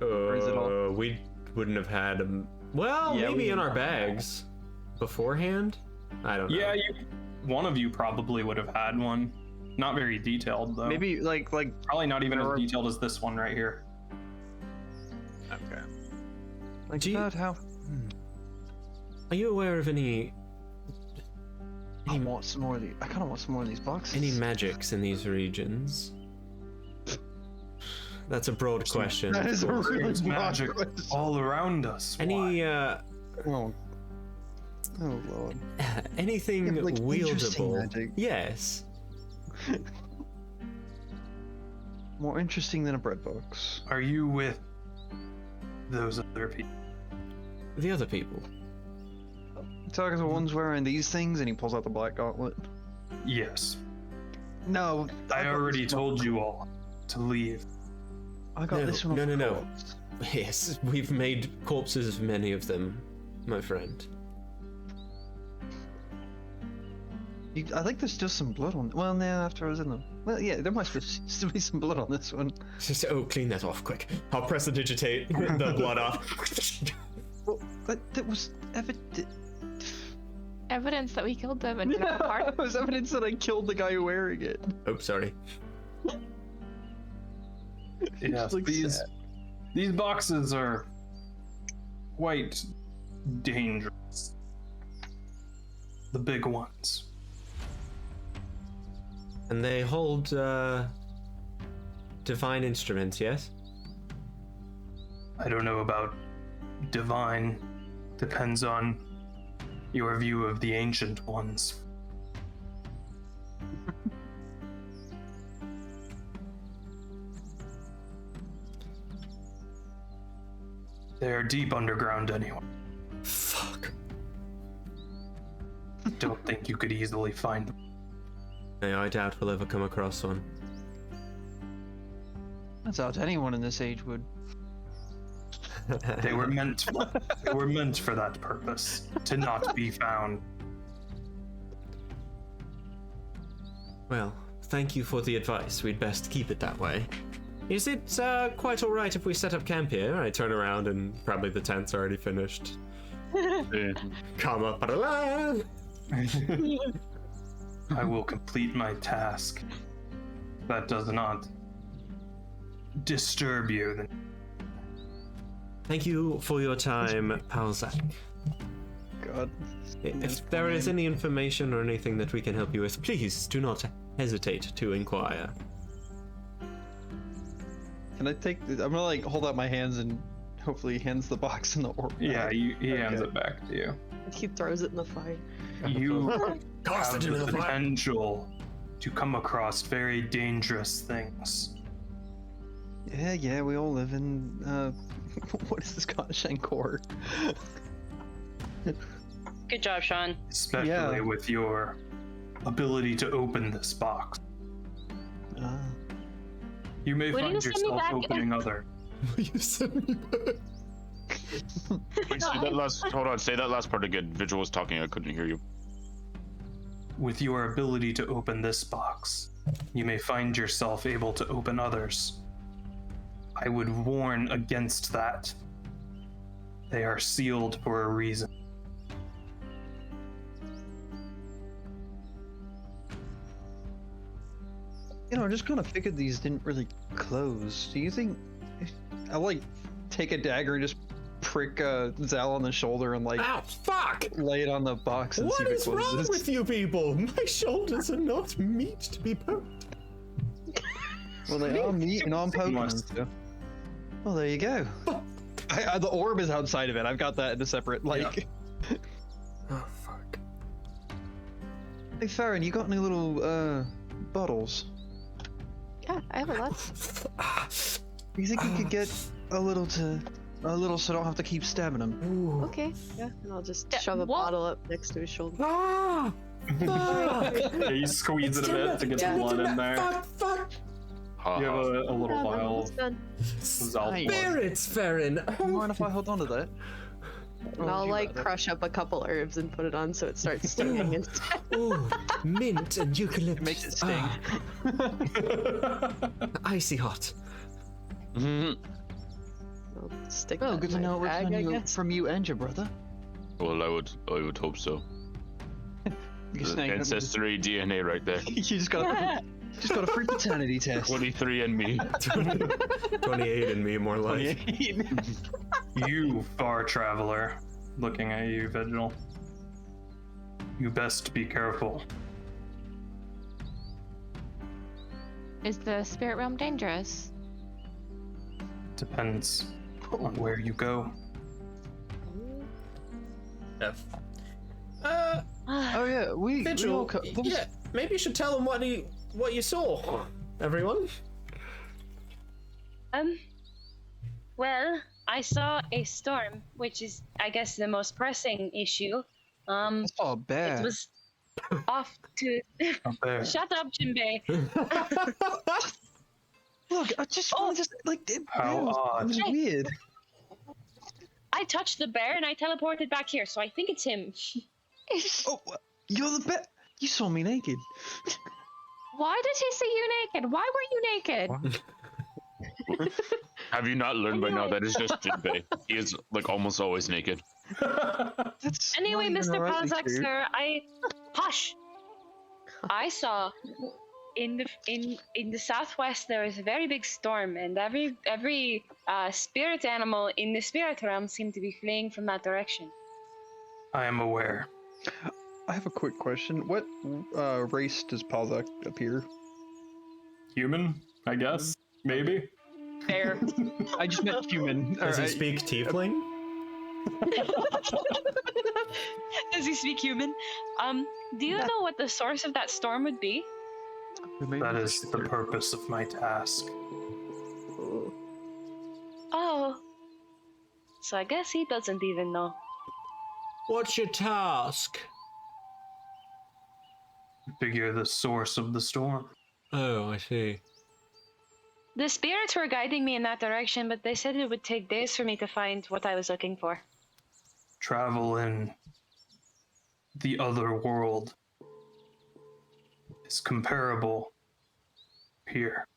is it all-
We wouldn't have had them. Well,
Yeah,
maybe
we-
in our bags beforehand. I don't know.
Yeah, one of you probably would have had one. Not very detailed though.
Maybe like
Probably not even
there
as
are-
detailed as this one right here.
okay. Like
Do you-
about how
Are you aware of any
I want some more of these. I kind of want some more of these boxes.
any magics in these regions? That's a broad question.
That is a really
There's
broad
magic
question.
all around us.
Any
Oh lord.
anything
Yeah, but, like, interesting
wieldable?
magic.
Yes.
More interesting than a bread box.
Are you with those other people?
The other people.
You talking to the ones wearing these things, and he pulls out the black gauntlet.
Yes.
No,
I
got
already
this one.
told you all to leave.
I got
No,
this one.
no,
off
no,
the
no.
corpse.
Yes, we've made corpses of many of them, my friend.
I think there's still some blood on. Well, no, after I was in them. Well, yeah, there must still be some blood on this one.
Just clean that off quick. I'll prestidigitate the blood off.
Well, that was evident.
Evidence that we killed them and took them apart.
It was evidence that I killed the guy wearing it.
Oh, sorry.
Yes,
looks
these boxes are quite dangerous. The big ones.
And they hold divine instruments, yes?
I don't know about divine. Depends on your view of the Ancient Ones. They're deep underground anyway.
Fuck.
Don't think you could easily find them.
Yeah, I doubt we'll ever come across one.
That's out anyone in this age would.
They were meant for that purpose, to not be found.
Well, thank you for the advice. We'd best keep it that way. Is it quite all right if we set up camp here? I turn around and probably the tent's already finished. Come up, ba-da-la.
I will complete my task. That does not disturb you. Then
Thank you for your time, Palzak.
God.
If there is any information or anything that we can help you with, please do not hesitate to inquire.
Can I take? I'm gonna like hold out my hands and hopefully he hands the box in the orb.
yeah, he hands it back to you.
He throws it in the fire.
You
Toss
have
it into
the
the fire.
potential to come across very dangerous things.
Yeah, we all live in what is this called? Shankor.
Good job, Sean.
Especially with your ability to open this box. You may
Will
find
you send me
yourself
back?
opening other.
You send me back.
Wait, say that last. Hold on. Say that last part again. Vigil was talking. I couldn't hear you.
With your ability to open this box, you may find yourself able to open others. I would warn against that. They are sealed for a reason.
You know, I just kind of figured these didn't really close. Do you think I'll like take a dagger and just prick Zal on the shoulder and like
Ow, fuck!
lay it on the box and see
What
if it
is
closes?
wrong with you people? My shoulders are not meat to be poked.
Well, they are meat and I'm poking them.
Must.
So. Well, there you go. The orb is outside of it. I've got that in a separate like.
Oh fuck.
Hey Farron, you got any little bottles?
Yeah, I have a lot.
Do you think you could get a little so I don't have to keep stabbing them?
Ooh.
Okay, yeah, and I'll just
Yeah,
shove a
what?
bottle up next to his shoulder.
Ah! Fuck!
Yeah, you squeeze it a bit to get the blood in there.
Fuck!
You have a little
Yeah,
vial
almost
of
done.
Zal blood.
Spirits, Farron!
You mind if I hold on to that?
And I'll like crush up a couple herbs and put it on so it starts stinging instead.
Ooh, mint and eucalyptus.
It makes it sting.
Icy hot.
I'll stick
Oh,
that
good
in
to
my
know it
bag, I guess.
from you and your brother.
Well, I would hope so.
You snake them.
Ancestry DNA right there.
You just got a free paternity test.
23 and me.
28 in me, more like.
You, far traveler, looking at you, Vigil. You best be careful.
Is the spirit realm dangerous?
Depends on where you go.
Oh yeah, we all
Vigil,
there was-
yeah, maybe you should tell them what you saw, everyone.
Well, I saw a storm, which is, I guess, the most pressing issue.
I saw a bear.
It was off to.
Up there.
Shut up, Jinbei.
Look, I just wanted to like it,
How odd.
it was
Hey.
weird.
I touched the bear and I teleported back here, so I think it's him.
Oh, you're the bear. You saw me naked.
Why did he see you naked? Why were you naked?
Have you not learned by now that it's just Jinbei? He is like almost always naked.
That's
Anyway,
not even
Mr.
remotely
Palzak,
true.
sir, Hush! I saw in the southwest there is a very big storm, and every spirit animal in the spirit realm seemed to be fleeing from that direction.
I am aware.
I have a quick question. What race does Palzak appear?
Human, I guess. Maybe.
Fair.
I just meant human.
Does he
Alright.
speak tiefling?
Does he speak human? Do you know what the source of that storm would be?
That is the purpose of my task.
Ooh.
Oh. So I guess he doesn't even know.
What's your task?
Figure the source of the storm.
Oh, I see.
The spirits were guiding me in that direction, but they said it would take days for me to find what I was looking for.
Travel in the other world is comparable here.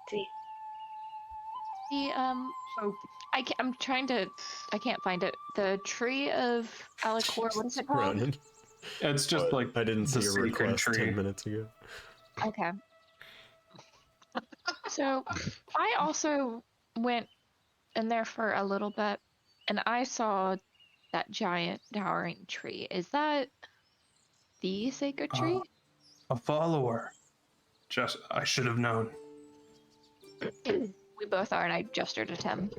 See.
I'm trying to. I can't find it. The tree of Alacor. What is it called?
Ronan.
It's just like
I didn't see
the
your
sacred
request
tree.
10 minutes ago.
Okay. So I also went in there for a little bit, and I saw that giant towering tree. Is that the sacred tree?
A follower. Just, I should have known.
We both are, and I gestured at him.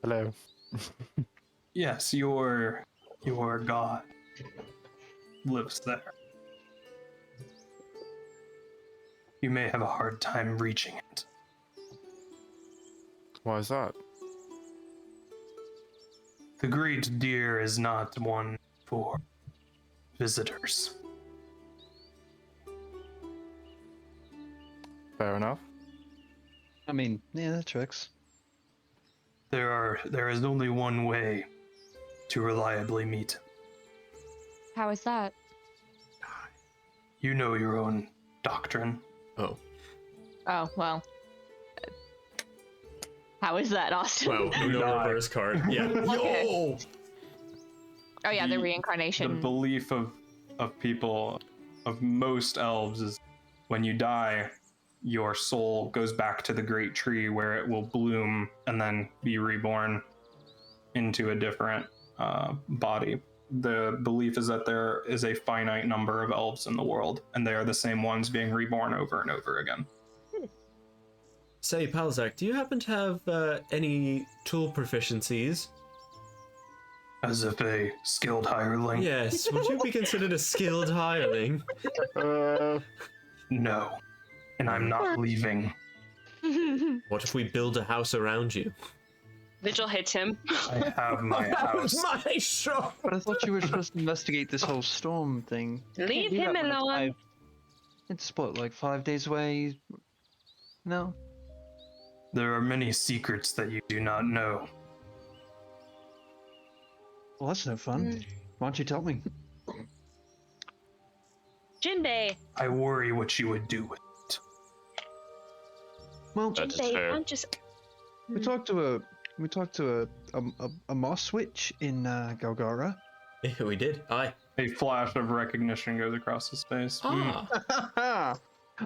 Hello.
Yes, your god lives there. You may have a hard time reaching it.
Why is that?
The great deer is not one for visitors.
Fair enough.
I mean, yeah, that tracks.
There is only one way to reliably meet him.
How is that?
You know your own doctrine.
Oh.
Oh, well. How is that, Austin?
Wow, no reverse card. Yeah.
Okay.
Yo!
Oh yeah, the
The
reincarnation.
belief of people, of most elves, is when you die, your soul goes back to the great tree where it will bloom and then be reborn into a different body. The belief is that there is a finite number of elves in the world, and they are the same ones being reborn over and over again.
Say, Palzak, do you happen to have any tool proficiencies?
As if a skilled hireling?
Yes, would you be considered a skilled hireling?
No. And I'm not leaving.
What if we build a house around you?
Vigil hits him.
I have my house.
my shop!
But I thought you were supposed to investigate this whole storm thing.
Leave
Do that
him
when it's
alone.
It's what, like 5 days away? No?
There are many secrets that you do not know.
Well, that's no fun. Why don't you tell me?
Jinbei,
I worry what you would do with it.
Well,
That is
Jinbei,
fair.
I'm just.
we talked to a moss witch in Galgara.
Yeah, we did. Aye.
A flash of recognition goes across his face.
Ah.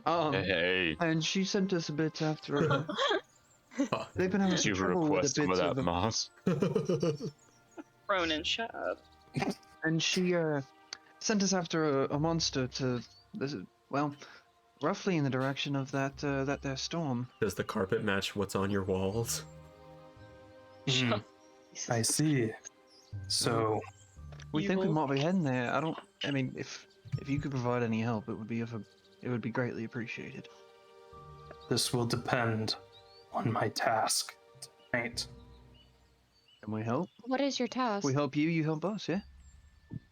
Hey,
And she sent us a bit after. They've been having
did you
some trouble with
request
a
some
bit
of that moss?
Ronan, shut up.
and she sent us after a monster to, well, roughly in the direction of that there storm.
Does the carpet match what's on your walls?
Hmm, I see. So,
We think we
Evil.
might be heading there. I mean, if you could provide any help, it would be greatly appreciated.
this will depend on my task tonight.
Can we help?
What is your task?
We help you, you help us, yeah?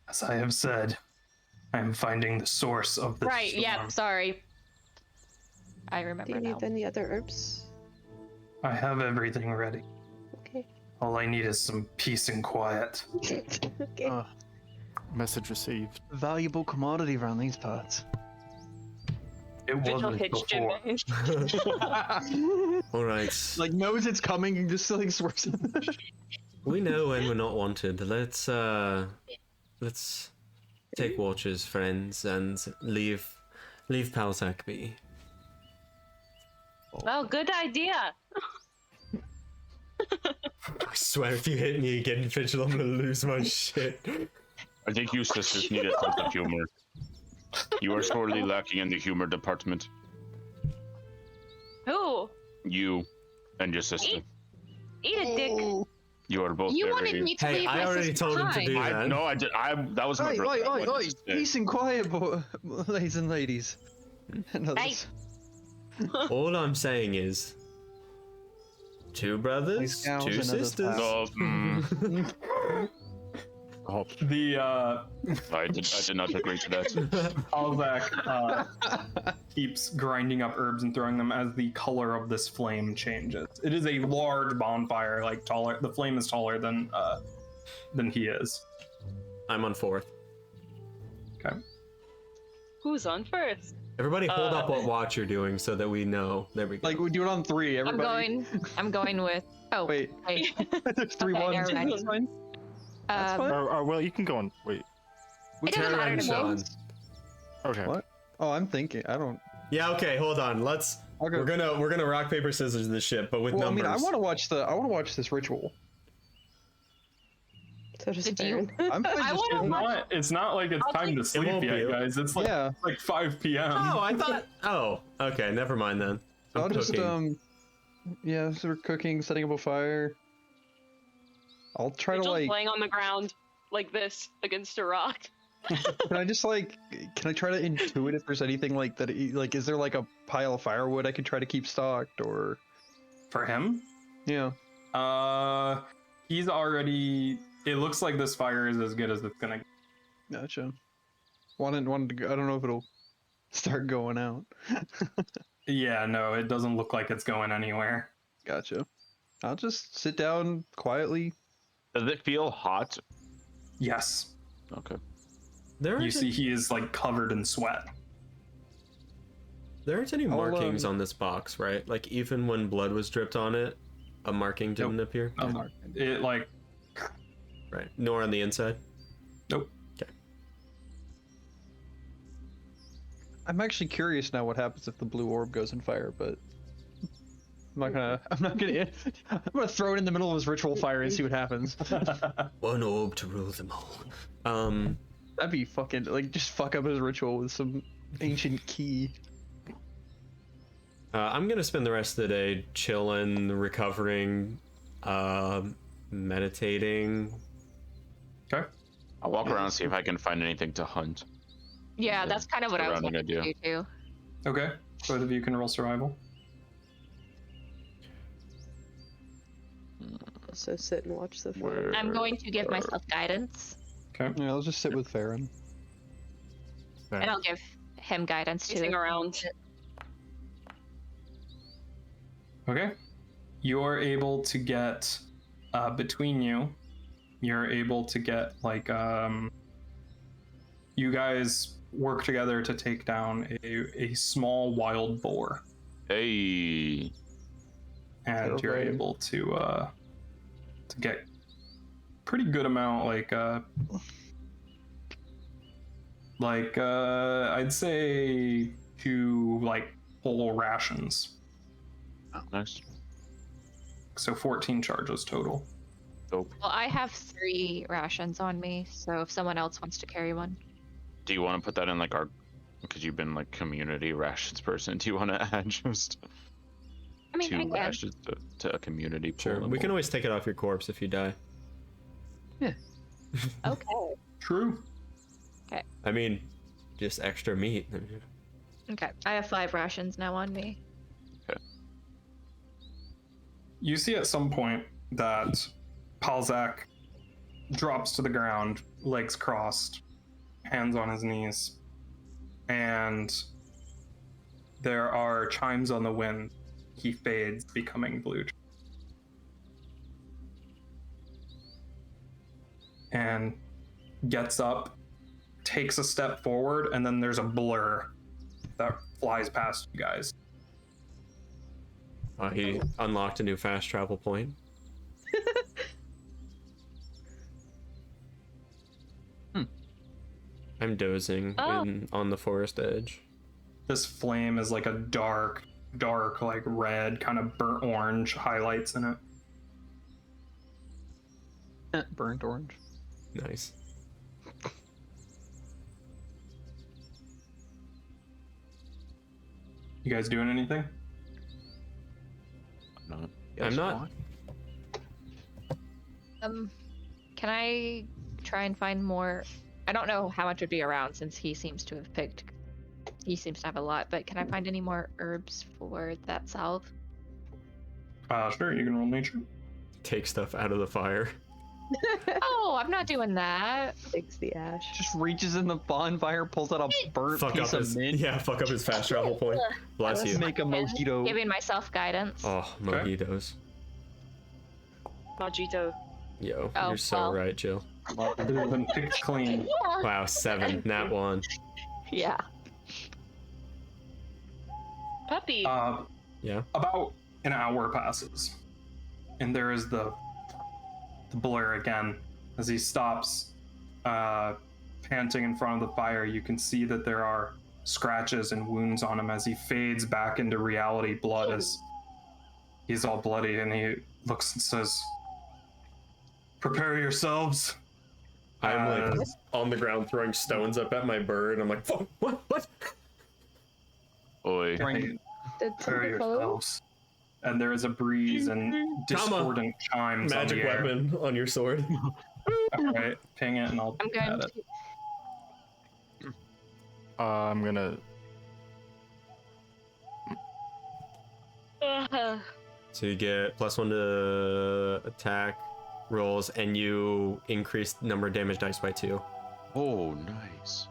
As I have said, I am finding the source of the
Right,
storm.
yeah, sorry. I
Do
remember
you
now.
need any other herbs?
I have everything ready.
Okay.
All I need is some peace and quiet.
Okay.
Message received.
Valuable commodity around these parts.
It
Vigil
wasn't
hits
before.
Jinbei.
All right.
Like knows it's coming and just like swears.
We know when we're not wanted. Let's take watches, friends, and leave Palzak be.
Well, good idea.
I swear, if you hit me again, Vigil, I'm gonna lose my shit.
I think you sisters need a sense of humor. You are sorely lacking in the humor department.
Who?
You and your sister.
Eat it, dick.
You are both
You
very...
wanted me to
Hey,
leave
I
my
already
sister
told him to
behind.
do that.
No, I did. That was my
Oi,
brother.
oi,
I
oi,
wanted
oi!
to say.
Peace and quiet, ladies and ladies. And
Hey.
others.
All I'm saying is, 2 brothers,
Nice gals
2
and others
sisters.
No,
Oh,
The
I did not agree to that.
Alzak keeps grinding up herbs and throwing them as the color of this flame changes. It is a large bonfire, like taller. The flame is taller than he is.
I'm on 4th.
Okay.
Who's on first?
Everybody hold up what watch you're doing so that we know. There we go.
Like, we do it on 3, everybody.
I'm going with. Oh
Wait.
wait.
There's 3
Okay,
ones.
never mind.
That's fine. That's fine.
well, you can go on. Wait.
It doesn't
Tara
matter
and
to
Sean.
me.
Okay.
What? Oh, I'm thinking. I don't.
Yeah, okay, hold on. Let's
I'll go.
we're gonna rock, paper, scissors this shit, but with
Well,
numbers.
I mean, I want to watch this ritual.
So does
Did you?
Baron.
I'm fine
I
just
wanna
sitting-
It's not like it's time to sleep
won't
yet,
be.
guys. It's like
Yeah.
like 5 p.m.
Oh, I thought. Oh, okay. Never mind then. I'm
I'll just
cooking.
yeah, so we're cooking, setting up a fire. I'll try to
Rachel's
like.
laying on the ground like this against a rock.
Can I just like? Can I try to intuit if there's anything like that? Like, is there like a pile of firewood I could try to keep stocked, or?
For him,
Yeah.
he's already. It looks like this fire is as good as it's gonna.
Gotcha. Wanted to go, I don't know if it'll start going out.
Yeah, no, it doesn't look like it's going anywhere.
Gotcha. I'll just sit down quietly.
Does it feel hot?
Yes,
Okay.
There
you
aren't,
see, he is like covered in sweat.
there aren't any
I'll,
markings on this box, right? Like even when blood was dripped on it, a marking didn't appear.
It like
Right. Nor on the inside.
nope.
Okay.
I'm actually curious now what happens if the blue orb goes in fire, but I'm not gonna throw it in the middle of his ritual fire and see what happens.
One orb to rule them all.
That'd be fucking like just fuck up his ritual with some ancient key.
I'm gonna spend the rest of the day chilling, recovering, meditating.
Okay.
I'll walk around and see if I can find anything to hunt.
Yeah, that's kind of what I was
surrounding
wanting to
idea.
do too.
Okay. Both of you can roll survival.
So sit and watch the fire.
Where-
I'm going to give myself guidance,
Okay.
Yeah, I'll just sit with Farron.
and I'll give him guidance too.
Chasing around.
Okay. You're able to get between you. You're able to get like you guys work together to take down a small wild boar,
Hey.
and you're
Okay.
able to get pretty good amount I'd say 2 like whole rations.
Nice.
So 14 charges total.
Dope.
Well, I have 3 rations on me, so if someone else wants to carry one.
Do you want to put that in like our? Because you've been like community rations person. Do you want to add just
I mean,
2
I can.
rations to a community pool?
Sure.
and
We can
we'll-
always take it off your corpse if you die.
Okay.
True.
I mean, just extra meat.
Okay. I have 5 rations now on me.
You see at some point that Palzak drops to the ground, legs crossed, hands on his knees, and there are chimes on the wind. He fades, becoming blue. And gets up, takes a step forward, and then there's a blur that flies past you guys.
He unlocked a new fast travel point. I'm dozing on the forest edge.
This flame is like a dark, like red, kind of burnt orange highlights in it.
Burnt orange.
Nice.
You guys doing anything?
Not.
I'm not.
Can I try and find more? I don't know how much would be around since he seems to have picked. He seems to have a lot, but can I find any more herbs for that salve?
Sure, you can roll nature.
Take stuff out of the fire.
Oh, I'm not doing that.
Takes the ash.
Just reaches in the bonfire, pulls out a burnt
Fuck
piece
up
of
his
mint.
fuck up his fast travel point. Bless you.
Make a mojito.
Giving myself guidance.
Oh, mojitos.
Mojito.
Yo,
Oh,
you're so
well.
right, Jill.
It has been picked clean.
Wow, 7, nat 1.
Yeah.
Puppy.
Yeah.
About an hour passes, and there is the blur again. As he stops, panting in front of the fire, you can see that there are scratches and wounds on him as he fades back into reality. Blood as he's all bloody, and he looks and says, "Prepare yourselves."
I'm like on the ground throwing stones up at my bird. I'm like, what?
Oi.
Prepare
Did somebody follow?
yourselves. And there is a breeze and discordant chimes
Magic
on the air.
weapon on your sword.
Alright, ping it and I'll
I'm going
add
to.
it.
I'm gonna.
So you get +1 to attack rolls, and you increase number of damage dice by 2.
Oh, nice.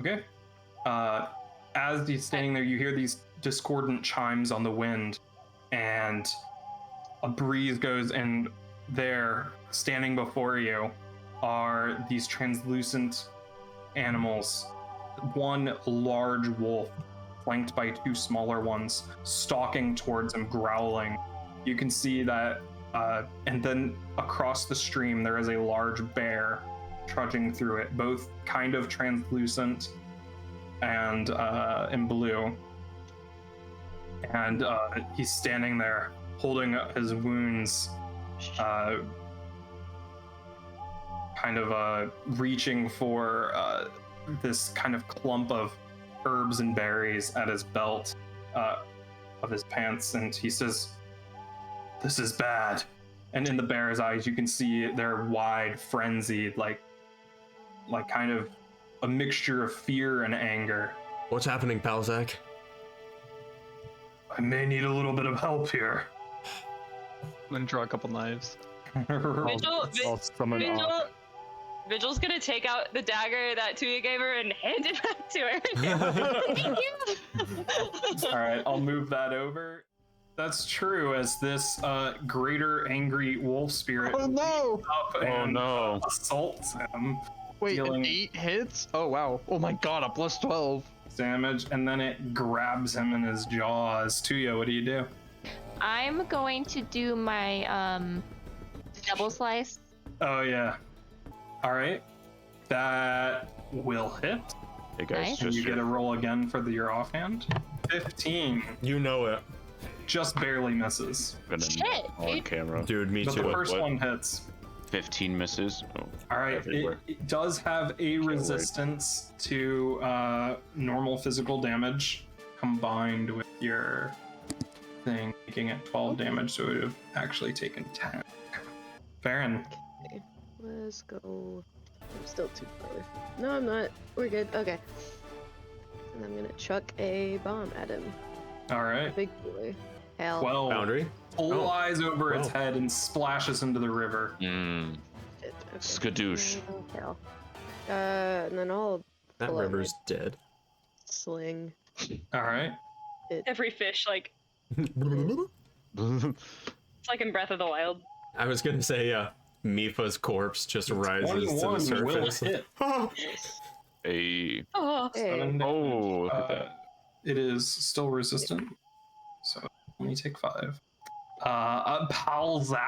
Okay. As he's standing there, you hear these discordant chimes on the wind, and a breeze goes, and there, standing before you, are these translucent animals. One large wolf, flanked by 2 smaller ones, stalking towards him, growling. You can see that, and then across the stream, there is a large bear trudging through it, both kind of translucent and in blue. And he's standing there holding his wounds, kind of reaching for this kind of clump of herbs and berries at his belt of his pants, and he says, "This is bad." And in the bear's eyes, you can see they're wide, frenzied, like kind of a mixture of fear and anger.
What's happening, Palzak?
I may need a little bit of help here.
I'm gonna draw a couple knives.
I'll summon up.
Vigil's gonna take out the dagger that Tuya gave her and hand it back to her. Thank you.
All right, I'll move that over. That's true, as this greater angry wolf spirit
Oh no!
up and
no.
assaults him,
Wait,
dealing
8 hits? Oh wow. Oh my god, a +12.
damage, and then it grabs him in his jaws. Tuya, what do you do?
I'm going to do my double slice.
Oh yeah. All right, that will hit.
Hey guys,
Nice.
And
just
you get a roll again for your offhand. 15,
You know it.
just barely misses.
gonna
Shit,
on
dude.
camera.
Dude, me
But
too.
the first
What?
one hits.
15 misses. Oh,
All right,
everywhere.
it does have a
wait.
resistance to normal physical damage combined with your thing, making it 12 damage, so it would have actually taken 10. Farron,
Let's go. I'm still too far. No, I'm not. We're good. Okay. And I'm gonna chuck a bomb at him.
all right,
Big boy. Hell.
12
Boundary?
flies over its
Wow.
head and splashes into the river.
Shit, okay.
Skadoosh.
Oh, hell. And then I'll
That
pull out my
river's dead.
sling.
All right,
Every fish, like,
I
it's like in Breath of the Wild.
was gonna say, yeah. Mifa's corpse just rises to the
21 will
surface.
hit.
A
Oh,
Hey.
7 damage.
oh, look at that.
It is still resistant, so let me take 5. Palzak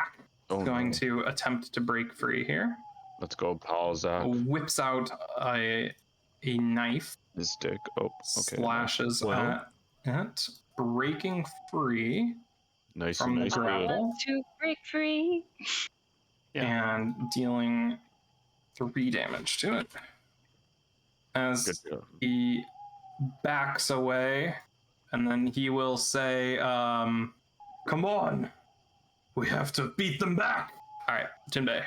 Oh,
is going
no.
to attempt to break free here.
Let's go, pal Zach.
Whips out a knife,
His dick. Oh, okay.
slashes
Well.
at it, breaking free
Nice
from
and
the
nice. Good.
grapple
to break free.
and dealing 3 damage to it. As
Good job.
he backs away, and then he will say, "Come on, We have to beat them back. All right, Jinbei.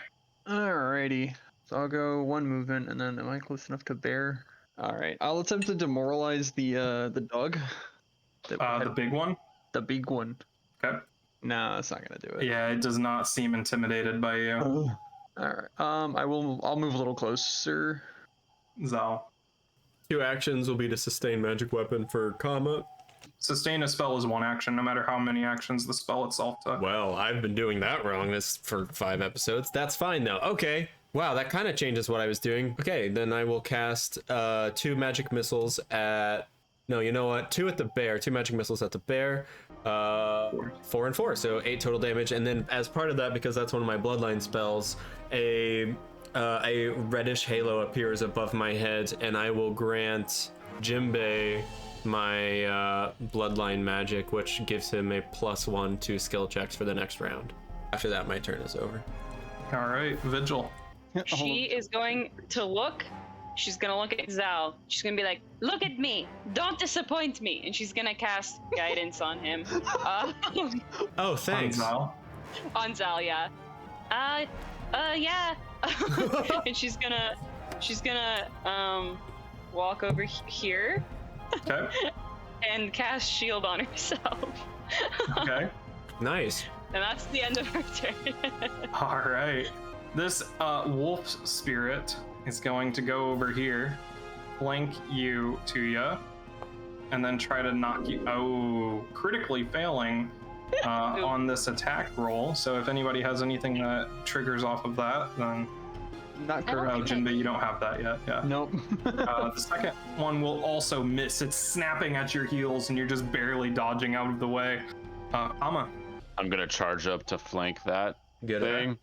Alrighty. So I'll go one movement, and then am I close enough to bear? All right. I'll attempt to demoralize the dog.
The big one.
The big one.
Okay.
No, that's not gonna do it.
Yeah, it does not seem intimidated by you.
All right. I'll move a little closer.
Zal.
2 actions will be to sustain magic weapon for comma.
Sustain a spell is 1 action, no matter how many actions the spell itself took.
Well, I've been doing that wrong this for 5 episodes. That's fine though. Okay. Wow, that kind of changes what I was doing. Okay, then I will cast 2 magic missiles at... No, you know what? 2 at the bear. 2 magic missiles at the bear. 4 and 4, so 8 total damage. And then as part of that, because that's one of my bloodline spells, a reddish halo appears above my head, and I will grant Jinbei my bloodline magic, which gives him a +1 to skill checks for the next round. After that, my turn is over.
All right, Vigil.
She is going to look. She's gonna look at Zal. She's gonna be like, "Look at me! Don't disappoint me!" And she's gonna cast guidance on him.
Oh, thanks.
On Zal, yeah. Yeah. And she's gonna walk over here.
Okay.
And cast shield on herself.
Okay.
Nice.
And that's the end of her turn.
All right. This wolf spirit is going to go over here, flank you, Tuya, and then try to knock you. Oh, critically failing on this attack roll. So if anybody has anything that triggers off of that, then.
Not
correct. Oh, Jinbei, you don't have that yet. Yeah.
Nope.
The second one will also miss. It's snapping at your heels, and you're just barely dodging out of the way. Amma.
I'm gonna charge up to flank that thing,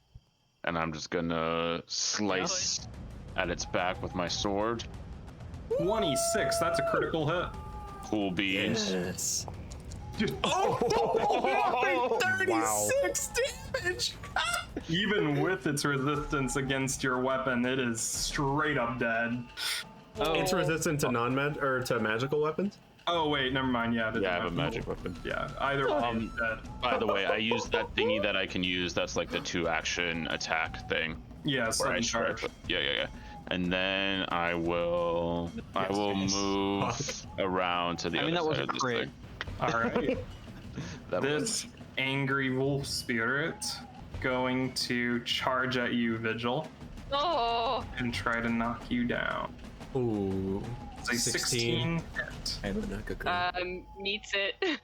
and I'm just gonna slice at its back with my sword.
26. That's a critical hit.
Cool beans.
Yes.
Oh,
36 damage!
Even with its resistance against your weapon, it is straight up dead.
Oh. It's resistant to to magical weapons?
Oh wait, never mind. Yeah,
I have a magic weapon.
Yeah, either one is dead.
By the way, I use that thingy that I can use. That's like the 2-action attack thing.
Yeah,
where
sudden
I
charge.
Yeah. And then I will move around to the other
that was
side
a
of this
crit.
thing.
All right. This angry wolf spirit going to charge at you, Vigil, and try to knock you down.
Ooh.
It's a 16 hit.
I would not agree.
Meets it.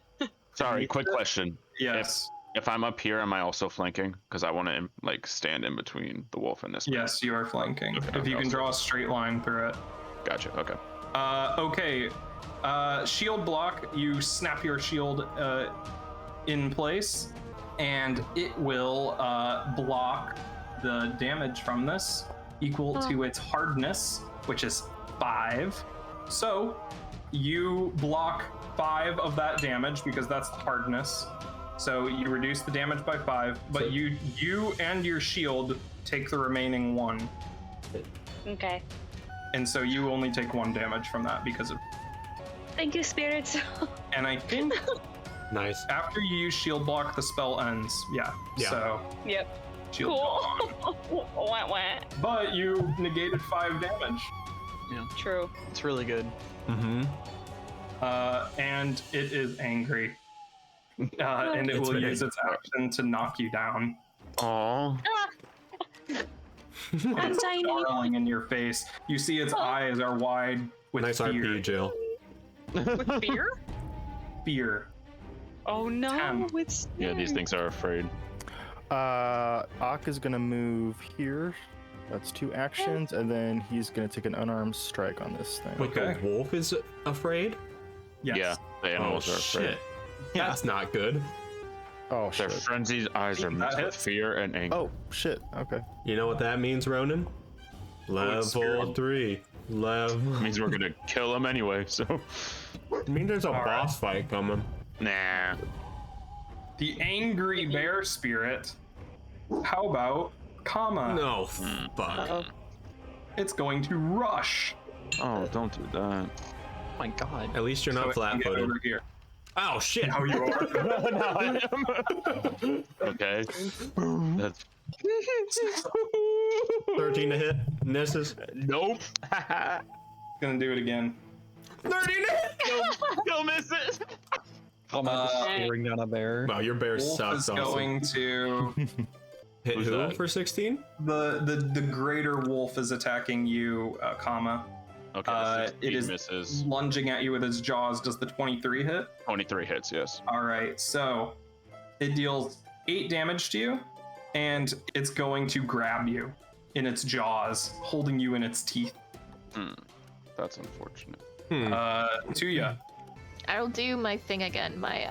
Sorry, quick question.
Yes.
If I'm up here, am I also flanking? Because I want to like stand in between the wolf and this.
Yes, you are flanking.
Okay,
if you can draw a straight line through it.
Gotcha. Okay.
Okay. Shield block. You snap your shield in place, and it will block the damage from this, equal to its hardness, which is 5. So you block 5 of that damage because that's the hardness. So you reduce the damage by 5, but you and your shield take the remaining 1.
Okay.
And so you only take 1 damage from that because of.
Thank you, spirits.
And I think
Nice.
after you use shield block, the spell ends. Yeah. So.
Yep.
Shield gone.
Wah.
But you negated 5 damage.
Yeah.
True.
It's really good.
Mm-hmm.
And it is angry. And it will use its action to knock you down.
Aww.
I'm
It's
tiny.
snarling in your face. You see its eyes are wide with
Nice
fear.
RP, Jill.
With fear?
Fear.
Oh no,
10.
it's
Yeah, these things are afraid.
Ak is gonna move here. That's 2 actions, and then he's gonna take an unarmed strike on this thing.
Wait,
Okay.
the wolf is afraid?
Yes.
Yeah, the animals are afraid.
Shit. That's not good.
Oh
Their
shit.
frenzied eyes are mixed with
hits.
fear and anger.
Oh shit. Okay.
You know what that means, Ronan?
it's
Level
spirit.
3. Level.
Means we're gonna kill them anyway. So,
I mean, there's a
All
boss fight coming.
nah.
The angry bear spirit. How about comma?
No, fuck.
It's going to rush.
Oh, don't do that.
My God.
At least you're not
So it can get
flat-footed.
over here.
Oh shit!
Now you are.
Now I am.
Okay. That's
13 to hit. Misses.
nope.
Gonna do it again.
13 to hit.
Still misses.
How am I just
Uh,
staring down a bear?
Wow, your bear
Wolf
sucks.
is
Also.
going to
Hit
Who's
who
that?
for 16?
the greater wolf is attacking you, Kama.
Okay.
It
16
is
misses.
lunging at you with his jaws. Does the 23 hit?
23 hits. Yes.
All right, so it deals 8 damage to you, and it's going to grab you in its jaws, holding you in its teeth.
That's unfortunate.
Tuya.
I'll do my thing again, my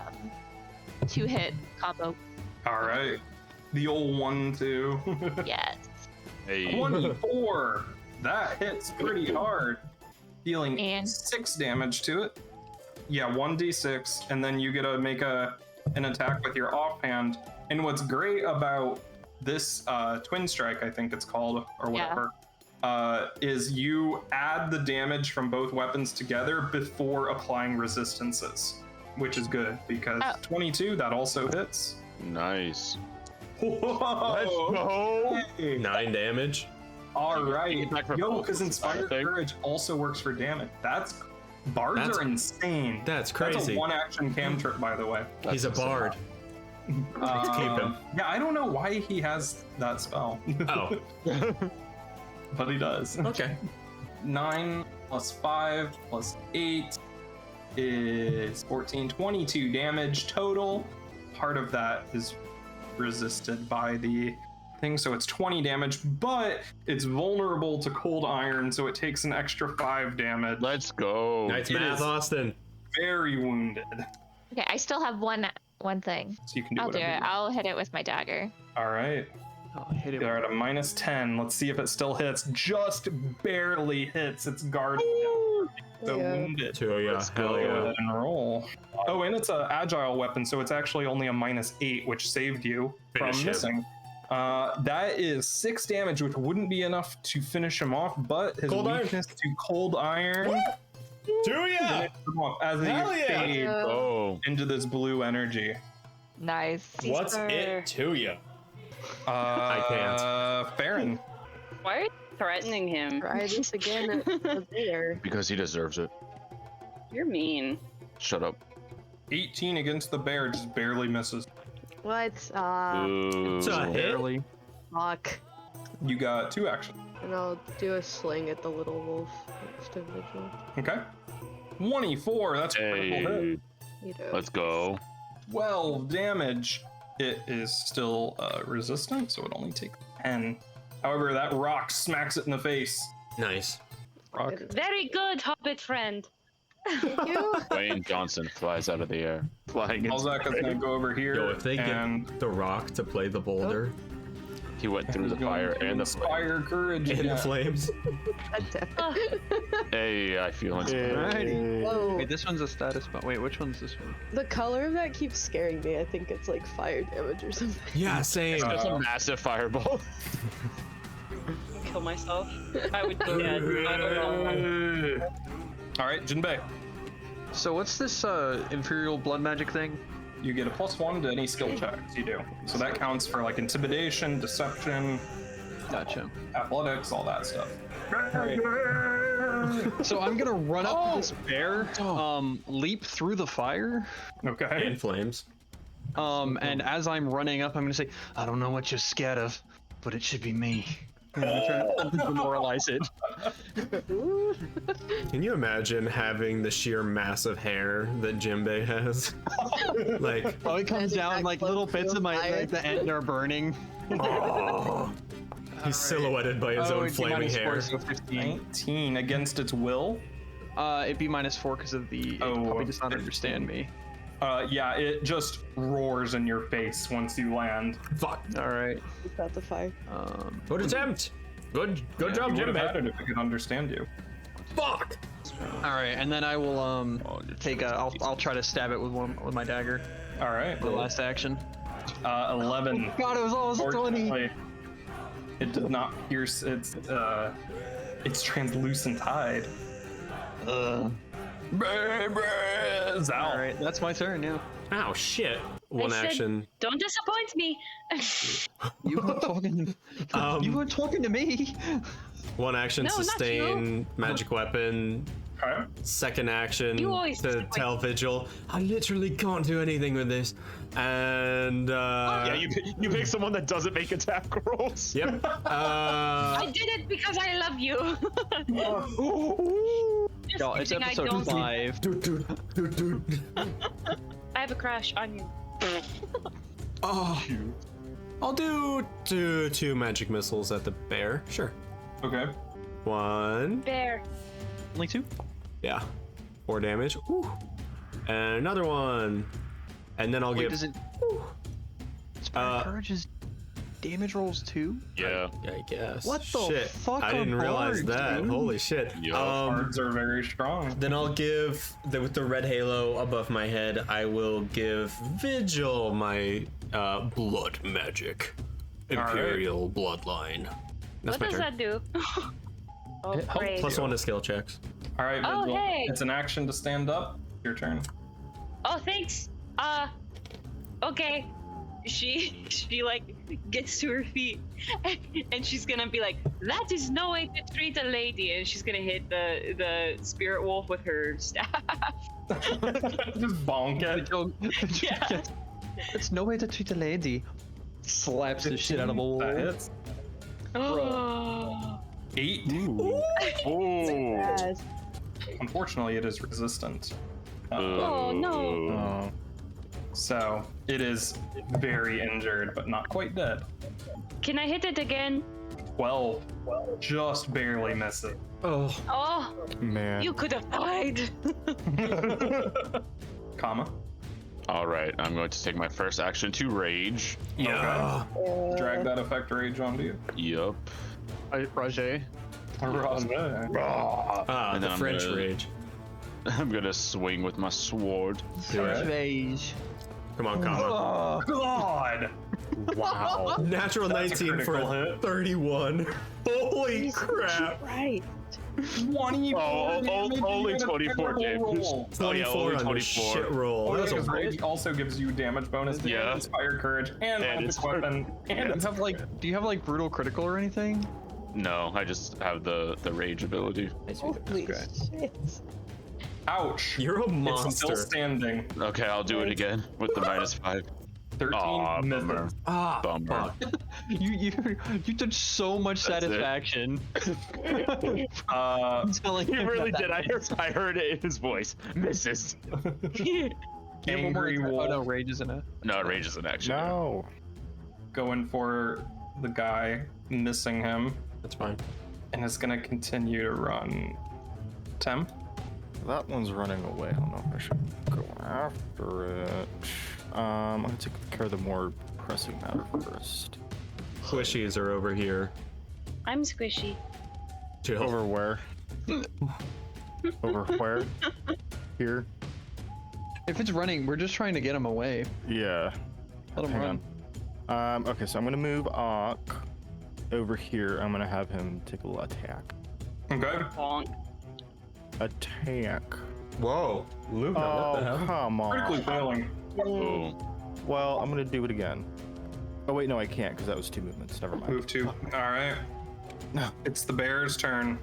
2-hit combo.
All right, the old 1-2.
Yes.
Hey.
24. That hits pretty hard, dealing
And?
6 damage to it. Yeah, 1d6, and then you get to make an attack with your offhand. And what's great about this twin strike, I think it's called, or whatever, is you add the damage from both weapons together before applying resistances, which is good because 22 that also hits.
Nice.
Whoa!
Let's go.
Hey.
9 damage.
All
You
right,
get back for
yo,
both
because
of us, I
Inspired
think.
Courage also works for damage. Bards
That's-
are insane.
That's
That's a
crazy.
1-action cantrip, by the way.
He's a bard. Let's keep him.
Yeah, I don't know why he has that spell,
Oh,
but he does.
okay.
9 plus 5 plus 8 is 14, 22 damage total. Part of that is resisted by the thing, so it's 20 damage, but it's vulnerable to cold iron, so it takes an extra 5 damage.
Let's go.
Nice
It
math,
is-
Austin.
Very wounded.
Okay, I still have one thing.
So you can do
I'll do
whatever
it.
you want.
I'll hit it with my dagger.
All right.
I'll hit it.
You're at a minus 10. Let's see if it still hits. Just barely hits its guard. So
Yeah.
wounded.
Tuya,
Let's
hell
go.
Go
yeah.
ahead and roll. Oh, and it's an agile weapon, so it's actually only a minus 8, which saved you
Finish
from
him.
missing. That is 6 damage, which wouldn't be enough to finish him off, but his
Cold iron.
weakness to cold iron
Tuya!
finished him off as
Hell
you
yeah.
fade
Oh.
into this blue energy.
Nice.
What's
Caesar.
it to you?
I
can't.
Farron.
Why are you threatening him?
Try this again at the bear.
Because he deserves it.
You're mean.
Shut up.
18 against the bear, just barely misses.
What?
Ooh.
It's a hit.
Barely.
Fuck.
You got 2 actions.
And I'll do a sling at the little wolf next to Vigil.
Okay. 24, that's a critical hit.
Hey.
You know.
Let's go.
12 damage. It is still resistant, so it only takes 10. However, that rock smacks it in the face.
Nice.
Rock.
Very good, Hobbit friend.
Thank you.
Wayne Johnson flies out of the air. Flying into
Alzak is gonna go over here,
Yo, if they
and
get the rock to play the boulder
He went through the
he's going
fire
to
and the flame.
inspire courage.
and the
again.
flames.
Hey, I feel inspired.
Alrighty.
Whoa.
Wait, this one's a status bar. Wait, which one's this one?
The color of that keeps scaring me. I think it's like fire damage or something.
Yeah, same.
It's just a massive fireball.
Kill myself. I would do that. I don't know.
All right, Jinbei,
So what's this Imperial blood magic thing?
you get a +1 to any skill checks you do. So that counts for like intimidation, deception,
Gotcha.
athletics, all that stuff. Alright.
So I'm gonna run up to this bear, leap through the fire,
Okay.
And flames.
and as I'm running up, I'm gonna say, I don't know what you're scared of, but it should be me. I'm gonna try to demoralize it.
Can you imagine having the sheer mass of hair that Jinbei has? Like,
Oh, it comes
Magic
down
back
like
close
little
to
bits
a
of my
fire.
like the end are burning.
oh. He's silhouetted by his own
it'd be
flaming
-4,
hair.
so 15.
19 against its will.
It'd be -4 because of the. It
Oh,
probably does not
15.
understand me.
Yeah, it just roars in your face once you land.
Fuck.
All right.
Got the fire.
Good attempt. Good job,
You would have had
Jinbei.
it if it could understand you.
Fuck.
All right, and then I will take a. I'll try to stab it with my dagger.
All right.
The last action.
11.
God, it was almost 20.
Fortunately, it did not pierce its translucent hide.
All right, that's my turn now.
Ow, shit. One
I said,
action.
Don't disappoint me.
You weren't talking. You weren't talking to me.
One action,
No, not
sustain magic weapon.
Okay.
Second action
You always
to
disappoint.
tell Vigil, I literally can't do anything with this. And
Yeah, you pick someone that doesn't make attack rolls.
Yep.
I did it because I love you. Just
Y'all, it's
kidding, I
episode
don't.
5.
I have a crush on you.
Oh, I'll do two magic missiles at the bear. Sure.
Okay.
One.
Bear.
Only 2?
Yeah. 4 damage. Ooh. And another one. And then I'll
Wait,
give.
does it? Spirit Courage is damage rolls too?
Yeah.
I guess.
What the
shit.
fuck
I
are
didn't realize
bards,
that.
dude?
Holy shit.
Yeah.
Cards are very strong.
Then I'll give with the red halo above my head. I will give Vigil my blood magic, Imperial bloodline. That's
What
my
does
turn.
that do? Oh, great.
Plus 1 to skill checks.
All right,
Oh,
Vigil.
hey.
It's an action to stand up. Your turn.
Oh, thanks. Okay. She like gets to her feet and she's gonna be like, that is no way to treat a lady, and she's gonna hit the spirit wolf with her staff.
Just bonk it.
Yeah.
It's no way to treat a lady. Slaps the shit out of a wolf.
That hits.
Oh.
8.
Oh.
Unfortunately, it is resistant.
Oh no.
Oh.
So it is very injured, but not quite dead.
Can I hit it again?
12. Just barely misses.
Oh.
Oh,
Man.
you could have died.
Comma.
All right, I'm going to take my first action to rage.
Yeah.
Drag that effect rage onto you.
Yup.
Rajay.
Ah,
And
the
then I'm
French
gonna-
rage.
I'm gonna swing with my sword.
Rage.
Come on, Kama.
Oh,
God!
Wow. Natural
That's a
19 for
critical hit.
31. Holy
Jesus,
crap.
Right.
24
Oh,
damage,
only
you get a
24
critical
damage.
roll.
24
Oh, yeah, only
on the
24.
shit roll.
Oh,
That
yeah,
was a
'cause rage also gives you damage bonus to
Yeah.
Inspire Courage and magic
Inspire-
weapon. And
do you have like brutal critical or anything?
No, I just have the rage ability.
Holy shit.
ouch!
You're a
It's
monster.
still standing.
Okay, I'll do it again with the -5.
13
Aw,
misses.
bummer.
Ah,
Bummer.
fuck.
You took so much
That's it.
satisfaction. Telling
He
him
really
that
did. I heard it in his voice. Misses.
You have one more
Angry
attack. Oh
wolf
no, rage isn't it?
No, rage is an action.
No.
going for the guy, missing him,
That's fine.
and is gonna continue to run. Tem?
That one's running away. I don't know if I should go after it. I'm gonna take care of the more pressing matter first.
Squishies are over here.
I'm squishy.
Chill.
Over where? Over where? Here?
If it's running, we're just trying to get him away.
Yeah.
Let him
Hang
run.
on. Okay, so I'm gonna move Ak over here. I'm gonna have him take a little attack.
Okay.
Bonk.
Attack.
Whoa. Luna, what the hell?
Come on.
Critically failing.
Oh.
Well, I'm gonna do it again. Oh wait, no, I can't because that was 2 movements. Never mind.
Move 2. Alright.
No.
It's the bear's turn.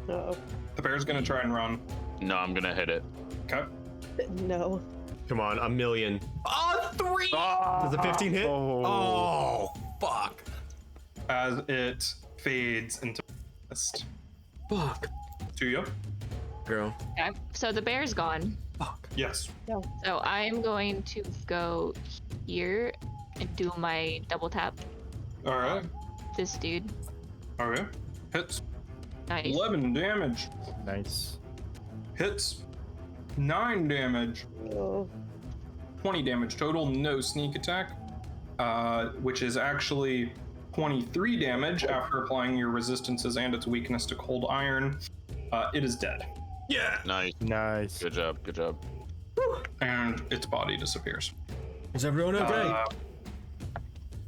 No.
The bear's gonna try and run.
No, I'm gonna hit it.
Okay.
No.
Come on, a million. Oh, 3! Does a 15 hit?
Oh.
Oh, fuck.
As it fades into mist.
Fuck.
Tuya?
Girl.
Okay, so the bear's gone.
Fuck.
Yes.
So I'm going to go here and do my double tap.
Alright.
This dude.
Okay. Hits.
Nice.
11 damage.
Nice.
Hits. 9 damage.
Oh.
20 damage total. No sneak attack. Which is actually 23 damage after applying your resistances and its weakness to cold iron. It is dead.
Yeah.
Nice.
Nice.
Good job. Good job.
And its body disappears.
Is everyone okay?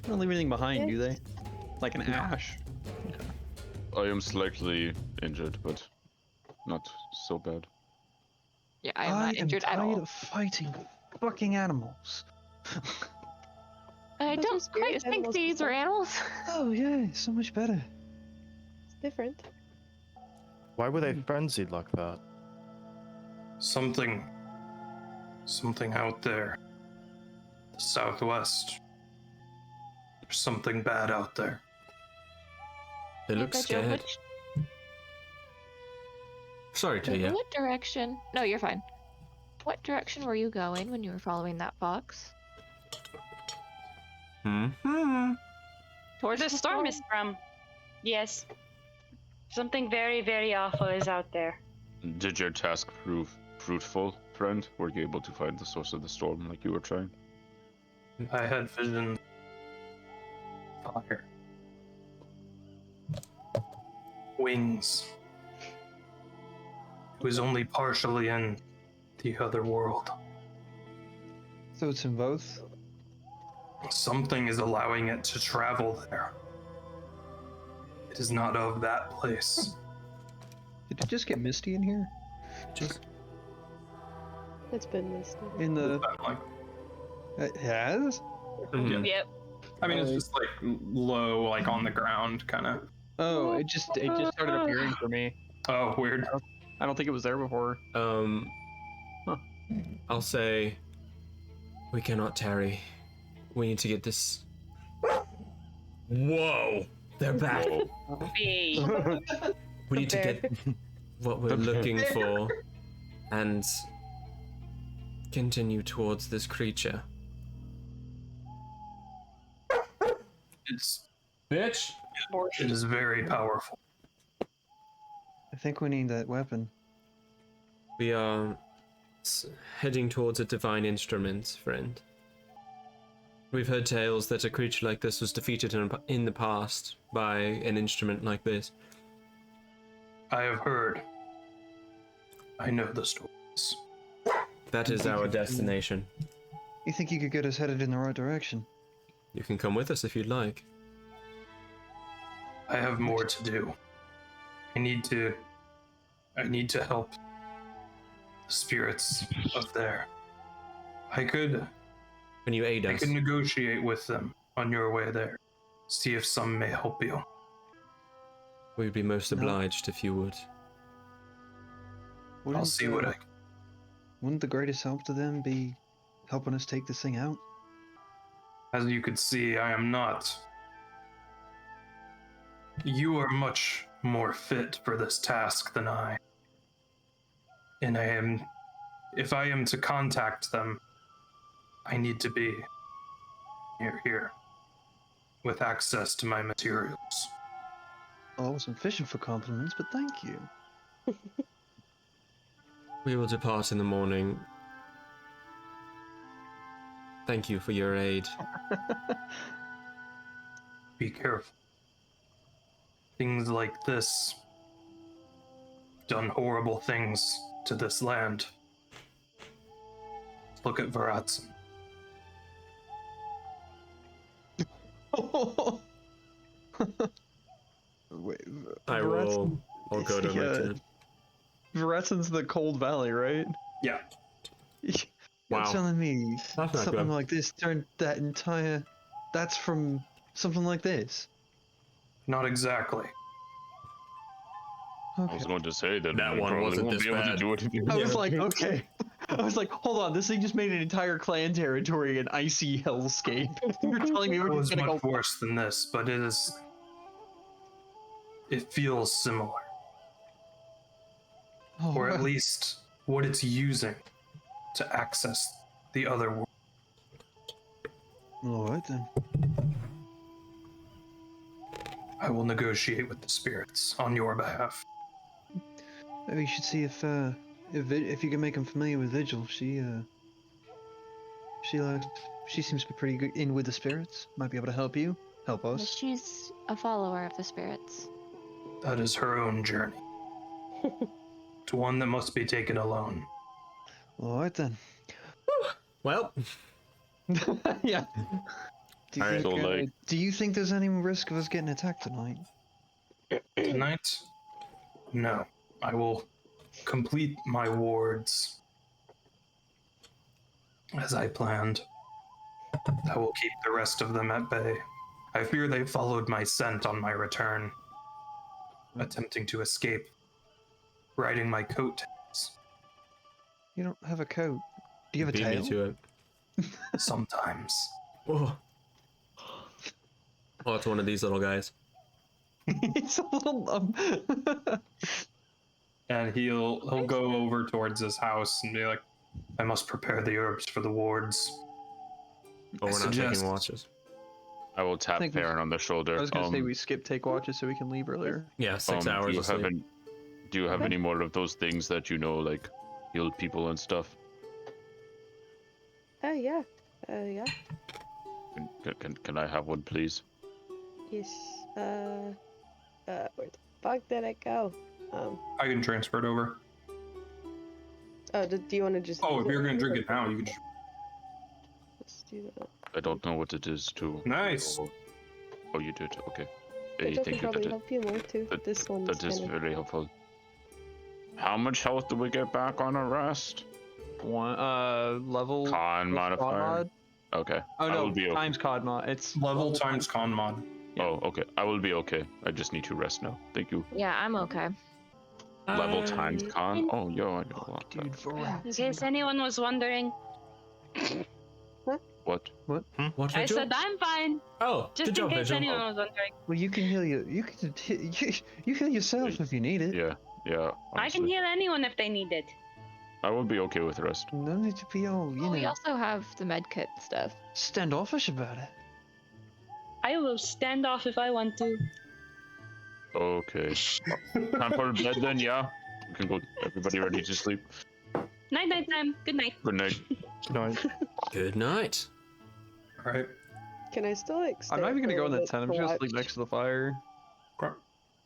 They don't leave anything behind, do they? Like an ash.
I am slightly injured, but not so bad.
Yeah, I am not injured at
tired
all.
of fighting fucking animals.
I
Those are
don't
spirit
quite think
animals,
these
people.
are animals.
Oh yeah, so much better.
It's different.
Why were they frenzied like that?
Something out there. The southwest. There's something bad out there.
They look
Pedro,
scared. Sorry, Tuya.
What direction? No, you're fine. What direction were you going when you were following that fox? Towards
The storm is from. Yes. Something very, very awful is out there.
Did your task prove fruitful, friend? Were you able to find the source of the storm like you were trying?
I had vision. Fire. Wings. It was only partially in the other world.
So it's in both?
Something is allowing it to travel there. It is not of that place.
Did it just get misty in here?
It's been misty.
In the...
Like,
It has?
Mhm.
Yep.
I mean, it's just like low, like on the ground, kind of.
Oh, it just started appearing for me.
Oh, weird.
I don't think it was there before.
I'll say we cannot tarry. We need to get this. Whoa! They're back.
Hey.
We need to get what we're looking for and continue towards this creature.
It's
Bitch!
it is very powerful.
I think we need that weapon.
We are heading towards a divine instrument, friend. We've heard tales that a creature like this was defeated in the past by an instrument like this.
I have heard. I know the stories.
That is our destination.
You think you could get us headed in the right direction?
You can come with us if you'd like.
I have more to do. I need to help the spirits of there. I could
When you aid us.
negotiate with them on your way there. See if some may help you.
We'd be most
No.
obliged if you would.
I'll see what I.
Wouldn't the greatest help to them be helping us take this thing out?
As you could see, I am not. You are much more fit for this task than I. And if I am to contact them, I need to be near here, with access to my materials.
Oh, I wasn't fishing for compliments, but thank you.
We will depart in the morning. Thank you for your aid.
Be careful. Things like this done horrible things to this land. Look at Varatsan.
Wait,
I'll go to return.
Varatsan's the Cold Valley, right?
Yeah.
You're
Wow.
telling me
That's not
something
good.
like this turned that entire... That's from something like this?
Not exactly.
I
Okay.
was going to say that,
That
we
one
probably
wasn't
won't
this
be able
bad.
to do anything.
I was like, okay. I was like, hold on, this thing just made an entire clan territory an icy hellscape. You're telling me
It
we're
was
just gonna
much
go...
worse than this, but it feels similar.
Oh,
Or at least what it's using to access the other world.
Alright then.
I will negotiate with the spirits on your behalf.
Maybe you should see if you can make him familiar with Vigil. She seems to be pretty good in with the spirits. Might be able to help you, help us.
She's a follower of the spirits.
That is her own journey. It's one that must be taken alone.
All right then.
Well,
Yeah. Do you,
Alright,
think,
so, like-
do you think there's any risk of us getting attacked tonight?
Tonight? No. I will complete my wards As I planned, I will keep the rest of them at bay. I fear they followed my scent on my return, attempting to escape, riding my coattails.
You don't have a coat. Do you have a
Beat
tail?
me to it.
Sometimes.
Oh. Oh, it's one of these little guys.
It's a little
And he'll go over towards his house and be like, I must prepare the herbs for the wards.
Oh, we're not taking watches.
I will tap
think we-
Farron on the shoulder.
I was gonna say we skip take watches so we can leave earlier.
Yeah, 6 hours
Do you
of
have
sleep.
do you have any more of those things that you know, like heal people and stuff?
Yeah. Yeah.
Can I have one, please?
Yes. Where the fuck did it go?
I can transfer it over.
Oh, do you want to just?
Oh,
use
if you're
it?
gonna drink it now, you can just...
Let's do that.
I don't know what it is too.
Nice.
Oh, you did. Okay.
Which I
Hey,
can
thank you.
probably
That,
help you more too. This one's
that is
kinda...
very helpful. How much health do we get back on a rest?
One level
Con
with
modifier.
COD mod.
Okay.
Oh
I
no,
will be okay.
times COD mod. It's
Level times con mod.
Oh, okay. I will be okay. I just need to rest now. Thank you.
Yeah, I'm okay.
Level times con. Oh, yo, I know a lot.
Dude, for
In
rats.
case anyone was wondering,
What?
What,
I
Vigil?
said I'm fine.
Oh,
Just
good
in
job,
case
Vigil.
anyone was wondering.
Well, you can heal you. You heal yourself if you need it.
Yeah, yeah.
I can
honestly.
heal anyone if they need it.
I will be okay with rest.
No need to be all,
Oh, we
know,
also have the med kit stuff.
standoffish about it.
I will stand off if I want to.
Okay. Time for bed then, yeah? We can go. Everybody ready to sleep?
Night, night time. Good night.
Good night.
No,
Good night.
All right.
Can I still like?
I'm not
stay
even gonna
for
go
a
in the
bit
tent. I'm
to
just gonna
watch
sleep next to the fire.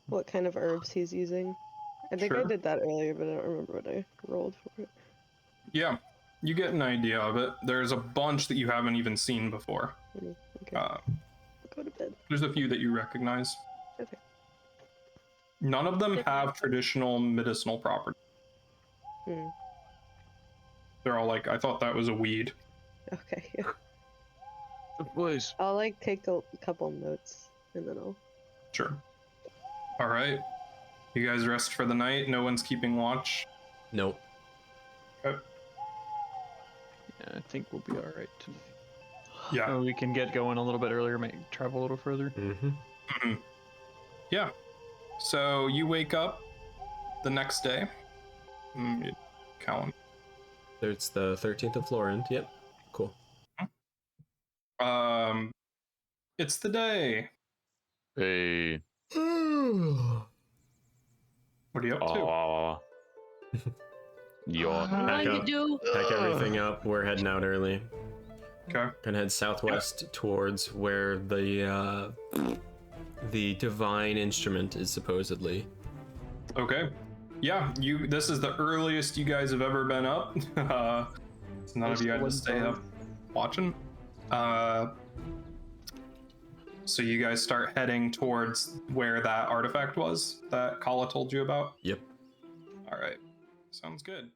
what kind of herbs he's using? I think I
Sure.
did that earlier, but I don't remember what I rolled for it.
Yeah, you get an idea of it. There's a bunch that you haven't even seen before.
Okay.
Uh,
Go to bed.
there's a few that you recognize.
Okay.
None of them have traditional medicinal properties.
Hmm.
They're all like, I thought that was a weed.
Okay. Yeah.
Please.
I'll like take a couple notes and then I'll.
Sure. All right. You guys rest for the night. No one's keeping watch.
Nope.
Okay.
Yeah, I think we'll be all right tonight.
Yeah.
Oh, we can get going a little bit earlier, maybe travel a little further.
Mm-hmm.
Yeah. So you wake up the next day. Calendar.
It's the 13th of Florent. Yep. Cool.
It's the day.
Hey.
What are you up to?
Aw. Yawn.
Pack
you
up.
do.
Pack everything up. We're heading out early.
Okay.
Gonna head southwest towards where the divine instrument is supposedly.
Okay. Yeah, this is the earliest you guys have ever been up. So none of you had to stay up watching. So you guys start heading towards where that artifact was that Kala told you about?
Yep.
All right. Sounds good.